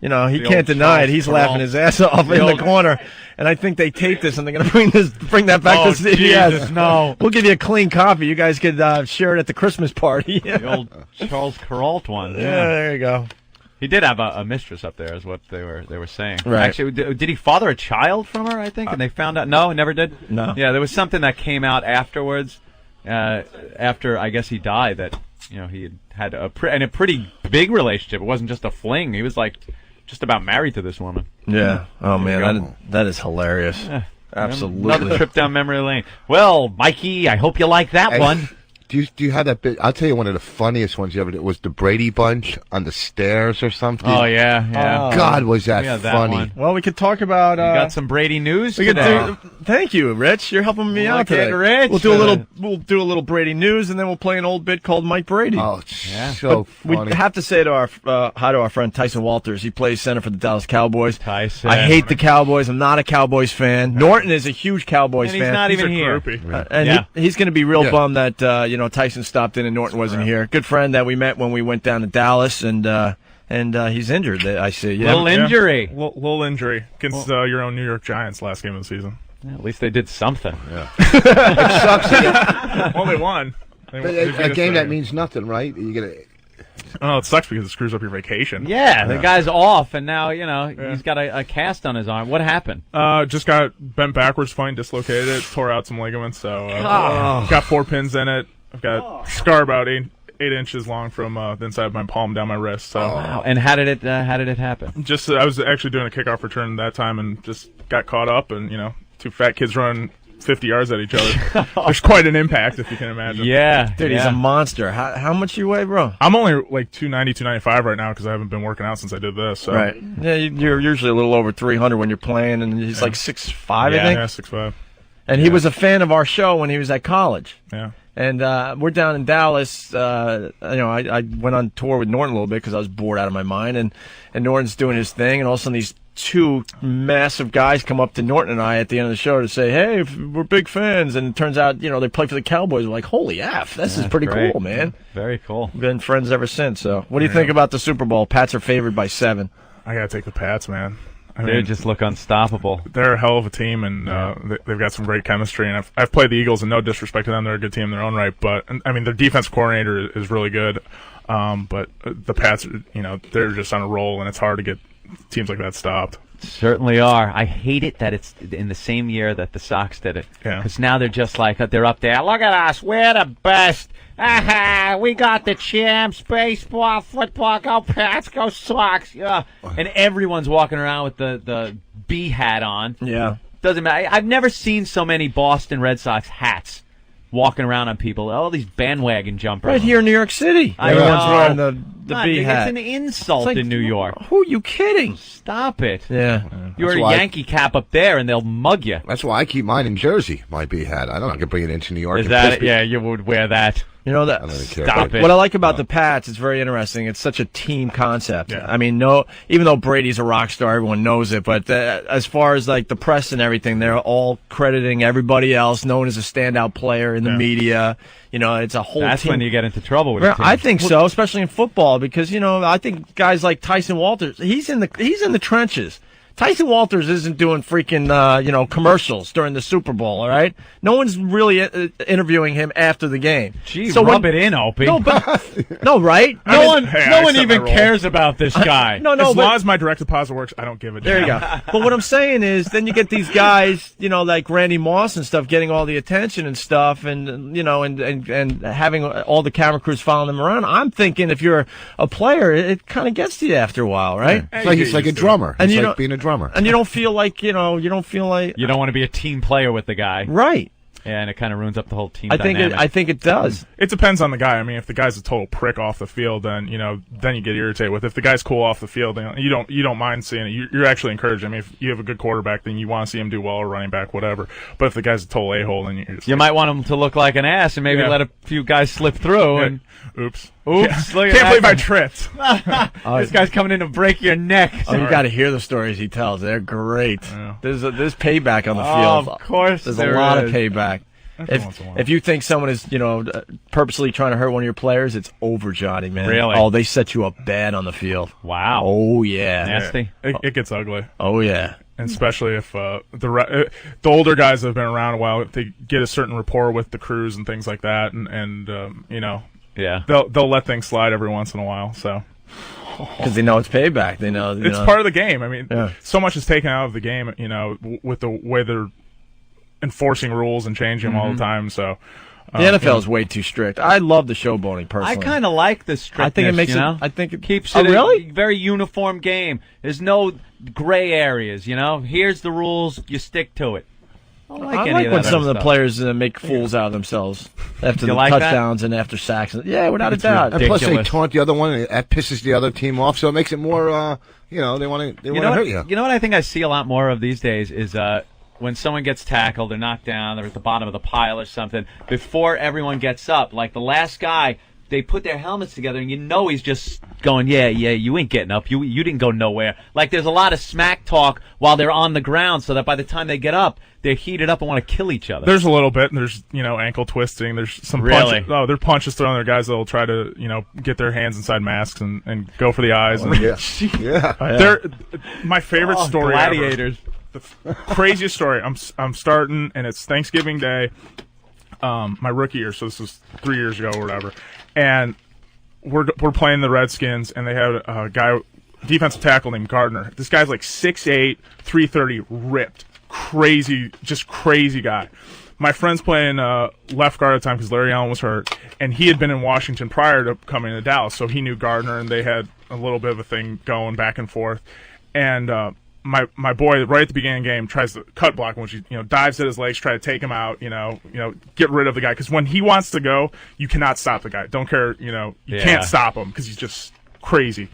The can't old deny it. Charles He's Perrault. laughing his ass off in the corner. And I think they taped this, and they're going to bring that back to CBS. Jesus, no. We'll give you a clean copy. You guys could share it at the Christmas party. The old Charles Perrault one. Yeah, there you go. He did have a mistress up there, is what they were saying. Right. Actually, did he father a child from her, I think? And they found out? No, never did? No. Yeah, there was something that came out afterwards, after, I guess, he died, that, he had a pretty big relationship. It wasn't just a fling. He was, just about married to this woman. Yeah. Oh, man, that is hilarious. Yeah. Absolutely. Another trip down memory lane. Well, Mikey, I hope you like that one. Do you have that bit? I'll tell you one of the funniest ones you ever did was the Brady Bunch on the stairs or something. Oh, yeah. God, was that We had that funny. one. Well, we could talk about. You got some Brady news we could today. thank you, Rich. You're helping me out today. Rich. We'll do a little Brady news, and then we'll play an old bit called Mike Brady. Oh, so funny. We have to say to our hi to our friend Tyson Walters. He plays center for the Dallas Cowboys. Tyson. I hate the Cowboys. I'm not a Cowboys fan. Norton is a huge Cowboys And he's fan. not even here. He's going to be real bummed that Tyson stopped in and Norton wasn't here. Good friend that we met when we went down to Dallas, and he's injured. I see. Yeah. Little injury. Little injury against your own New York Giants last game of the season. Yeah, at least they did something. Yeah. It sucks. Well, they won. But a game that means nothing, right? You get it. Oh, it sucks because it screws up your vacation. Yeah, the guy's off, and now, he's got a cast on his arm. What happened? Just got bent backwards playing, dislocated it, tore out some ligaments, so got 4 pins in it. I've got a scar about 8 inches long from the inside of my palm down my wrist. So. Wow. And how did it happen? Just I was actually doing a kickoff return that time and just got caught up, and two fat kids running 50 yards at each other. There's quite an impact, if you can imagine. Yeah. Dude, he's a monster. How much you weigh, bro? I'm only like 290, 295 right now because I haven't been working out since I did this. So. Right. Yeah, you're usually a little over 300 when you're playing, and he's like 6'5", I think. Yeah, 6'5". And he was a fan of our show when he was at college. Yeah. And we're down in Dallas. I went on tour with Norton a little bit because I was bored out of my mind, and Norton's doing his thing, and all of a sudden these 2 massive guys come up to Norton and I at the end of the show to say, "Hey, we're big fans." And it turns out, they play for the Cowboys. We're like, "Holy F, this is pretty cool, man." Very cool. We've been friends ever since. So, what do you think about the Super Bowl? Pats are favored by 7. I gotta take the Pats, man. They just look unstoppable. They're a hell of a team, and they've got some great chemistry. And I've played the Eagles, and no disrespect to them, they're a good team in their own right. But their defense coordinator is really good. But the Pats, they're just on a roll, and it's hard to get teams like that stopped. Certainly are. I hate it that it's in the same year that the Sox did it. Yeah. Because now they're just like, they're up there. Look at us. We're the best. Aha, we got the champs. Baseball, football, go Pats, go Sox. Yeah. And everyone's walking around with the B hat on. Yeah. Doesn't matter. I've never seen so many Boston Red Sox hats walking around on people. All these bandwagon jumpers. Right here in New York City. Everyone's wearing the B hat. It's an insult It's like, in New York. Who are you kidding? Stop it. Yeah. You wear a Yankee cap up there, and they'll mug you. That's why I keep mine in Jersey, my B hat. I don't know. I can bring it into New York. Is that it? Yeah, you would wear that. You know that. I don't really care. Stop it. What I like about the Pats, it's very interesting. It's such a team concept. Yeah. I mean, even though Brady's a rock star, everyone knows it. But as far as like the press and everything, they're all crediting everybody else, known as a standout player in the media. It's a whole. That's team. when you get into trouble with it. I think so, especially in football, because I think guys like Tyson Walters, he's in the trenches. Tyson Walters isn't doing freaking, commercials during the Super Bowl, all right? No one's really interviewing him after the game. Gee, rub it in, Opie. No, but, no, right? No one even cares about this guy. No, as long as my direct deposit works, I don't give a damn. There you go. But what I'm saying is, then you get these guys, like Randy Moss and stuff, getting all the attention and stuff, and and having all the camera crews following them around. I'm thinking, if you're a player, it kind of gets to you after a while, right? Yeah. It's like a drummer. And it's like being a drummer. And you don't feel like, you don't want to be a team player with the guy. Right. Yeah, and it kind of ruins up the whole team I dynamic. think it does. It depends on the guy. I mean, if the guy's a total prick off the field, then then you get irritated with. If the guy's cool off the field, then you don't mind seeing it. You're actually encouraged. I mean, if you have a good quarterback, then you want to see him do well, or running back, whatever. But if the guy's a total a-hole, then you might want him to look like an ass and maybe let a few guys slip through. And oops. Yeah. Can't believe I tripped. This guy's coming in to break your neck. Oh, you got to hear the stories he tells. They're great. Yeah. There's payback on the field. Of course, there's a lot of payback. If you think someone is, purposely trying to hurt one of your players, it's over, Johnny, man. Really? Oh, they set you up bad on the field. Wow. Oh, yeah. Nasty. It gets ugly. Oh, yeah. And especially if the older guys that have been around a while, if they get a certain rapport with the crews and things like that, and yeah, they'll let things slide every once in a while. So. Because they know it's payback. They know it's part of the game. I mean, so much is taken out of the game, with the way they're enforcing rules and changing them all the time. So the NFL is way too strict. I love the showboating personally. I kind of like the strictness. I think it makes it. I think it keeps it a very uniform game. There's no gray areas. Here's the rules. You stick to it. I like when some of the players make fools out of themselves after the touchdowns and after sacks. Yeah, without a doubt. And plus, they taunt the other one, and that pisses the other team off. So it makes it more. They want to hurt you. You know what I think I see a lot more of these days is when someone gets tackled, they're knocked down, they're at the bottom of the pile or something. Before everyone gets up, like the last guy, they put their helmets together, and he's just going, yeah, you ain't getting up. You didn't go nowhere. Like there's a lot of smack talk while they're on the ground, so that by the time they get up, they're heated up and want to kill each other. There's a little bit. There's ankle twisting. There's some punches. Oh, there are punches thrown. There are guys that'll try to get their hands inside masks and go for the eyes. Yeah. My favorite story. Gladiators. The craziest story. I'm starting, and it's Thanksgiving Day. My rookie year, so this was 3 years ago or whatever, and we're playing the Redskins, and they had a guy, defensive tackle named Gardner. This guy's like 6'8", 330, ripped, crazy guy. My friend's playing left guard at the time because Larry Allen was hurt, and he had been in Washington prior to coming to Dallas, so he knew Gardner, and they had a little bit of a thing going back and forth, and my boy right at the beginning of the game tries to cut block him, which dives at his legs, try to take him out, get rid of the guy, because when he wants to go, you cannot stop the guy. Don't care, you can't stop him because he's just crazy.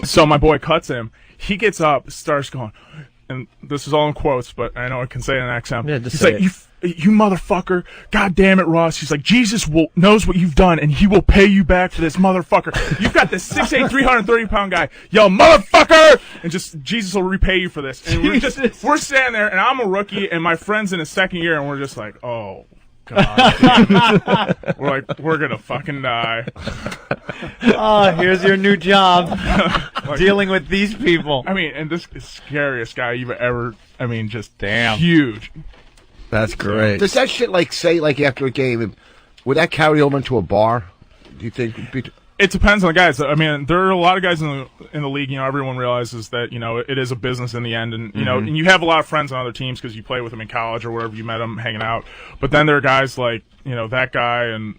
So my boy cuts him. He gets up, starts going, and this is all in quotes, but I know I can say it in an accent. Yeah, he's like, you motherfucker, God damn it, Ross. He's like, Jesus knows what you've done, and he will pay you back for this, motherfucker. You've got this 6'8", 330-pound guy. Yo, motherfucker! And just, Jesus will repay you for this. And we're standing there, and I'm a rookie, and my friend's in his second year, and we're just like, oh, God. We're like, we're gonna fucking die. Oh, here's your new job. Dealing with these people. I mean, and this is the scariest guy you've ever, just damn huge. That's great. Does that shit, say after a game, would that carry over into a bar? Do you think? It depends on the guys. I mean, there are a lot of guys in the league. Everyone realizes that it is a business in the end, and and you have a lot of friends on other teams because you play with them in college or wherever you met them, hanging out. But then there are guys like that guy, and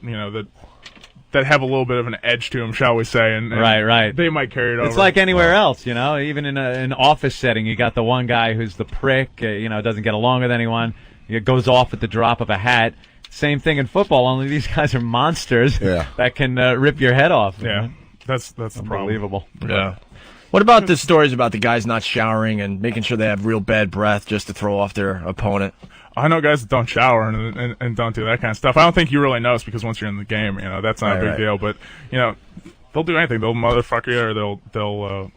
that have a little bit of an edge to them, shall we say? And right. They might carry it over. It's like anywhere else, Even in an office setting, you got the one guy who's the prick, doesn't get along with anyone. It goes off at the drop of a hat. Same thing in football, only these guys are monsters that can rip your head off. Yeah, that's the problem. Unbelievable. Yeah. What about the stories about the guys not showering and making sure they have real bad breath just to throw off their opponent? I know guys that don't shower and don't do that kind of stuff. I don't think you really notice because once you're in the game, that's not a big deal. But they'll do anything. They'll motherfucker you, or they'll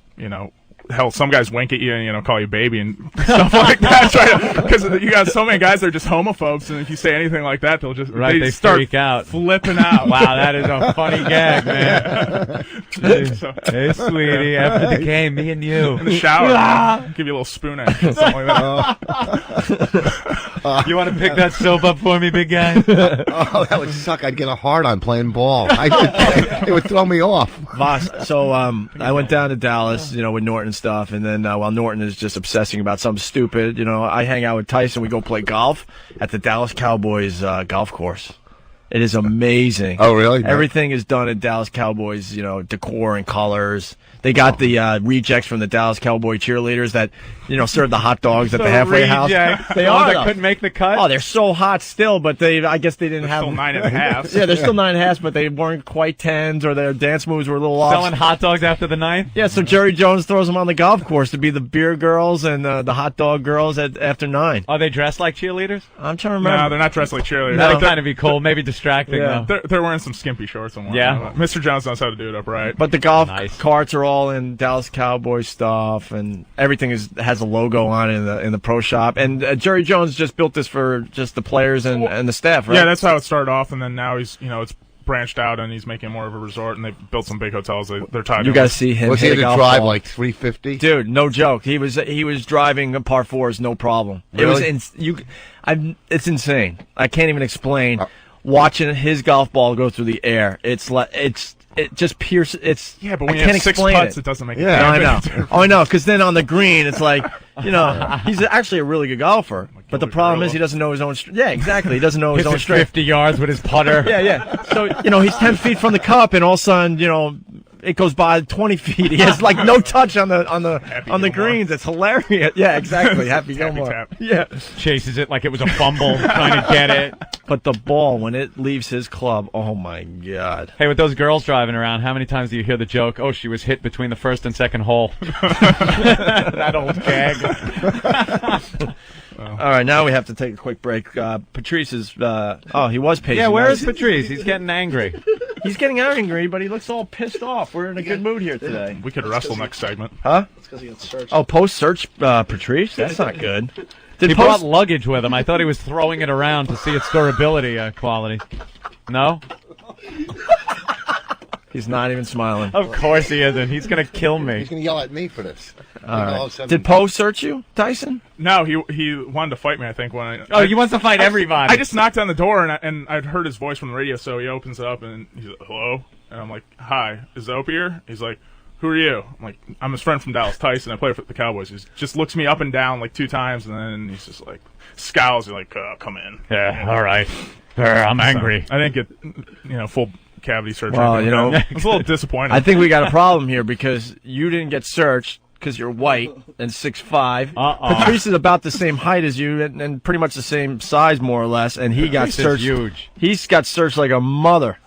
hell, some guys wink at you and call you baby and stuff like that. Because you got so many guys that are just homophobes, and if you say anything like that, they'll just they start freak out, flipping out. Wow, that is a funny gag, man. Hey, sweetie, after the game, me and you in the shower, give you a little spoon action, something like that. You want to pick that soap up for me, big guy? Oh, that would suck. I'd get a hard on playing ball. It would throw me off. Voss, so I went down to Dallas, with Norton and stuff, and then while Norton is just obsessing about something stupid, I hang out with Tyson. We go play golf at the Dallas Cowboys golf course. It is amazing. Oh, really? Everything is done at Dallas Cowboys, decor and colors. They got the rejects from the Dallas Cowboy cheerleaders that, serve the hot dogs at the halfway house. They are. That couldn't make the cut. Oh, they're so hot still, but I guess they didn't have still 9.5. Yeah, they're still 9.5, but they weren't quite 10s, or their dance moves were a little off. Selling hot dogs after the 9th? Yeah, so Jerry Jones throws them on the golf course to be the beer girls and the hot dog girls after 9. Are they dressed like cheerleaders? I'm trying to remember. No, they're not dressed like cheerleaders. That'd kind of be cool. Maybe distracting, though. They're wearing some skimpy shorts and whatnot. Yeah. Mr. Jones knows how to do it up right. But the golf carts are all in Dallas Cowboy stuff, and everything has a logo on it in the pro shop. And Jerry Jones just built this for just the players and the staff, right? Yeah, that's how it started off, and then now he's it's branched out and he's making more of a resort, and they've built some big hotels. They're tied. You guys see him? Was he hit to a golf drive ball. like 350? Dude, no joke. He was driving par fours, no problem. Really? It's insane. I can't even explain. Watching his golf ball go through the air, it just pierces. It's but when I you can't have 6 explain putts, it. it doesn't make. No, I know. I know, because then on the green, it's like he's actually a really good golfer. But the problem is he doesn't know his own. Yeah, exactly. He doesn't know his own straight. 50 yards with his putter. Yeah. So he's 10 feet from the cup, and all of a sudden, it goes by 20 feet. He has like no touch on the greens. It's hilarious. Yeah, exactly. Happy Gilmore. Yeah, chases it like it was a fumble, trying to get it. But the ball, when it leaves his club, oh my God! Hey, with those girls driving around, how many times do you hear the joke? Oh, she was hit between the first and second hole. That old gag. All right, now we have to take a quick break. Patrice is. He was pacing. Yeah, where is Patrice? He's getting angry. He's getting angry, but he looks all pissed off. We're in a good mood here today. We could wrestle next segment. Huh? It's because he got searched. Oh, post-search Patrice? That's not good. He brought luggage with him. I thought he was throwing it around to see its durability quality. No? He's not even smiling. Of course he isn't. He's going to kill me. He's going to yell at me for this. All right. Did Poe search you, Tyson? No, he wanted to fight me, I think. He wants to fight everybody. I just knocked on the door, and I'd heard his voice from the radio, so he opens it up, and he's like, hello? And I'm like, hi, is Opie here? He's like, who are you? I'm like, I'm his friend from Dallas, Tyson. I play for the Cowboys. He just looks me up and down like 2 times, and then he's just like, scowls. He's like, come in. Yeah, all right. I'm angry. I didn't get, full cavity surgery. Well, I was a little disappointed. I think we got a problem here because you didn't get searched because you're white and 6'5". Patrice is about the same height as you and pretty much the same size, more or less, and he got searched. Huge. He's got searched like a mother.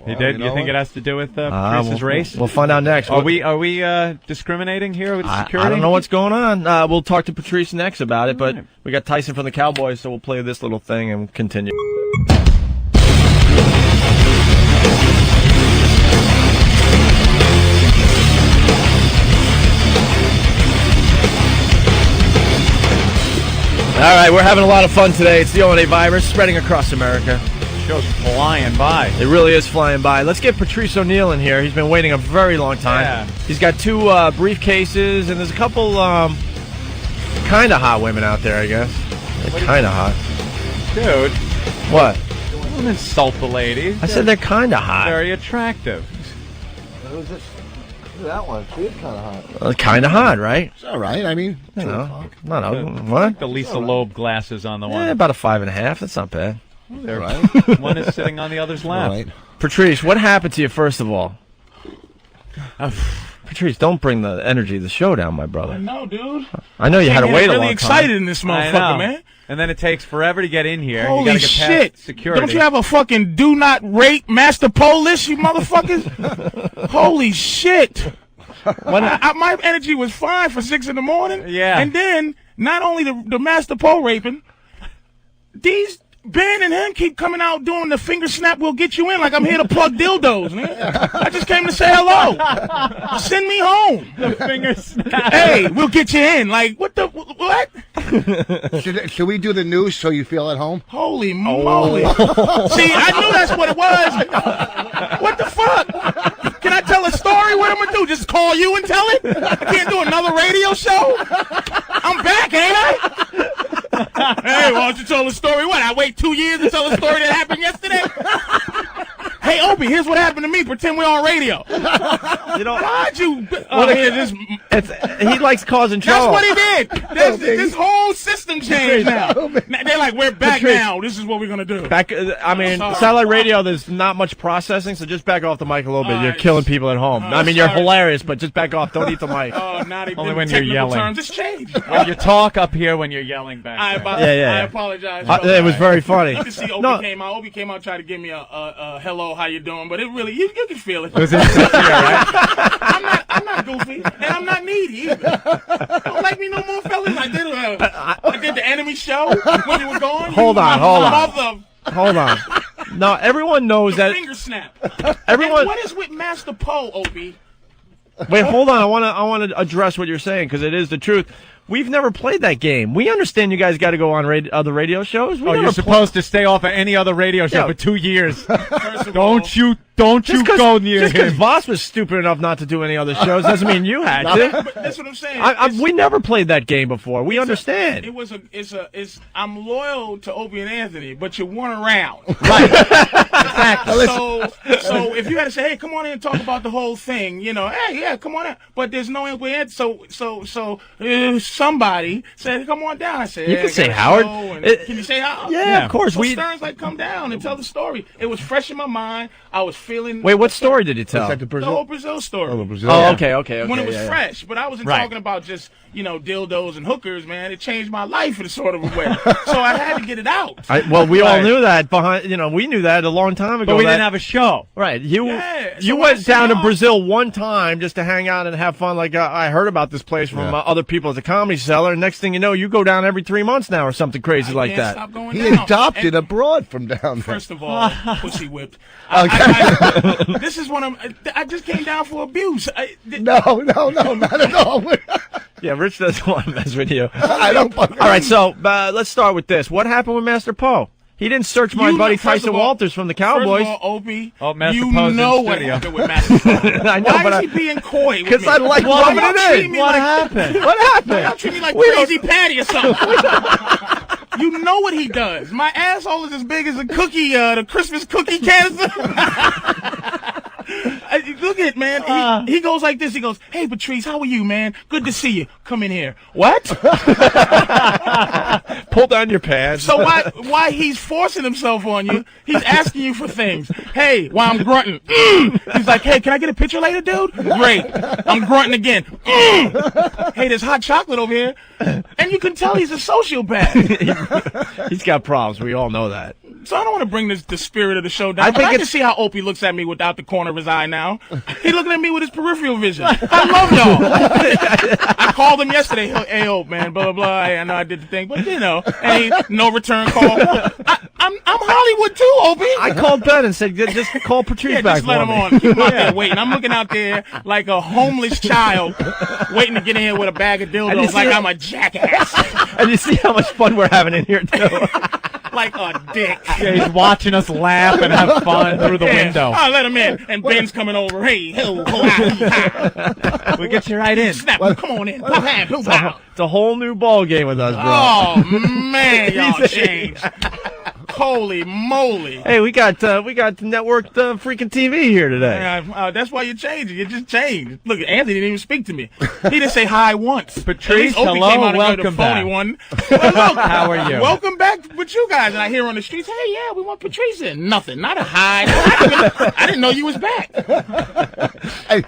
He did. You think it has to do with Patrice's race? We'll find out next. Are we discriminating here with security? I don't know what's going on. We'll talk to Patrice next about it, but we got Tyson from the Cowboys, so we'll play this little thing and continue. All right, we're having a lot of fun today. It's the O&A virus spreading across America. Show's flying by. It really is flying by. Let's get Patrice O'Neill in here. He's been waiting a very long time. Yeah. He's got 2 briefcases, and there's a couple kind of hot women out there, I guess. They're kind of hot. Dude. What? Don't insult the ladies. I said they're kind of hot. Very attractive. Who's this? That one. She is kind of hot. Kind of hot, right? It's all right. I mean, not what? The Lisa Loeb glasses on the one. Yeah, about a 5.5. That's not bad. They're right. One is sitting on the other's lap. Right. Patrice, what happened to you, first of all? Patrice, don't bring the energy of the show down, my brother. No, dude. I know you had to wait a long time. Really excited in this motherfucker, man. And then it takes forever to get in here. Holy you gotta get shit. past security. Don't you have a fucking do not rape master poll list, you motherfuckers? Holy shit. My energy was fine for 6 in the morning. Yeah. And then, not only the master poll raping, these Ben and him keep coming out doing the finger snap. We'll get you in. Like I'm here to plug dildos, man. I just came to say hello. Send me home. The finger snap. Hey, we'll get you in. Like what the what? Should we do the news so you feel at home? Holy moly! See, I knew that's what it was. What the fuck? Can I tell a story? What I'm gonna do? Just call you and tell it? I can't do another radio show. I'm back, ain't I? Hey, why don't you tell the story? What? I wait 2 years to tell a story that happened yesterday? Hey, Opie, here's what happened to me. Pretend we're on radio. You know, why'd you? He likes causing trouble. That's what he did. This whole system changed now. They're like, we're back now. This is what we're gonna do. Satellite radio. There's not much processing, so just back off the mic a little bit. You're killing people at home. I mean, you're hilarious, but just back off. Don't eat the mic. Only when you're yelling. Terms, it's changed. Well, you talk up here when you're yelling back. I apologize. It was very funny. You can see Opie came out. Opie came out, tried to give me a hello, how you doing? But it really, you can feel it. It was insincere, right? I'm not goofy, and I'm not needy either. Don't like me no more, fellas. I did the enemy show when you were gone. Hold on. No, everyone knows that. Finger snap. Everyone. And what is with Master Poe, Opie? Wait, hold on. I want to address what you're saying because it is the truth. We've never played that game. We understand you guys got to go on other radio shows. You're supposed to stay off of any other radio show for 2 years. Don't you go near just because him. Voss was stupid enough not to do any other shows doesn't mean you had to. But that's what I'm saying. We never played that game before. We understand. I'm loyal to Opie and Anthony, but you weren't around. Right. Exactly. So if you had to say, hey, come on in and talk about the whole thing, hey, yeah, come on in. But there's no Opie and so somebody said, come on down. I said, you can say Howard. Can you say Howard? Yeah, of course. So Stern's like, come down and tell the story. It was fresh in my mind. I was feeling. Wait, what story did you tell? The whole Brazil story. Okay. When it was fresh, but I wasn't talking about just dildos and hookers, man. It changed my life in a sort of a way. So I had to get it out. We all knew that we knew that a long time ago. But we didn't have a show. Right. You went down to Brazil one time just to hang out and have fun. Like I heard about this place from other people at the Comedy Cellar. And next thing you know, you go down every 3 months now or something crazy like that. He adopted abroad from down there. First of all, pussy whipped. This is one of I just came down for abuse. No, not at all. Yeah, Rich doesn't want to mess with you. I don't. All right, so let's start with this. What happened with Master Poe? He didn't search my buddy Tyson Walters from the Cowboys. First of all, Opie, Master Poe's know in what studio. happened with Master Poe. I know, Why is he being coy? Because I like rubbing it in. What happened? What happened? Y'all treat me like Crazy Patty or something. You know what he does. My asshole is as big as a cookie, the Christmas cookie canister. Look at it, man. He goes like this. He goes, hey, Patrice, how are you, man? Good to see you. Come in here. What? Pull down your pants. So why he's forcing himself on you, he's asking you for things. Hey, while I'm grunting. He's like, hey, can I get a picture later, dude? Great. I'm grunting again. Hey, there's hot chocolate over here. And you can tell he's a sociopath. He's got problems. We all know that. So I don't want to bring the spirit of the show down. I can see how Opie looks at me without the corner of his eye now. He's looking at me with his peripheral vision. I love y'all. I called him yesterday. Hey, Opie, man, blah, blah, blah. I know I did the thing, but, ain't no return call. I'm Hollywood, too, Opie. I called Ben and said, just call Patrice back just let him on. Keep him out there waiting. I'm looking out there like a homeless child waiting to get in here with a bag of dildos like I'm a jackass. And you see how much fun we're having in here, too. Like a dick. Yeah, he's watching us laugh and have fun through the window. I'll let him in. And Ben's coming over. Hey, we'll get you right in. Snap, come on in. It's a whole new ball game with us, bro. Oh, man, y'all changed. Holy moly! Hey, we got networked freaking TV here today. That's why you changed it. You just changed. Look, Anthony didn't even speak to me. He didn't say hi once. Patrice, hello, welcome back. Well, look, how are you? Welcome back with you guys. And I hear on the streets, hey, yeah, we want Patrice in. Nothing, not a hi. I didn't know you was back. Hey.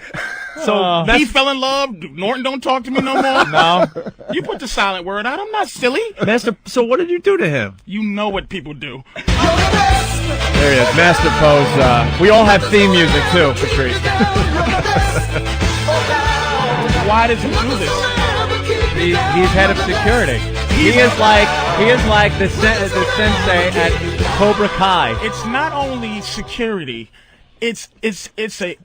So he fell in love. Norton don't talk to me no more. No. You put the silent word out. I'm not silly. Master, so what did you do to him? You know what people do. There he is, Master Poe's. We all have theme music too, Patrice. Why does he do this? He's head of security. He is like the sensei at Cobra Kai. It's not only security. It's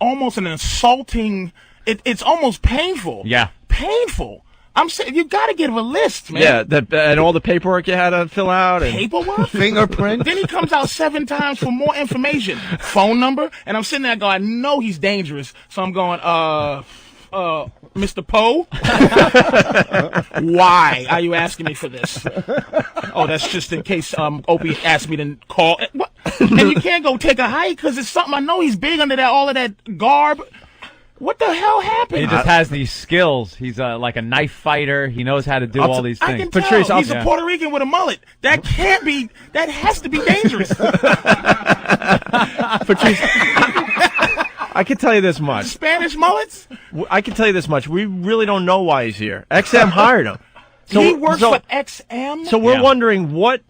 almost an insulting. It's almost painful. Yeah, painful. I'm saying you got to give a list, man. Yeah, and all the paperwork you had to fill out. And paperwork, fingerprint. Then he comes out 7 times for more information, phone number, and I'm sitting there going, I know he's dangerous, so I'm going, Mr. Poe, why are you asking me for this? Oh, that's just in case Opie asked me to call. What? And you can't go take a hike because it's something I know he's big under all of that garb. What the hell happened? He just has these skills. He's like a knife fighter. He knows how to do all these things. I can tell. He's a Puerto Rican with a mullet. That can't be. That has to be dangerous. Patrice, I can tell you this much. Spanish mullets? I can tell you this much. We really don't know why he's here. XM hired him. He works for XM? So we're wondering what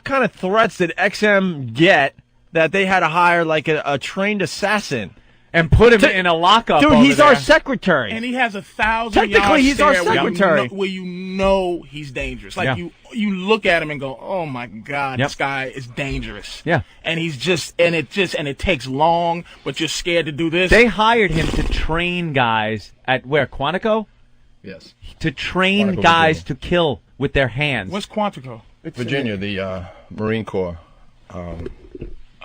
kind of threats did XM get that they had to hire like a trained assassin? And put him in a lockup. Dude, he's there. our secretary. And he has 1,000 Technically, he's our secretary. Where you know he's dangerous. Like you look at him and go, oh my God, this guy is dangerous. Yeah. And he's and it takes long, but you're scared to do this. They hired him to train guys at where? Quantico? Yes. To train Quantico, guys Virginia. to kill with their hands. What's Quantico? Virginia, the Marine Corps.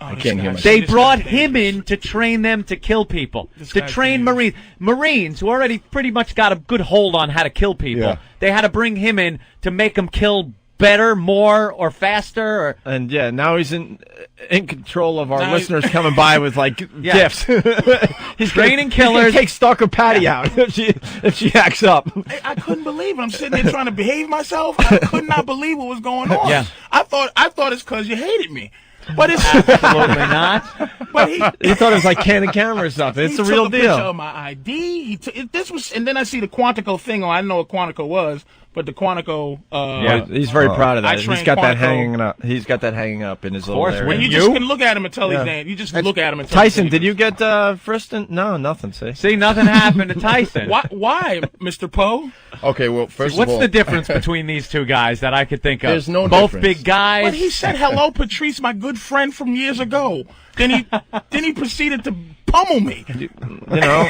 I can't hear myself. They brought him in to train them to kill people, to train Marines who already pretty much got a good hold on how to kill people. Yeah. They had to bring him in to make them kill better, more, or faster. And now he's in control of our listeners coming by with like gifts. He's training He killers. can take Stalker Patty out if she acts up. I couldn't believe it. I'm sitting there trying to behave myself. I could not believe what was going on. Yeah. I thought it's because you hated me. But it's absolutely not. But he thought it was like Candid Camera or something. It's a real deal. He deal. took a picture of my ID. And then I see the Quantico thing. I know what Quantico was, but the Quantico. He's very proud of that. He's got Quantico. that hanging up. He's got that hanging up in his little area. And you just can look at him and tell he's dangerous. You just look at him and tell Tyson, did you get frisked? No, nothing. See, nothing happened to Tyson. Why, Mr. Poe? Okay, well, first What's of all, the difference between these two guys that I could think of? There's no Both difference. big guys. But he said, "Hello, Patrice, my good friend from years ago." Then he proceeded to pummel me. You know,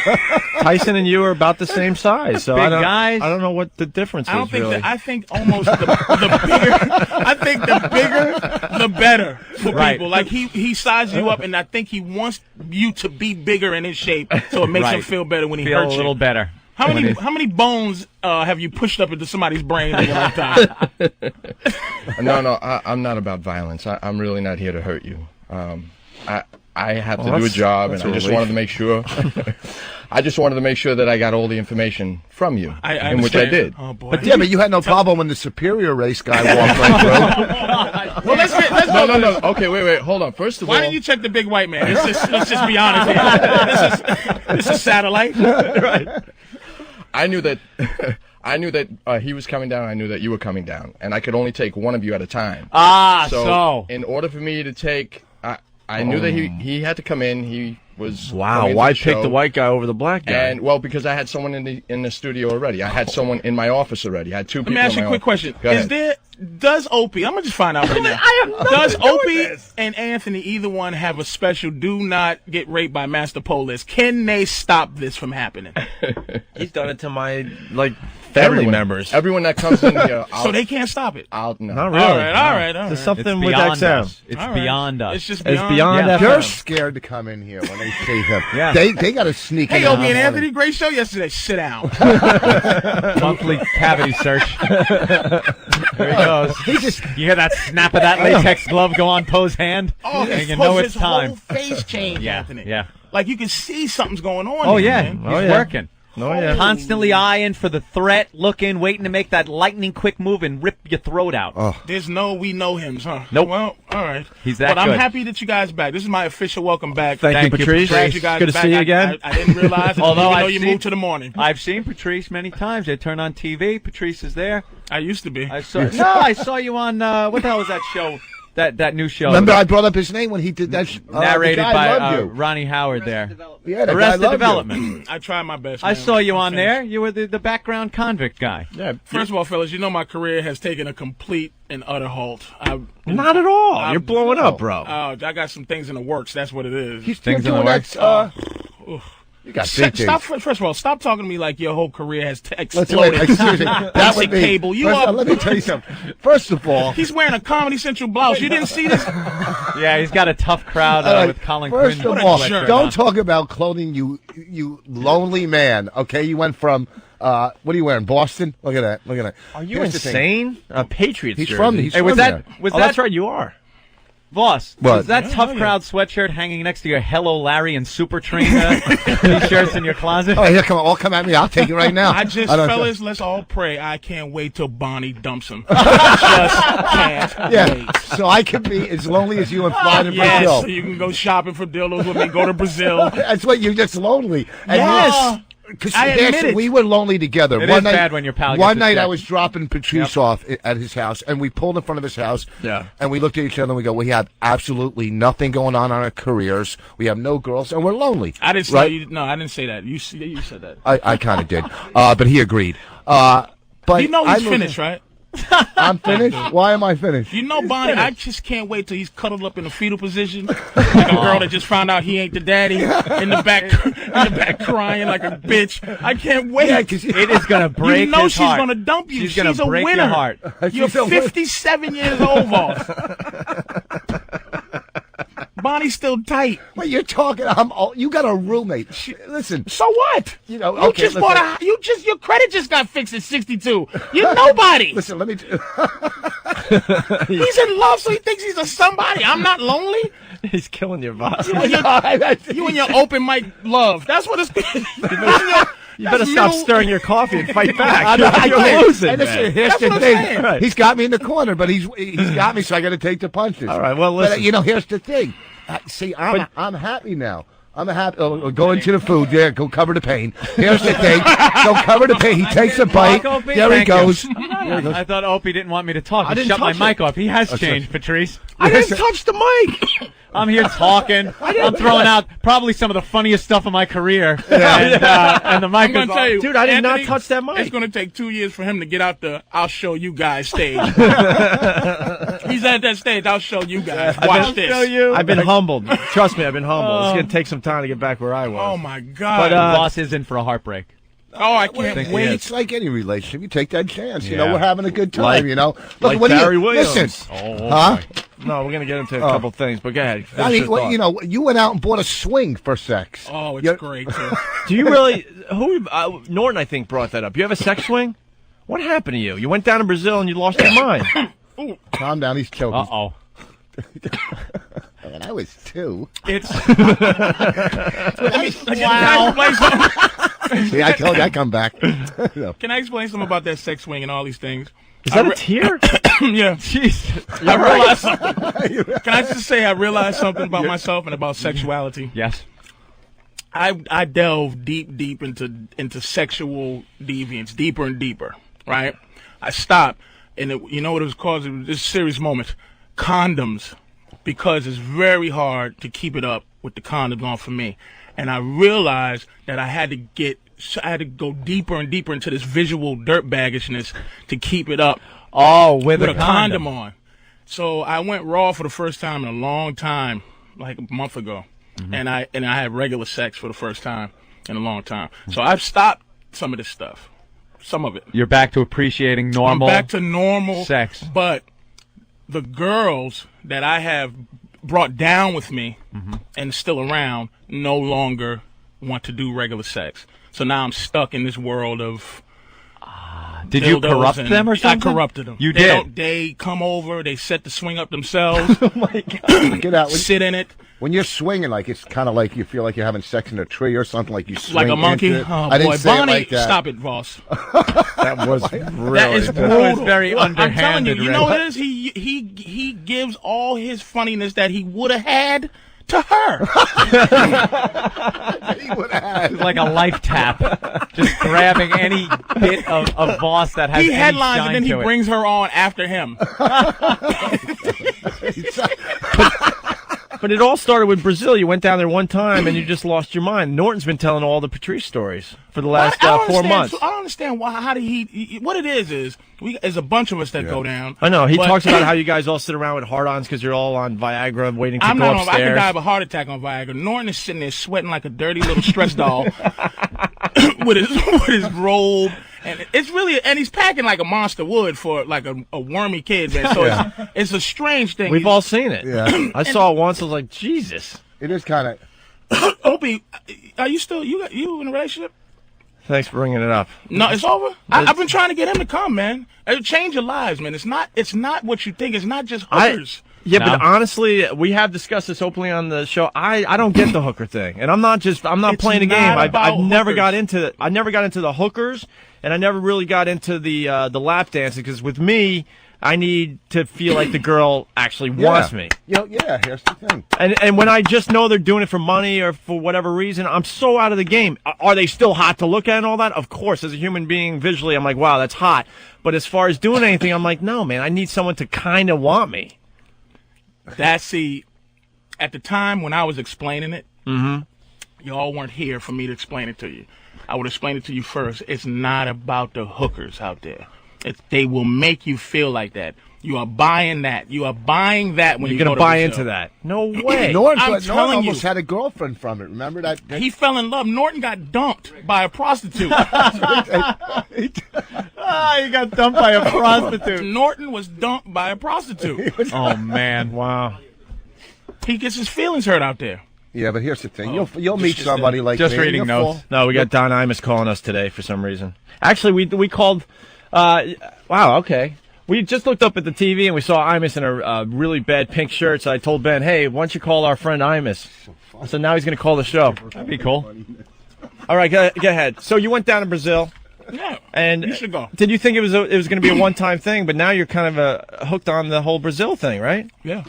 Tyson and you are about the same size, so Big I don't know what the difference is. I don't think really. that. I think almost the bigger. I think the bigger, the better for people. Like he sizes you up, and I think he wants you to be bigger and in shape, so it makes him feel better when he feel hurts a little you. better. How many bones have you pushed up into somebody's brain at one time? No, I'm not about violence. I'm really not here to hurt you. I have to do a job, and I just wanted to make sure. I just wanted to make sure that I got all the information from you, in which I did. Oh boy! But but you had no problem when the superior race guy walked right through. Well, let's go. No. Okay, wait. Hold on. First of all, Why didn't you check the big white man? Let's just be honest here. This is satellite. Right. I knew that he was coming down. I knew that you were coming down, and I could only take one of you at a time. So in order for me to take, I knew that he had to come in. He was Why pick the white guy over the black guy? And because I had someone in the studio already. I had someone in my office already. I had two people. Let me ask you a quick question. Does Opie? I'm gonna just find out right now. Does Opie and Anthony, either one, have a special "Do not get raped by Master Poe" list? Can they stop this from happening? He's done it to my family members. Everyone that comes in here, so they can't stop it. No. Not really. All right. There's something It's with beyond XM. us. It's beyond us. It's just It's beyond. beyond Yeah. FM. They're scared to come in here when they see him. Yeah. They got to sneak in. Hey, Opie and morning. Anthony, great show yesterday. Sit down. Monthly cavity search. There he goes. You hear that snap of that latex glove go on Poe's hand? Oh, and you know it's his time. whole face changed, Anthony. Yeah. Like you can see something's going on. Oh here, yeah, man. he's working. Oh yeah. Constantly eyeing for the threat, looking, waiting to make that lightning quick move and rip your throat out. There's no we know him, huh? Nope. Well, all right. He's that But I'm good. happy that you guys are back. This is my official welcome back. Thank you, Patrice. Glad you guys Good are to back. see you again. I didn't realize it. Although Even though I've you seen- moved to the morning. I've seen Patrice many times. They turn on TV. Patrice is there. I used to be. I saw you on what the hell was that show? That new show. Remember, I brought up his name when he did that. Narrated The Guy by Loved You. Ronnie Howard there. Yeah, the Guy Arrested Loved You. Development. I tried my best. I man. saw you I'm on finished. there. You were the background convict guy. Yeah. First of all, fellas, you know my career has taken a complete and utter halt. Not at all. You're blowing up, bro. I got some things in the works. That's what it is. He's still doing that. You got big things. Stop. First of all, stop talking to me like your whole career has Listen, exploded. wait, seriously, that Basic would be. cable. You First, are. let me tell you something. First of all, He's wearing a Comedy Central blouse. You didn't see this? Yeah, he's got a tough crowd with Colin Quinn. first of all, jerk. don't talk about clothing, you lonely man. Okay, you went from. What are you wearing? Boston? Look at that. Look at that. Are you Here's the thing. insane? A Patriots He's jersey. from. He's Hey, from was there. that That's right. You are. Voss? What? Was that tough crowd sweatshirt hanging next to your Hello Larry and Super Train t-shirts in your closet? Oh, here, come at me. I'll take it right now. Fellas, let's all pray. I can't wait till Bonnie dumps him. Just can't wait. So I can be as lonely as you and fly to Yes, Brazil. so you can go shopping for dildos with me. Go to Brazil. That's what you're just lonely. And Yes. Because I admit it. we were lonely together. It one is night, bad when your pal gets One a night check. I was dropping Patrice off at his house, and we pulled in front of his house. Yeah. And we looked at each other and we go, we have absolutely nothing going on in our careers. We have no girls, and we're lonely. I didn't say right? you. No, I didn't say that. You said that. I kind of did. But he agreed. But You know I he's moved- finished, right? I'm finished? Why am I finished? You know, Bonnie, I just can't wait till he's cuddled up in a fetal position, like a girl that just found out he ain't the daddy, in the back crying like a bitch. I can't wait. Yeah, 'cause It is gonna break You know his she's heart. gonna dump you. She's gonna a break winner. your heart. You're She's a winner. 57 years old, boss. Bonnie's still tight. What you're talking? You got a roommate. Listen. So what? You know. You Okay. just listen. bought your credit just got fixed at 62. You're nobody. Listen. Let me. He's in love, so he thinks he's a somebody. I'm not lonely. He's killing your boss. You and your open mic love. That's what it's. You better stop stirring your coffee and fight back. I You're can't. losing, And listen, man. here's That's the what I'm thing. saying. Right. He's got me in the corner, but he's got me, so I got to take the punches. All right, well, But, listen. here's the thing. See, I'm happy now. I'm happy. Go into the food. Yeah, go cover the pain. Here's the thing. Go cover the pain. He takes a bite. Opie? There he Thank you. goes. I thought Opie didn't want me to talk. I He didn't shut my touch mic it. off. He has changed, Patrice. I didn't touch the mic. I'm here talking. I'm throwing out probably some of the funniest stuff of my career. And the mic I'm gonna is tell you, Dude, I did Anthony, not touch that mic. It's going to take 2 years for him to get out the "I'll show you guys" stage. He's at that stage. I'll show you guys. Watch this. I've been humbled. Trust me, I've been humbled. It's going to take some time to get back where I was. Oh my God! But boss is in for a heartbreak. Oh, I can't wait. It's like any relationship. You take that chance. You Yeah. know, we're having a good time. Like- you know, like what do Barry you Williams. listen? Oh, Huh? No, we're going to get into a couple things, but go ahead. I Finish mean, your thought. you know, you went out and bought a swing for sex. Oh, it's You're- great too. Do you really? Norton, I think, brought that up. You have a sex swing? What happened to you? You went down to Brazil and you lost your mind. Calm down. He's choking. Uh-oh. And I was 2. It's. Wow. See, I told you I'd come back. Can I explain something about that sex swing and all these things? Is that a tear? Yeah. Jeez. I realized something. Can I just say I realized something about myself and about sexuality? Yes. I delve deep into sexual deviance, deeper and deeper, right? I stopped, and you know what it was caused? It was this serious moment. Condoms, because it's very hard to keep it up with the condoms on for me. And I realized that I had to go deeper and deeper into this visual dirtbaggishness to keep it up. Oh, with a a condom on. So I went raw for the first time in a long time, like a month ago. Mm-hmm. And I had regular sex for the first time in a long time. So I've stopped some of this stuff. Some of it. You're back to appreciating normal. I'm back to normal sex. But the girls that I have brought down with me and still around no longer want to do regular sex. So now I'm stuck in this world of Did you dildos corrupt and- them or something? I corrupted them. You They did. don't- They come over, they set the swing up themselves. Oh my God. Get out. Sit in it. When you're swinging, like it's kind of like you feel like you're having sex in a tree or something. Like you swing Like a monkey. into it. Oh, I didn't boy. say Bonnie, it like that. stop it, Voss. That was really That is bad. brutal. was very I'm telling underhanded, you, you know Ray. what it is? He gives all his funniness that he would have had to her. He would have had. It's like a life tap. Just grabbing any bit of Voss that has He any headlines shine and then he to it. brings her on after him. But it all started with Brazil. You went down there one time and you just lost your mind. Norton's been telling all the Patrice stories for the last 4 months. I don't understand why. How did he? What it is there's a bunch of us that go down. I know. He talks about how you guys all sit around with hard-ons because you're all on Viagra waiting to go upstairs. I could die of a heart attack on Viagra. Norton is sitting there sweating like a dirty little stress doll with his robe. And it's really, and he's packing like a monster would for like a wormy kid, man. So it's a strange thing. We've all seen it. Yeah, I saw it once. I was like, Jesus. It is kind of. Opie, are you still you in a relationship? Thanks for bringing it up. No, it's over. I've been trying to get him to come, man. It'll change your lives, man. It's not what you think. It's not just hookers. But honestly, we have discussed this openly on the show. I don't get the hooker thing, and I'm not playing a game. I've never got into the hookers, and I never really got into the lap dancing because with me, I need to feel like the girl actually wants me. Here's the thing. And when I just know they're doing it for money or for whatever reason, I'm so out of the game. Are they still hot to look at and all that? Of course, as a human being, visually, I'm like, wow, that's hot. But as far as doing anything, I'm like, no, man, I need someone to kind of want me. At the time when I was explaining it, y'all weren't here for me to explain it to you. I would explain it to you first. It's not about the hookers out there. They will make you feel like that. You are buying that. You are buying that when you're going to buy into that. No way. Norton almost had a girlfriend from it. Remember that? He fell in love. Norton got dumped by a prostitute. He got dumped by a prostitute. Norton was dumped by a prostitute. Oh, man. Wow. He gets his feelings hurt out there. Yeah, but here's the thing. You'll meet somebody like just me. Reading notes. No, we got Don Imus calling us today for some reason. Actually, we called. Wow. Okay. We just looked up at the TV and we saw Imus in a really bad pink shirt. So I told Ben, "Hey, why don't you call our friend Imus?" So now he's going to call the show. That'd be cool. All right, go ahead. So you went down to Brazil. Yeah. And you should go. Did you think it was going to be a one-time thing? But now you're kind of hooked on the whole Brazil thing, right? Yeah.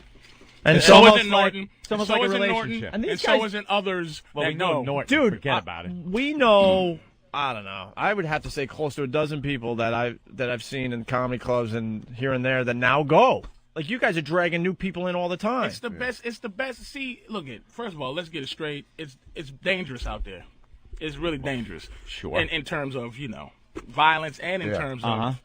And so isn't Norton. It's almost so like a isn't relationship. Norton. And so isn't others. Well, we know Norton. Dude, forget about it. We know. I don't know. I would have to say close to a dozen people that I've seen in comedy clubs and here and there that now go. Like you guys are dragging new people in all the time. It's the best. It's the best. See, look at. First of all, let's get it straight. It's dangerous out there. It's really dangerous. Sure. In terms of violence and in terms of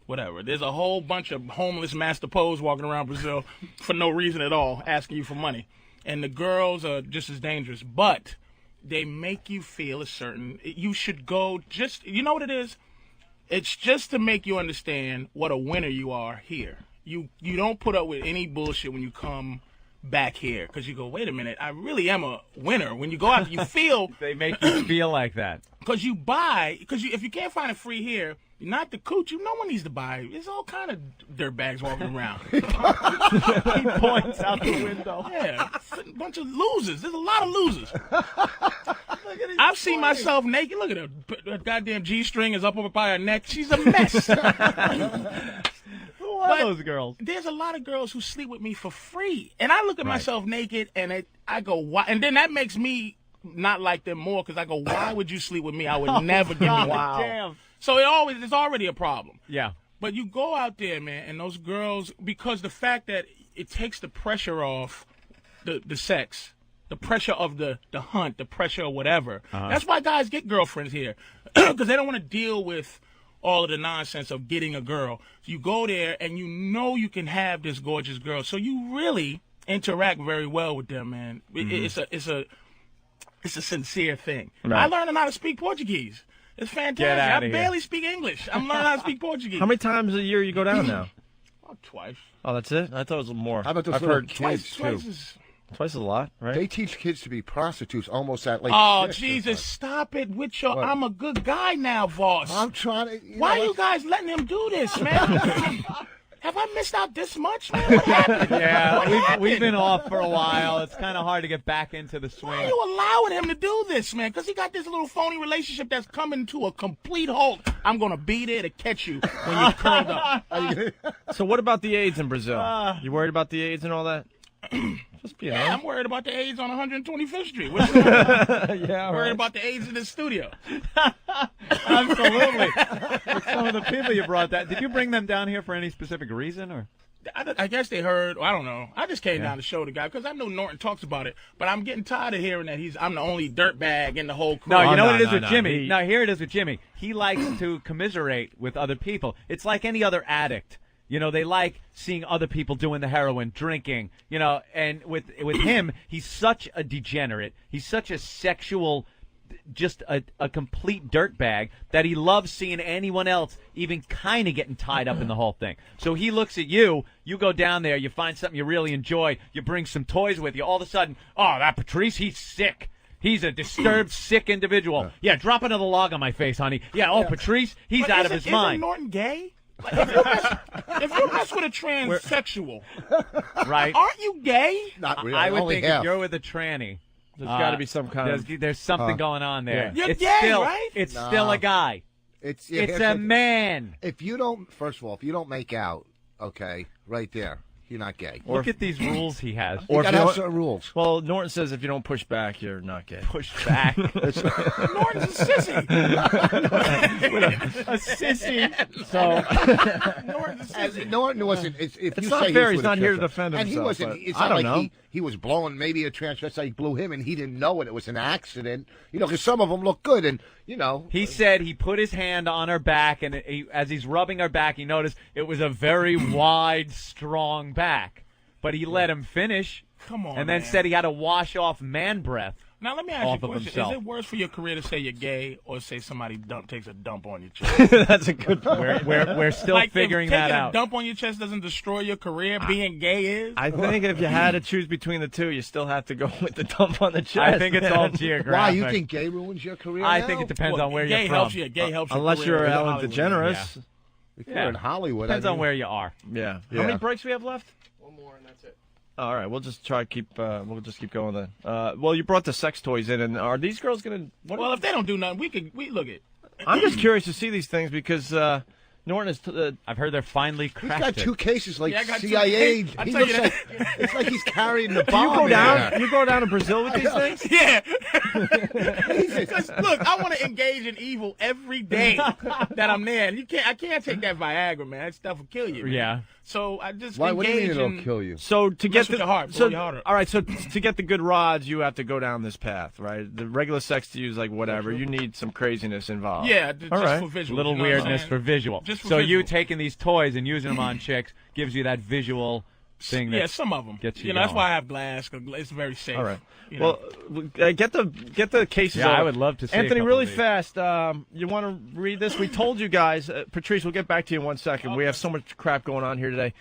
whatever. There's a whole bunch of homeless Master Pos walking around Brazil for no reason at all, asking you for money, and the girls are just as dangerous, but. They make you feel a certain. You should go. You know what it is? It's just to make you understand what a winner you are here. You don't put up with any bullshit when you come back here because you go, wait a minute, I really am a winner. When you go out, you feel they make you feel like that because you buy. Because if you can't find it free here. Not the cooch. No one needs to buy. There's all kind of dirtbags walking around. He points out the window. Yeah, a bunch of losers. There's a lot of losers. I've seen myself naked. Look at her. That goddamn G-string is up over by her neck. She's a mess. Who are those girls? There's a lot of girls who sleep with me for free. And I look at myself naked and I go, why? And then that makes me not like them more because I go, why would you sleep with me? I would never give you that. Wow. Damn. So it's already a problem. Yeah. But you go out there, man, and those girls, because the fact that it takes the pressure off the sex, the pressure of the hunt, the pressure of whatever. That's why guys get girlfriends here, because they don't want to deal with all of the nonsense of getting a girl. So you go there, and you can have this gorgeous girl. So you really interact very well with them, man. It's a sincere thing. Right. I learned how to speak Portuguese. It's fantastic. I barely speak English. I'm learning how to speak Portuguese. How many times a year you go down now? Twice. Oh, that's it? I thought it was more. How about those I've little heard kids, twice is a lot, right? They teach kids to be prostitutes almost at like. Oh, Jesus, stop it with your I'm a good guy now, boss. I'm trying to. Why are you guys letting him do this, man? Have I missed out this much, man? What happened? Yeah, we've been off for a while. It's kind of hard to get back into the swing. Why are you allowing him to do this, man? Because he got this little phony relationship that's coming to a complete halt. I'm going to be there to catch you when you're curled up. So what about the AIDS in Brazil? You worried about the AIDS and all that? Just be honest. I'm worried about the AIDS on 125th Street. Yeah, worried about the AIDS in the studio. Absolutely. With some of the people you brought that. Did you bring them down here for any specific reason, or? I guess they heard, or I don't know. I just came down to show the guy because I know Norton talks about it, but I'm getting tired of hearing that I'm the only dirtbag in the whole crew. No, you know what it is with Jimmy? No, here it is with Jimmy. He likes to commiserate with other people. It's like any other addict. You know, they like seeing other people doing the heroin, drinking, you know, and with him, he's such a degenerate. He's such a sexual, just a complete dirtbag that he loves seeing anyone else even kind of getting tied up in the whole thing. So he looks at you, you go down there, you find something you really enjoy, you bring some toys with you, all of a sudden, oh, that Patrice, he's sick. He's a disturbed, sick individual. Yeah, drop another log on my face, honey. Yeah, Patrice, he's out of his mind. Isn't Norton gay? Like, if you mess with a transsexual, right? Aren't you gay? Not really. I would Only think half. if you're with a tranny, there's got to be some kind of... There's something going on there. You're it's gay, still, right? It's still a guy. It's a man. If you don't, first of all, if you don't make out, okay, right there, you're not gay. Look at these rules he has. Or you gotta have certain rules. Well, Norton says if you don't push back, you're not gay. Push back? Norton's a sissy. A sissy. So Norton's a sissy. Norton wasn't. If It's you not say fair. he He's was not with a here to transvestite. defend And he himself, wasn't. but It's I not don't like know. he was blowing maybe a transvestite blew him and he didn't know it. It was an accident. You know, because some of them look good and you know. He said he put his hand on her back, and as he's rubbing her back, he noticed it was a very wide, strong back. But he let him finish. Come on, and then man. said he had to wash off man breath. Now let me ask off you a of question: himself. Is it worse for your career to say you're gay or say somebody takes a dump on your chest? That's a good point. We're still like, figuring if that taking out. a dump on your chest doesn't destroy your career. Being gay is. I think if you had to choose between the two, you still have to go with the dump on the chest. I think it's all man. geographic. Why you think gay ruins your career? I now? think it depends Well, on where gay you're helps from. you. Gay helps your Unless career you're in Ellen Hollywood. DeGeneres. If you're in Hollywood, Depends I on mean, where you are. Yeah. Yeah. How many breaks we have left? One more and that's it. All right, we'll just try to keep. We'll just keep going then. Well, you brought the sex toys in, and are these girls gonna? Well, if they don't do nothing, we look at. I'm just curious to see these things because Norton is. I've heard they're finally he's cracked. got two cases like Yeah, I got two CIA. cases. I'll He tell looks you like it's like he's carrying the Do bomb. you go in down? there. You go down to Brazil with these things? Yeah. 'Cause, look, I want to engage in evil every day that I'm there. And I can't take that Viagra, man. That stuff will kill you. Man. Yeah. So I just Why? What do you mean engage it'll in. kill you? So to Mess get with the your heart, so blow your heart up. all right, so to get the good rods, you have to go down this path, right? The regular sex to use like whatever. You need some craziness involved. Yeah, All just right. for visual. Little you know what I'm weirdness saying? for visual. Just for so you visual. taking these toys and using them on chicks gives you that visual thing. Yeah, that some of them. gets you know, that's going. why I have glass. 'Cause it's very safe. All right. You know. Well, get the cases. Yeah, I over. would love to see a Anthony, couple really of these. fast. You want to read this? We told you guys, Patrice. We'll get back to you in 1 second. We have so much crap going on here today.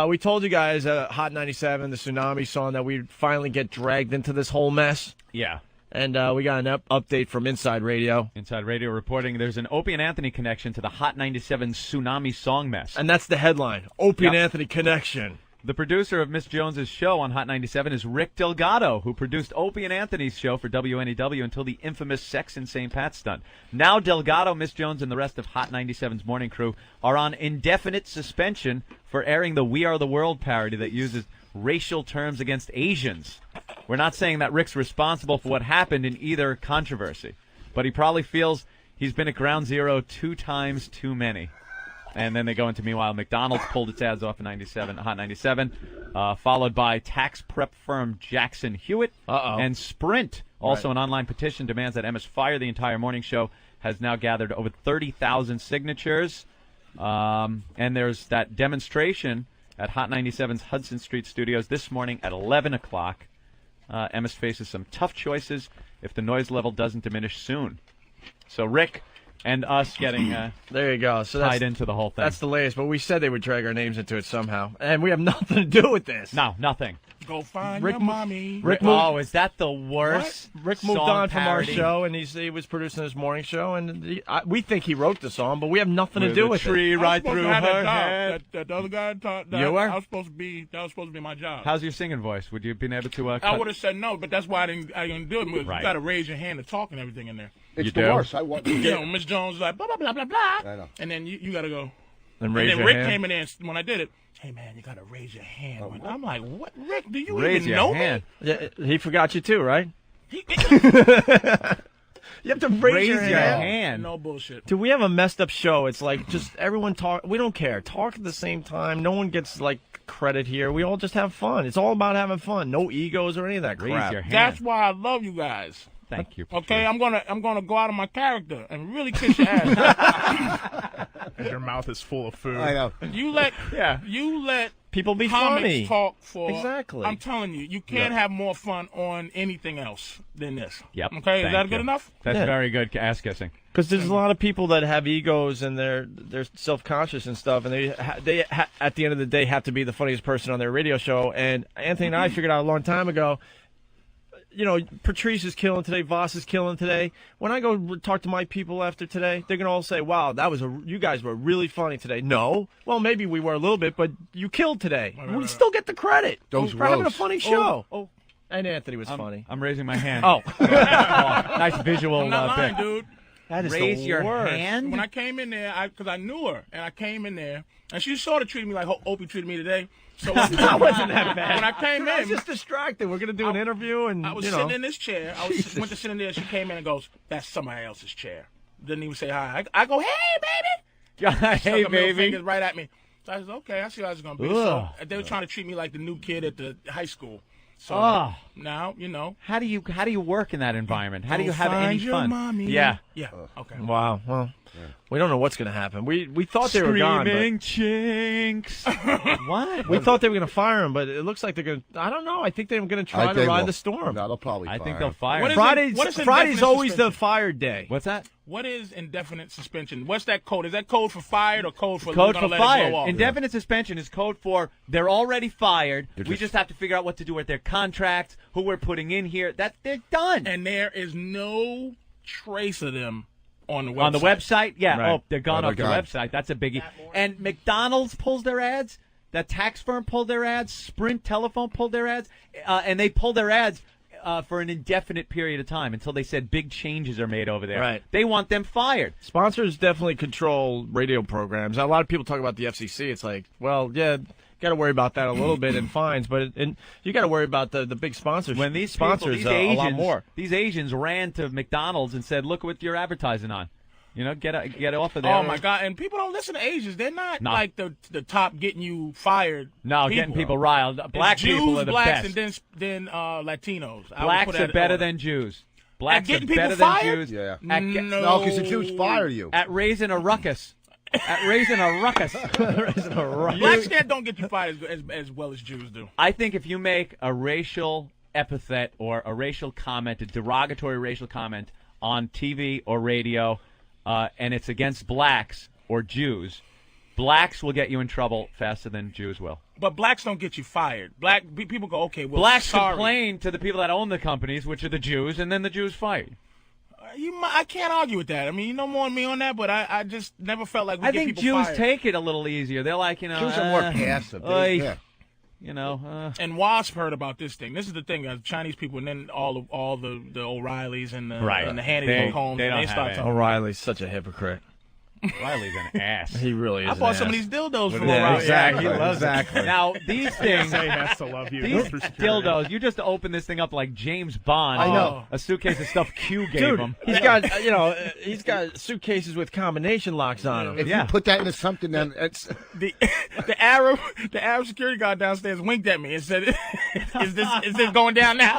We told you guys, Hot 97, the tsunami song, that we'd finally get dragged into this whole mess. Yeah. And we got an update from Inside Radio. Inside Radio reporting there's an Opie and Anthony connection to the Hot 97 tsunami song mess. And that's the headline. Opie and Yep. Anthony connection. The producer of Miss Jones's show on Hot 97 is Rick Delgado, who produced Opie and Anthony's show for WNEW until the infamous Sex in St. Pat's stunt. Now Delgado, Miss Jones, and the rest of Hot 97's morning crew are on indefinite suspension for airing the We Are the World parody that uses racial terms against Asians. We're not saying that Rick's responsible for what happened in either controversy, but he probably feels he's been at ground zero 2 times too many. And then they go into, meanwhile, McDonald's pulled its ads off in Hot 97, followed by tax prep firm Jackson Hewitt. And Sprint, also an online petition, demands that Emmis fire the entire morning show, has now gathered over 30,000 signatures. And there's that demonstration at Hot 97's Hudson Street studios this morning at 11 o'clock. Emmis faces some tough choices if the noise level doesn't diminish soon. So, Rick and us getting there you go. So tied into the whole thing. That's the latest, but we said they would drag our names into it somehow. And we have nothing to do with this. No, nothing. Go find Rick your mommy. Oh, is that the worst? Rick moved song on from our parody? show, and he was producing his morning show, and we think he wrote the song, but we have nothing to With do a with tree it. right I was supposed through to have her that job. head. That the other guy thought that You were? that was supposed to be my job. How's your singing voice? Would you have been able to? I Cut? would have said no, but that's why I didn't do it. Because Right. You got to raise your hand to talk and everything in there. It's You the do? worst. I want. You know, Miss Jones was like blah blah blah blah blah, I know. and then you got to go. And raise then your Rick hand. came in there and when I did it. Hey man, you got to raise your hand. I'm like, what, Rick? Do you Raise even your know hand. Yeah, he forgot you too, right? me? You have to raise your hand. No bullshit. Dude, we have a messed up show. It's like just everyone talk. We don't care. Talk at the same time. No one gets like credit here. We all just have fun. It's all about having fun. No egos or any of that crap. That's why I love you guys. Thank you. Okay, I'm gonna go out of my character and really kiss your ass. And your mouth is full of food. I know. You let people be comics funny. talk for. Exactly. I'm telling you, you can't have more fun on anything else than this. Yep. Okay, is Thank that you. good enough? That's Yeah. very good ass kissing. Because there's a lot of people that have egos and they're self-conscious and stuff, and they at the end of the day have to be the funniest person on their radio show. And Anthony and I figured out a long time ago, you know, Patrice is killing today, Voss is killing today. When I go talk to my people after today, they're gonna all say, "Wow, you guys were really funny today." No, well maybe we were a little bit, but you killed today. We still get the credit for having a funny show. And Anthony was funny. I'm raising my hand. Oh, nice visual. I'm not lying, pic. dude. That is Raise the your worst. hand. When I came in there, because I knew her, and I came in there, and she sort of treated me like Opie treated me today. So That wasn't that bad. When I came I was in, just distracted. We're gonna do an interview, and I was you know. sitting in this chair. Went to sit in there. She came in and goes, "That's somebody else's chair." Didn't even say hi. I go, "Hey, baby." Hey, Stuck her middle baby. fingers right at me. So I said, "Okay, I see how it's gonna be." So they were trying to treat me like the new kid at the high school. So now you know. How do you work in that environment? How do you Go have any find your fun? mommy. Yeah. Yeah. Okay. Wow. Well, we don't know what's going to happen. We thought they were gone. Screaming But chinks. What? we thought they were going to fire him, but it looks like they're going to. I don't know. I think they're going to try to ride the storm. No, they'll probably I fire think him. they'll fire. What him. is Friday's indefinite always the suspension? fire day. What's that? What is indefinite suspension? What's that code? Is that code for fired or code for Code we're gonna for let fired. It blow off? Indefinite suspension is code for they're already fired. They're We just have to figure out what to do with their contract, who we're putting in here. That they're done. And there is no trace of them on the website. On the website, yeah. Right. Oh, they're gone Oh, off the they're gone. website. That's a biggie. And McDonald's pulls their ads. That tax firm pulled their ads. Sprint Telephone pulled their ads. And they pulled their ads for an indefinite period of time until they said big changes are made over there. Right. They want them fired. Sponsors definitely control radio programs. A lot of people talk about the FCC. It's like, well, yeah, got to worry about that a little bit in fines, but you got to worry about the big sponsors. When these sponsors, people, these a lot Asians, more. These Asians ran to McDonald's and said, "Look what you're advertising on. You know, get off of there." Oh my God! And people don't listen to Asians. They're not No. like the top getting you fired. No, getting people riled. Black It's Jews, people are the blacks, best. and then Latinos. I would Blacks put are that in better order. than Jews. Blacks getting are people better fired? than Jews. Yeah. No, because the Jews fire you. At raising a ruckus. At raising a ruckus. Blacks don't get you fired as well as Jews do. I think if you make a racial epithet or a racial comment, a derogatory racial comment on TV or radio, and it's against blacks or Jews, blacks will get you in trouble faster than Jews will. But blacks don't get you fired. People go, okay, well, Blacks sorry. complain to the people that own the companies, which are the Jews, and then the Jews fight. I can't argue with that. I mean, you know more than me on that, but I just never felt like we I get think people Jews fired. take it a little easier. They're like, you know, Jews are more passive. yeah. You know, And Wasp heard about this thing. This is the thing, Chinese people, and then all the O'Reillys and the Hannity and Combs, they and don't they start have talking. O'Reilly's such a hypocrite. Riley's an ass. He really is. I bought some of these dildos from Yeah, O'Reilly. exactly. He loves Exactly. Now, these things, Say he has to love you. these through security. dildos, you just open this thing up like James Bond. I know. A suitcase of stuff Q gave Dude, him. he's got he's got suitcases with combination locks on them. If you put that into something, then it's The Arab security guard downstairs winked at me and said, "Is this going down now?"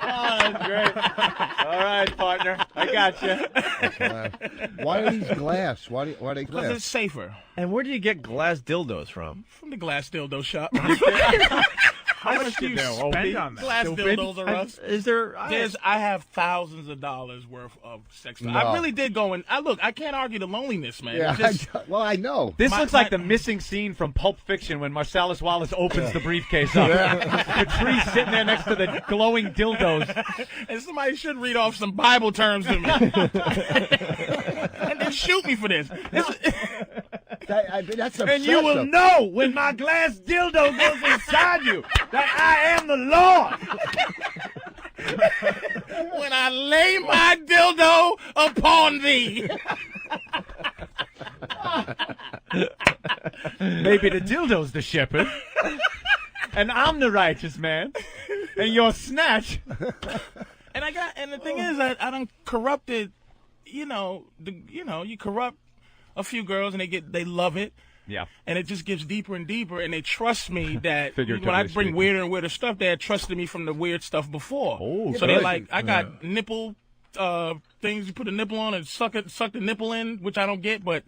Oh, that's great. All right, partner. I got you. why are these glass? Why are they Because it's glass? safer. And where do you get glass dildos from? From the glass dildo shop. How much do you spend on that? Glass dildos are us. Is there? I have thousands of dollars worth of sex toys. No. I really did go and I can't argue the loneliness, man. Yeah, It's just- I know. This looks like the missing scene from Pulp Fiction when Marcellus Wallace opens the briefcase up. Patrice sitting there next to the glowing dildos. and somebody should read off some Bible terms to me. and then shoot me for this. That's And you will obsessive. know when my glass dildo goes inside you that I am the Lord. When I lay my dildo upon thee. Maybe the dildo's the shepherd. And I'm the righteous man. and your snatch. And the thing is, I done corrupted. You corrupt a few girls and they love it. Yeah. And it just gets deeper and deeper, and they trust me that when Figuratively I bring speaking. weirder and weirder stuff, they had trusted me from the weird stuff before. Oh, so they're like, I got nipple things you put a nipple on and suck the nipple in, which I don't get, but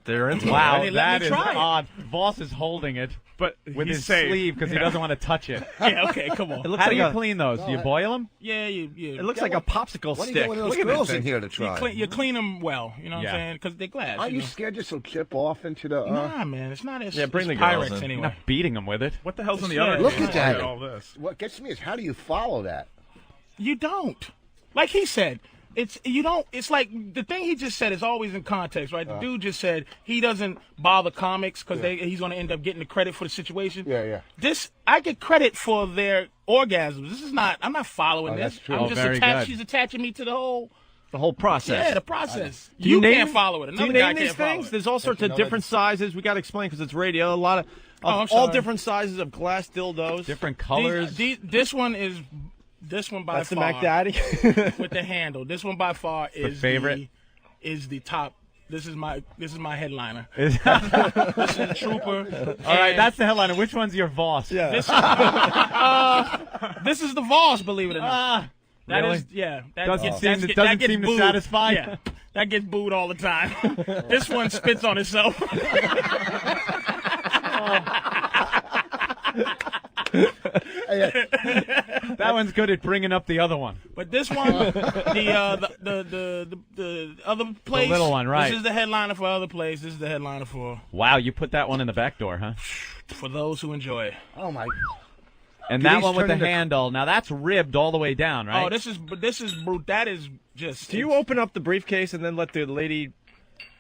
they're into Wow, They let that me is try it. odd. Voss is holding it, but with he's his safe. sleeve because he doesn't want to touch it. Yeah, okay, come on. It looks How like do you a- clean those? Do you boil them? Yeah, It yeah. looks like a popsicle Why don't you stick. get one of those Look at girls that in thing. here to try? You clean them well, you know what Yeah. I'm saying? Because they're glass. Aren't you know? scared this will chip off into the? Nah, man, it's not. Yeah, bring it's the girls Pyrex in. anyway. You're not beating them with it. What the hell's in the Yeah, other? look thing? at that. Look at all this. What gets me is how do you follow that? You don't. Like he said, you don't. It's like the thing he just said is always in context, right? The dude just said he doesn't bother comics because he's going to end up getting the credit for the situation. Yeah. I get credit for their orgasms. This is not. I'm not following this. that's true. I'm Oh, just very attached. good. She's attaching me to the whole. The whole process. Yeah, the process. Do you can't name- follow it. Do Another you guy name these can't follow things? it. There's all sorts of different sizes. We got to explain because it's radio. A lot of Oh, I'm all sorry. different sizes of glass dildos. Different colors. This one by That's the far. Mac Daddy. With the handle. This one by far is favorite? Is the top. This is my headliner. Is- This is the Trooper. All right, that's the headliner. Which one's your Voss? Yeah. This is the Voss, believe it or not. That really? is, yeah. That Doesn't gets, seem- that's- it that doesn't gets seem to booed. satisfy? Yeah, that gets booed all the time. This one spits on itself. That one's good at bringing up the other one. But this one, the other place, The little one, right. This is the headliner for other place. This is the headliner for Wow, you put that one in the back door, huh? those who enjoy. Oh my! And Do that these one with turn the into- handle. Now that's ribbed all the way down, right? Oh, this is brute. That is just. Do you open up the briefcase and then let the lady?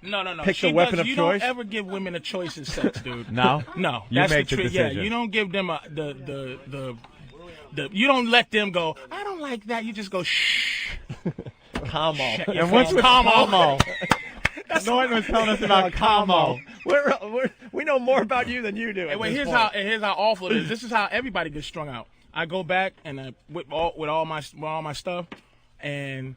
No. pick She the weapon does, of you choice? don't ever give women a choice in sex, dude. No? No. You That's make the the trick. Yeah, decision. you don't give them you don't let them go, I don't like that. You just go, shh. Como. And what's with Como? Norton was telling us about Como. We know more about you than you do. And here's how awful it is. This is how everybody gets strung out. I go back and with all my stuff, and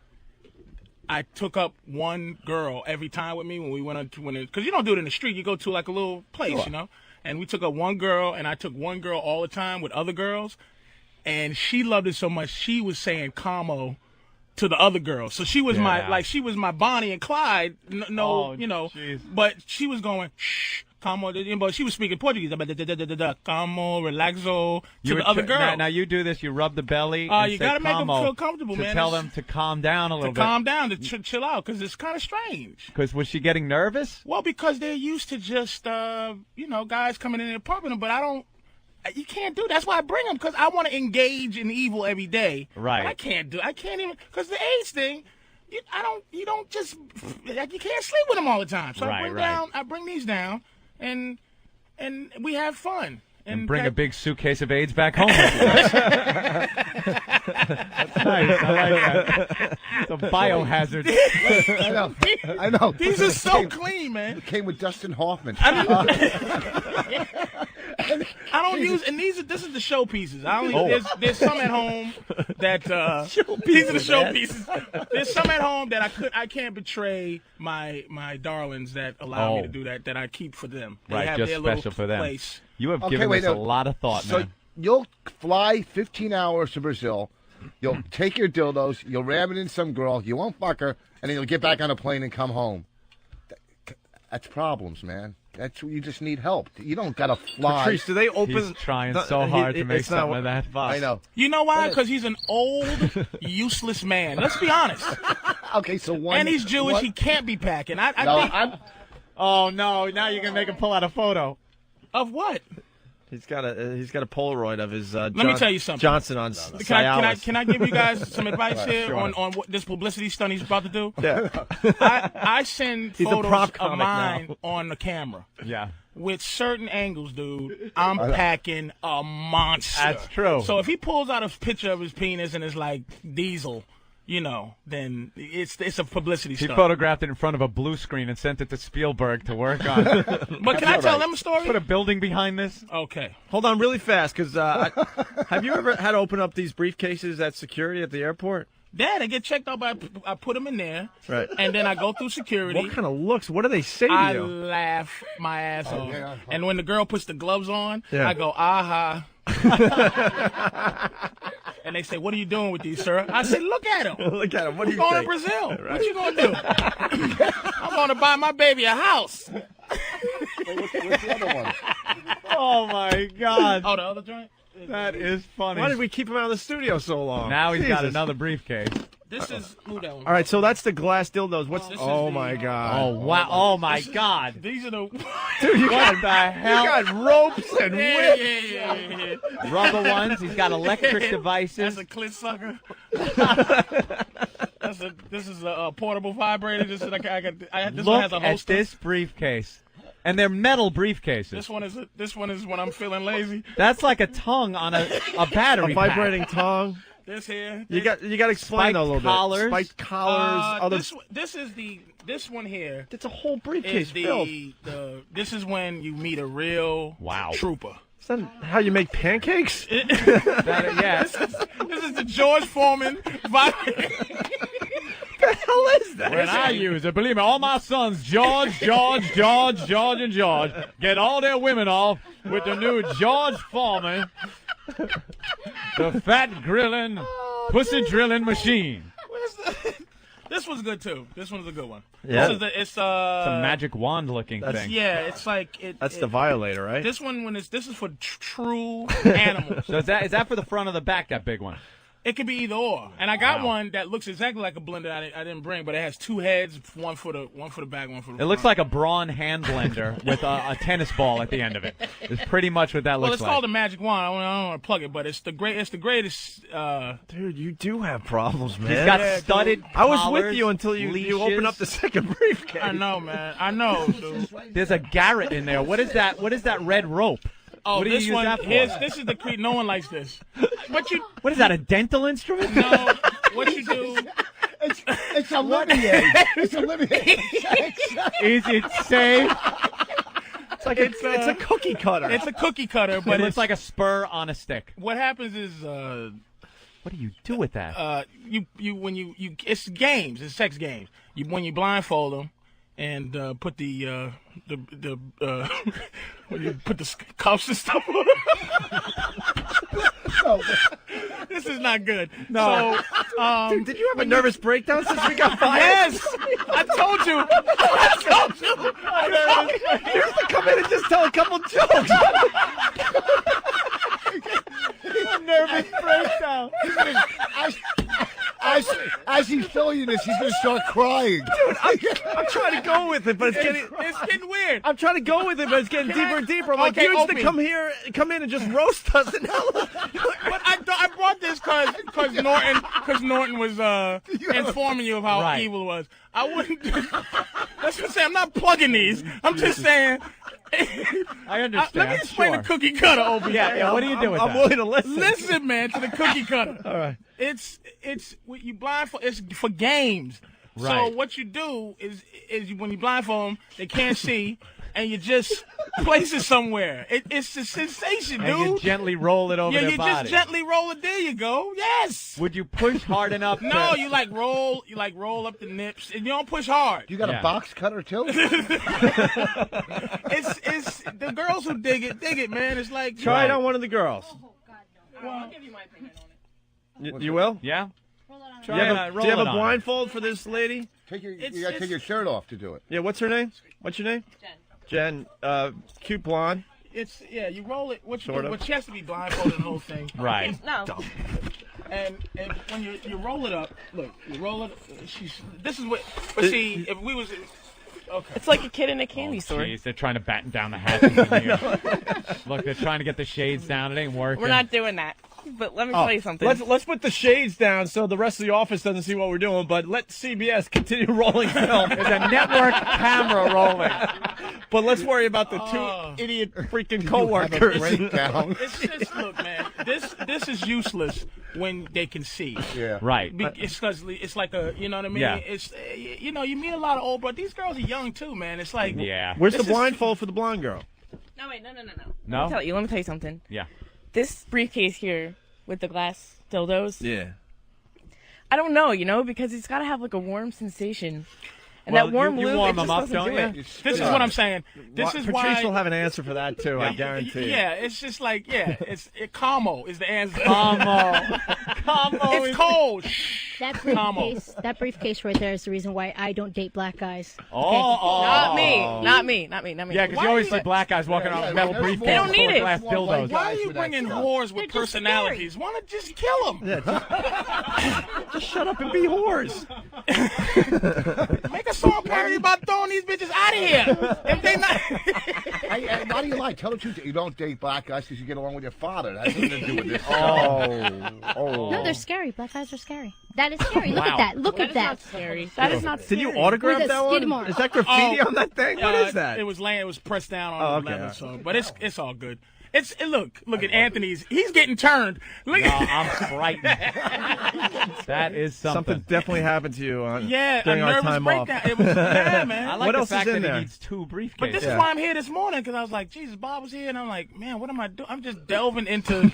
I took up one girl every time with me when we went because you don't do it in the street. You go to like a little place, you know. And we took up one girl, and I took one girl all the time with other girls, and she loved it so much she was saying "como" to the other girls. So she was she was my Bonnie and Clyde. Geez. But she was going shh. Como, but she was speaking Portuguese. Como, relaxo to the other girl. Now you do this. You rub the belly. And You say gotta make them como feel comfortable, to man. tell It's- them to calm down a little to bit. calm down, to chill out, because it's kind of strange. Because was she getting nervous? Well, because they're used to just, guys coming in and pumping them, but you can't do that. That's why I bring them, because I want to engage in evil every day. Right. But I can't even, because the AIDS thing, you can't sleep with them all the time. So I bring these down, and we have fun. And bring a big suitcase of AIDS back home with you. That's nice. I like that. It's a biohazard. I know. These are so clean, man. It came with Dustin Hoffman. I don't use, and this is the showpieces. There's some at home that these are the showpieces. There's some at home that I can't betray my darlings that allow me to do that I keep for them. They Right, have just their special little for them. place. You have given us a lot of thought, so man. you'll fly 15 hours to Brazil. You'll take your dildos. You'll ram it in some girl. You won't fuck her, and then you'll get back on a plane and come home. That's problems, man. You just need help. You don't gotta fly. Patrice, do they open? He's trying so hard to make it's not something of that. I know. You know why? Because he's an old, useless man. Let's be honest. Okay, so one. And he's Jewish. What? He can't be packing. I No, think. Oh no! Now you're gonna make him pull out a photo. Of what? He's got a Polaroid of his. Let me tell you something. Johnson on Cialis. Can I give you guys some advice Right, here sure. on what this publicity stunt he's about to do? Yeah. I send He's a photos prop of comic mine now. on the camera. Yeah. With certain angles, dude, I'm packing a monster. That's true. So if he pulls out a picture of his penis and it's like Diesel, then it's a publicity He stunt. photographed it in front of a blue screen and sent it to Spielberg to work on. But can I tell them a story? Put a building behind this. Okay. Hold on really fast, because have you ever had to open up these briefcases at security at the airport? Dad, I get checked out, but I put them in there. Right. And then I go through security. What kind of looks? What do they say to I you? laugh my ass off. And when the girl puts the gloves on, Yeah. I go, aha. And they say, what are you doing with these, sir? I say, look at him. Look at him. What do I'm you going think? to Brazil. Right. What you going to do? I'm going to buy my baby a house. What's the other one? Oh, my God. Oh, the other joint? That is funny. Why did we keep him out of the studio so long? Now he's got Jesus. another briefcase. This is, move that one. All right, so that's the glass dildos. What's? This is Oh the- my God! Oh, wow. Oh, my God. These are the... Dude, you What got the hell? You got ropes and Yeah, whips. yeah. Rubber ones. He's got electric That's devices. a clit sucker. This is a portable vibrator. This one Look has a at holster. this briefcase. And they're metal briefcases. This one is when I'm feeling lazy. That's like a tongue on a battery A vibrating tongue. This here. You got to explain Spiked that a little collars. bit. Spiked collars. This one here. It's a whole briefcase filled. This is when you meet a real trooper. Is that how you make pancakes? Yeah. This is the George Foreman vibrator. What the hell is that? When I use it, believe me, all my sons, George, and George, get all their women off with the new George Foreman, the fat grilling, pussy drilling machine. This one's good too. This one's a good one. Yeah. It's a magic wand looking thing. Yeah, it's like it. That's the violator, right? This is for true animals. So is that for the front or the back? That big one. It could be either or. And I got one that looks exactly like a blender I didn't bring, but it has two heads, one for the back, one for the front. It looks like a Braun hand blender with a tennis ball at the end of it. It's pretty much what that well, looks it's like. called a magic wand. I don't want to plug it, but it's the greatest. Dude, you do have problems, man. He's got studded I was with collars, you until you opened up the second briefcase. I know, man. I know, dude. There's a Garrett in there. What is that? What is that red rope? Oh, what do you this use one. that for? This is the creep. No one likes this. But you. What is that? A dental instrument? No. What you do? It's a Olivier. It's Olivier. Is it safe? It's a cookie cutter. It's a cookie cutter, but it looks like a spur on a stick. What happens is, what do you do with that? when you it's games, it's sex games. When you blindfold them and put when you put the cuffs and stuff on. This is not good. No. So, dude, did you have a nervous breakdown since we got fired? Yes, I told you. You have to come in and just tell a couple jokes. A nervous breakdown. As he's filling this, he's going to start crying. Dude, I'm trying to go with it, but it's getting weird. I'm trying to go with it, but it's getting deeper and deeper. I'm like, Okay, you used to Opie. come in and just roast us, and now. But I brought this because Norton was informing you of how evil it was. I wouldn't. That's what I'm saying. I'm not plugging these. I'm just saying. I understand. Let me explain the cookie cutter, Opie. Yeah. What do you do with I'm that? willing to listen. Listen, man, to the cookie cutter. All right. It's what you blindfold. It's for games. Right. So what you do is when you blindfold them, they can't see, and you just place it somewhere. It's a sensation, dude. And you gently roll it over their you body. just gently roll it. There you go. Yes. Would you push hard enough? No, you roll up the nips, and you don't push hard. You got a box cutter too? It's the girls who dig it, man. It's like Try it on one of the girls. Oh God, no. I'll give you my opinion on it. You will? Yeah. Do you have a blindfold for this lady? You got to take your shirt off to do it. Yeah. What's her name? What's your name? Jen. Cute blonde. You roll it. What you Sort do? of. But she has to be blindfolded the whole thing. Right. No. And when you roll it up, look, you roll it. This is what. But see, if we was. Okay. It's like a kid in a candy store. Jeez, they're trying to batten down the hatches in here. Look, they're trying to get the shades down. It ain't working. We're not doing that. But let me tell you something. Let's put the shades down so the rest of the office doesn't see what we're doing. But let CBS continue rolling film. There's a network camera rolling. But let's worry about the two idiot freaking coworkers. It's just, look, man. This is useless when they can see. Yeah. Right. It's because it's like a, you know what I mean? Yeah. It's, you know, you meet a lot of old, but these girls are young too, man. It's like, Where's the blindfold for the blonde girl? No, wait, no. No? Let me tell you something. Yeah. This briefcase here with the glass dildos. Yeah. I don't know, you know, because it's got to have like a warm sensation. And Well, that warm you lube, warm it them just up, doesn't don't do you? it. This is what I'm saying. This is why. Patrice will have an answer for that too. I guarantee. Yeah, it's just like Como is the answer. Como It's cold. That briefcase right there is the reason why I don't date black guys. Not me. Yeah, because you always see black guys walking around with metal briefcases. They don't need full of it. glass dildos. Why are you bringing whores with personalities? Why not just kill them? Just shut up and be whores. Make a song parody about throwing these bitches out of here. If they not. Why do you lie? Tell the truth. You don't date black guys because you get along with your father. That has nothing to do with this. No, they're scary. Black guys are scary. That is scary. Look at that. Look at that. Not scary. That is not scary. Did you autograph With a that skid one? mark. Is that graffiti on that thing? What is that? It was pressed down on the okay. leather, so but it's all good. Look at Anthony's. He's getting turned. Look No, I'm frightened. That is something. definitely happened to you during our nervous time breakdown. off. It was bad, man. I like What the else fact is in that there? he needs two briefcases. But this is why I'm here this morning, because I was like, Jesus, Bob was here, and I'm like, man, what am I doing? I'm just delving into.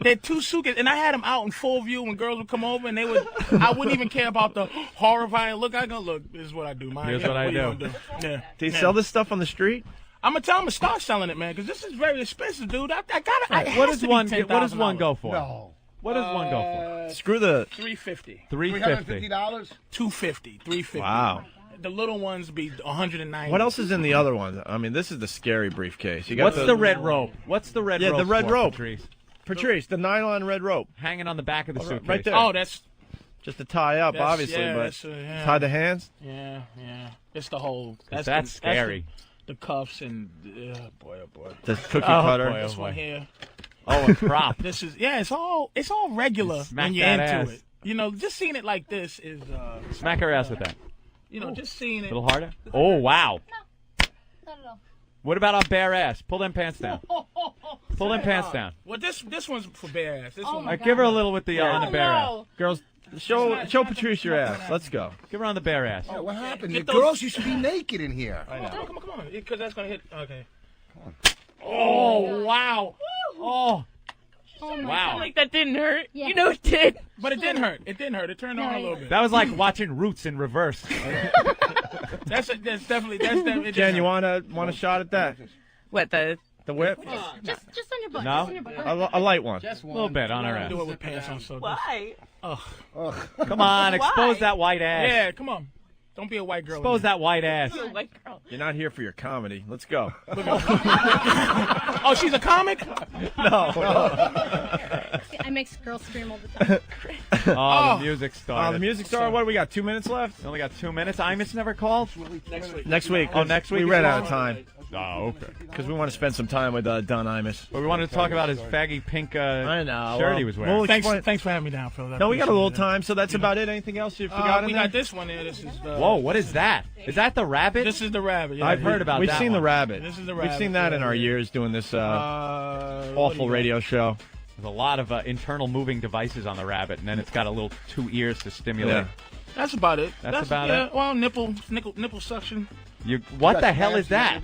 They're two suitcases, and I had them out in full view when girls would come over, and I wouldn't even care about the horrifying look. I go, look, this is what I do, man. Here's what I do. Yeah. Do you sell this stuff on the street? I'm gonna tell them to start selling it, man, because this is very expensive, dude. I gotta. What does one go for? No. What does one go for? Screw the $350. $350. $250? $250. $350. Wow. The little ones be $190. What else is in the other ones? I mean, this is the scary briefcase. You got What's the red rope? What's the red rope? Yeah, the red for, rope. Patrice, the nylon red rope. hanging on the back of the suitcase. Right there. Oh, that's just to tie up, That's- obviously, yeah, but that's, tie the hands. yeah. It's the whole. That's scary. The cuffs and boy, oh boy. The cookie cutter. boy, This one here. Oh, a prop. This is it's all regular Smack when you're that into ass. it. You know, just seeing it like this is Smack her ass with that. you know, just seeing A it. little harder. Oh, wow. Not at all. What about on bare ass? Pull them pants down. Pull them pants down. Well, this one's for bare ass. This Oh one. my Give her a little with the on the bare ass. no. Girls, show Patrice your ass. Let's go. Give her on the bare ass. What happened? Get The those- girls used to be naked in here. Come on, because that's gonna hit. Okay. Oh, wow. Oh. Oh my Wow. Like that didn't hurt. Yeah. You know it did. But it didn't hurt. It turned on a little bit. That was like watching Roots in reverse. That's definitely. It Jen, didn't you hurt. want a shot at that? What the? The whip? Just on your butt. No? Just on your butt. A light one. A little bit on her Do it ass. with pants on. So Why? Come on, expose Why? that white ass. yeah, come on. Don't be a white girl. Expose that white ass. You white girl. You're not here for your comedy. Let's go. Oh, she's a comic. No. I make girls scream all the time. Oh, the music started. The music star. What do we got? 2 minutes left. We only got 2 minutes. Imus never called. Next week. Oh, next week We is ran the out of one? time Oh, okay. because we want to spend some time with Don Imus. But we wanted to talk about his faggy pink I know. shirt he was wearing. Well, Thanks for having me down, Phil. No, we got a little time, so that's about it. Anything else you forgot? We in got there? this one here. This is the. Whoa, what is that? Is that the rabbit? This is the rabbit. Yeah, I've heard about We've that seen one. the rabbit. This is the We've rabbit, seen that in yeah, our yeah. years doing this what awful do you radio show. There's a lot of internal moving devices on the rabbit, and then it's got a little 2 ears to stimulate. Yeah. That's about it. That's about it? Well, nipple suction. What the hell is that?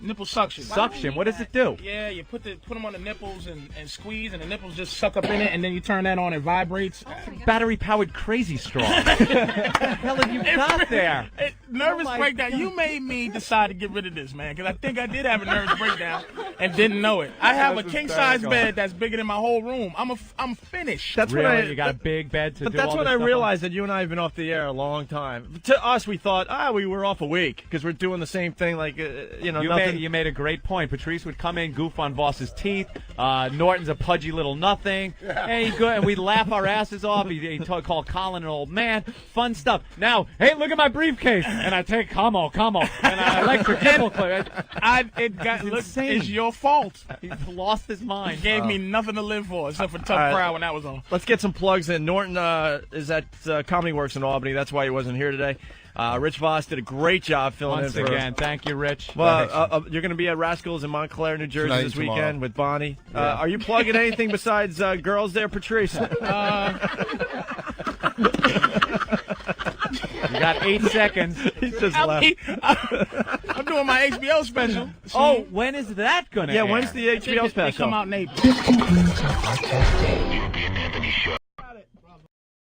Nipple suction. Suction. What does it do? Yeah, you put them on the nipples and squeeze, and the nipples just suck up in it, and then you turn that on, it vibrates. Battery-powered crazy straw. What the hell have you got there? Nervous breakdown. You made me decide to get rid of this, man, because I think I did have a nervous breakdown and didn't know it. I have a king-size bed that's bigger than my whole room. I'm finished. That's Really? when I. You got a big bed to But do that's all when this I stuff realized that you and I have been off the air a long time. To us, we thought, we were off a week because we're doing the same thing. Like, You nothing's You made a great point. Patrice would come in, goof on Voss's teeth. Norton's a pudgy little nothing. And we'd laugh our asses off. He'd call Colin an old man. Fun stuff. Now, hey, look at my briefcase. And I take, come on. And I electric nipple clip. It's your fault. He's lost his mind. Gave me nothing to live for except for Tough Crowd when that was on. Let's get some plugs in. Norton is at Comedy Works in Albany. That's why he wasn't here today. Rich Voss did a great job filling Once in. again, thank you, Rich. Well, you're going to be at Rascals in Montclair, New Jersey this weekend with Bonnie. Are you plugging anything besides girls there, Patrice? You got 8 seconds. He's just left. I'm doing my HBO special. Oh, when is that going to air? When's the HBO special? They come out in April.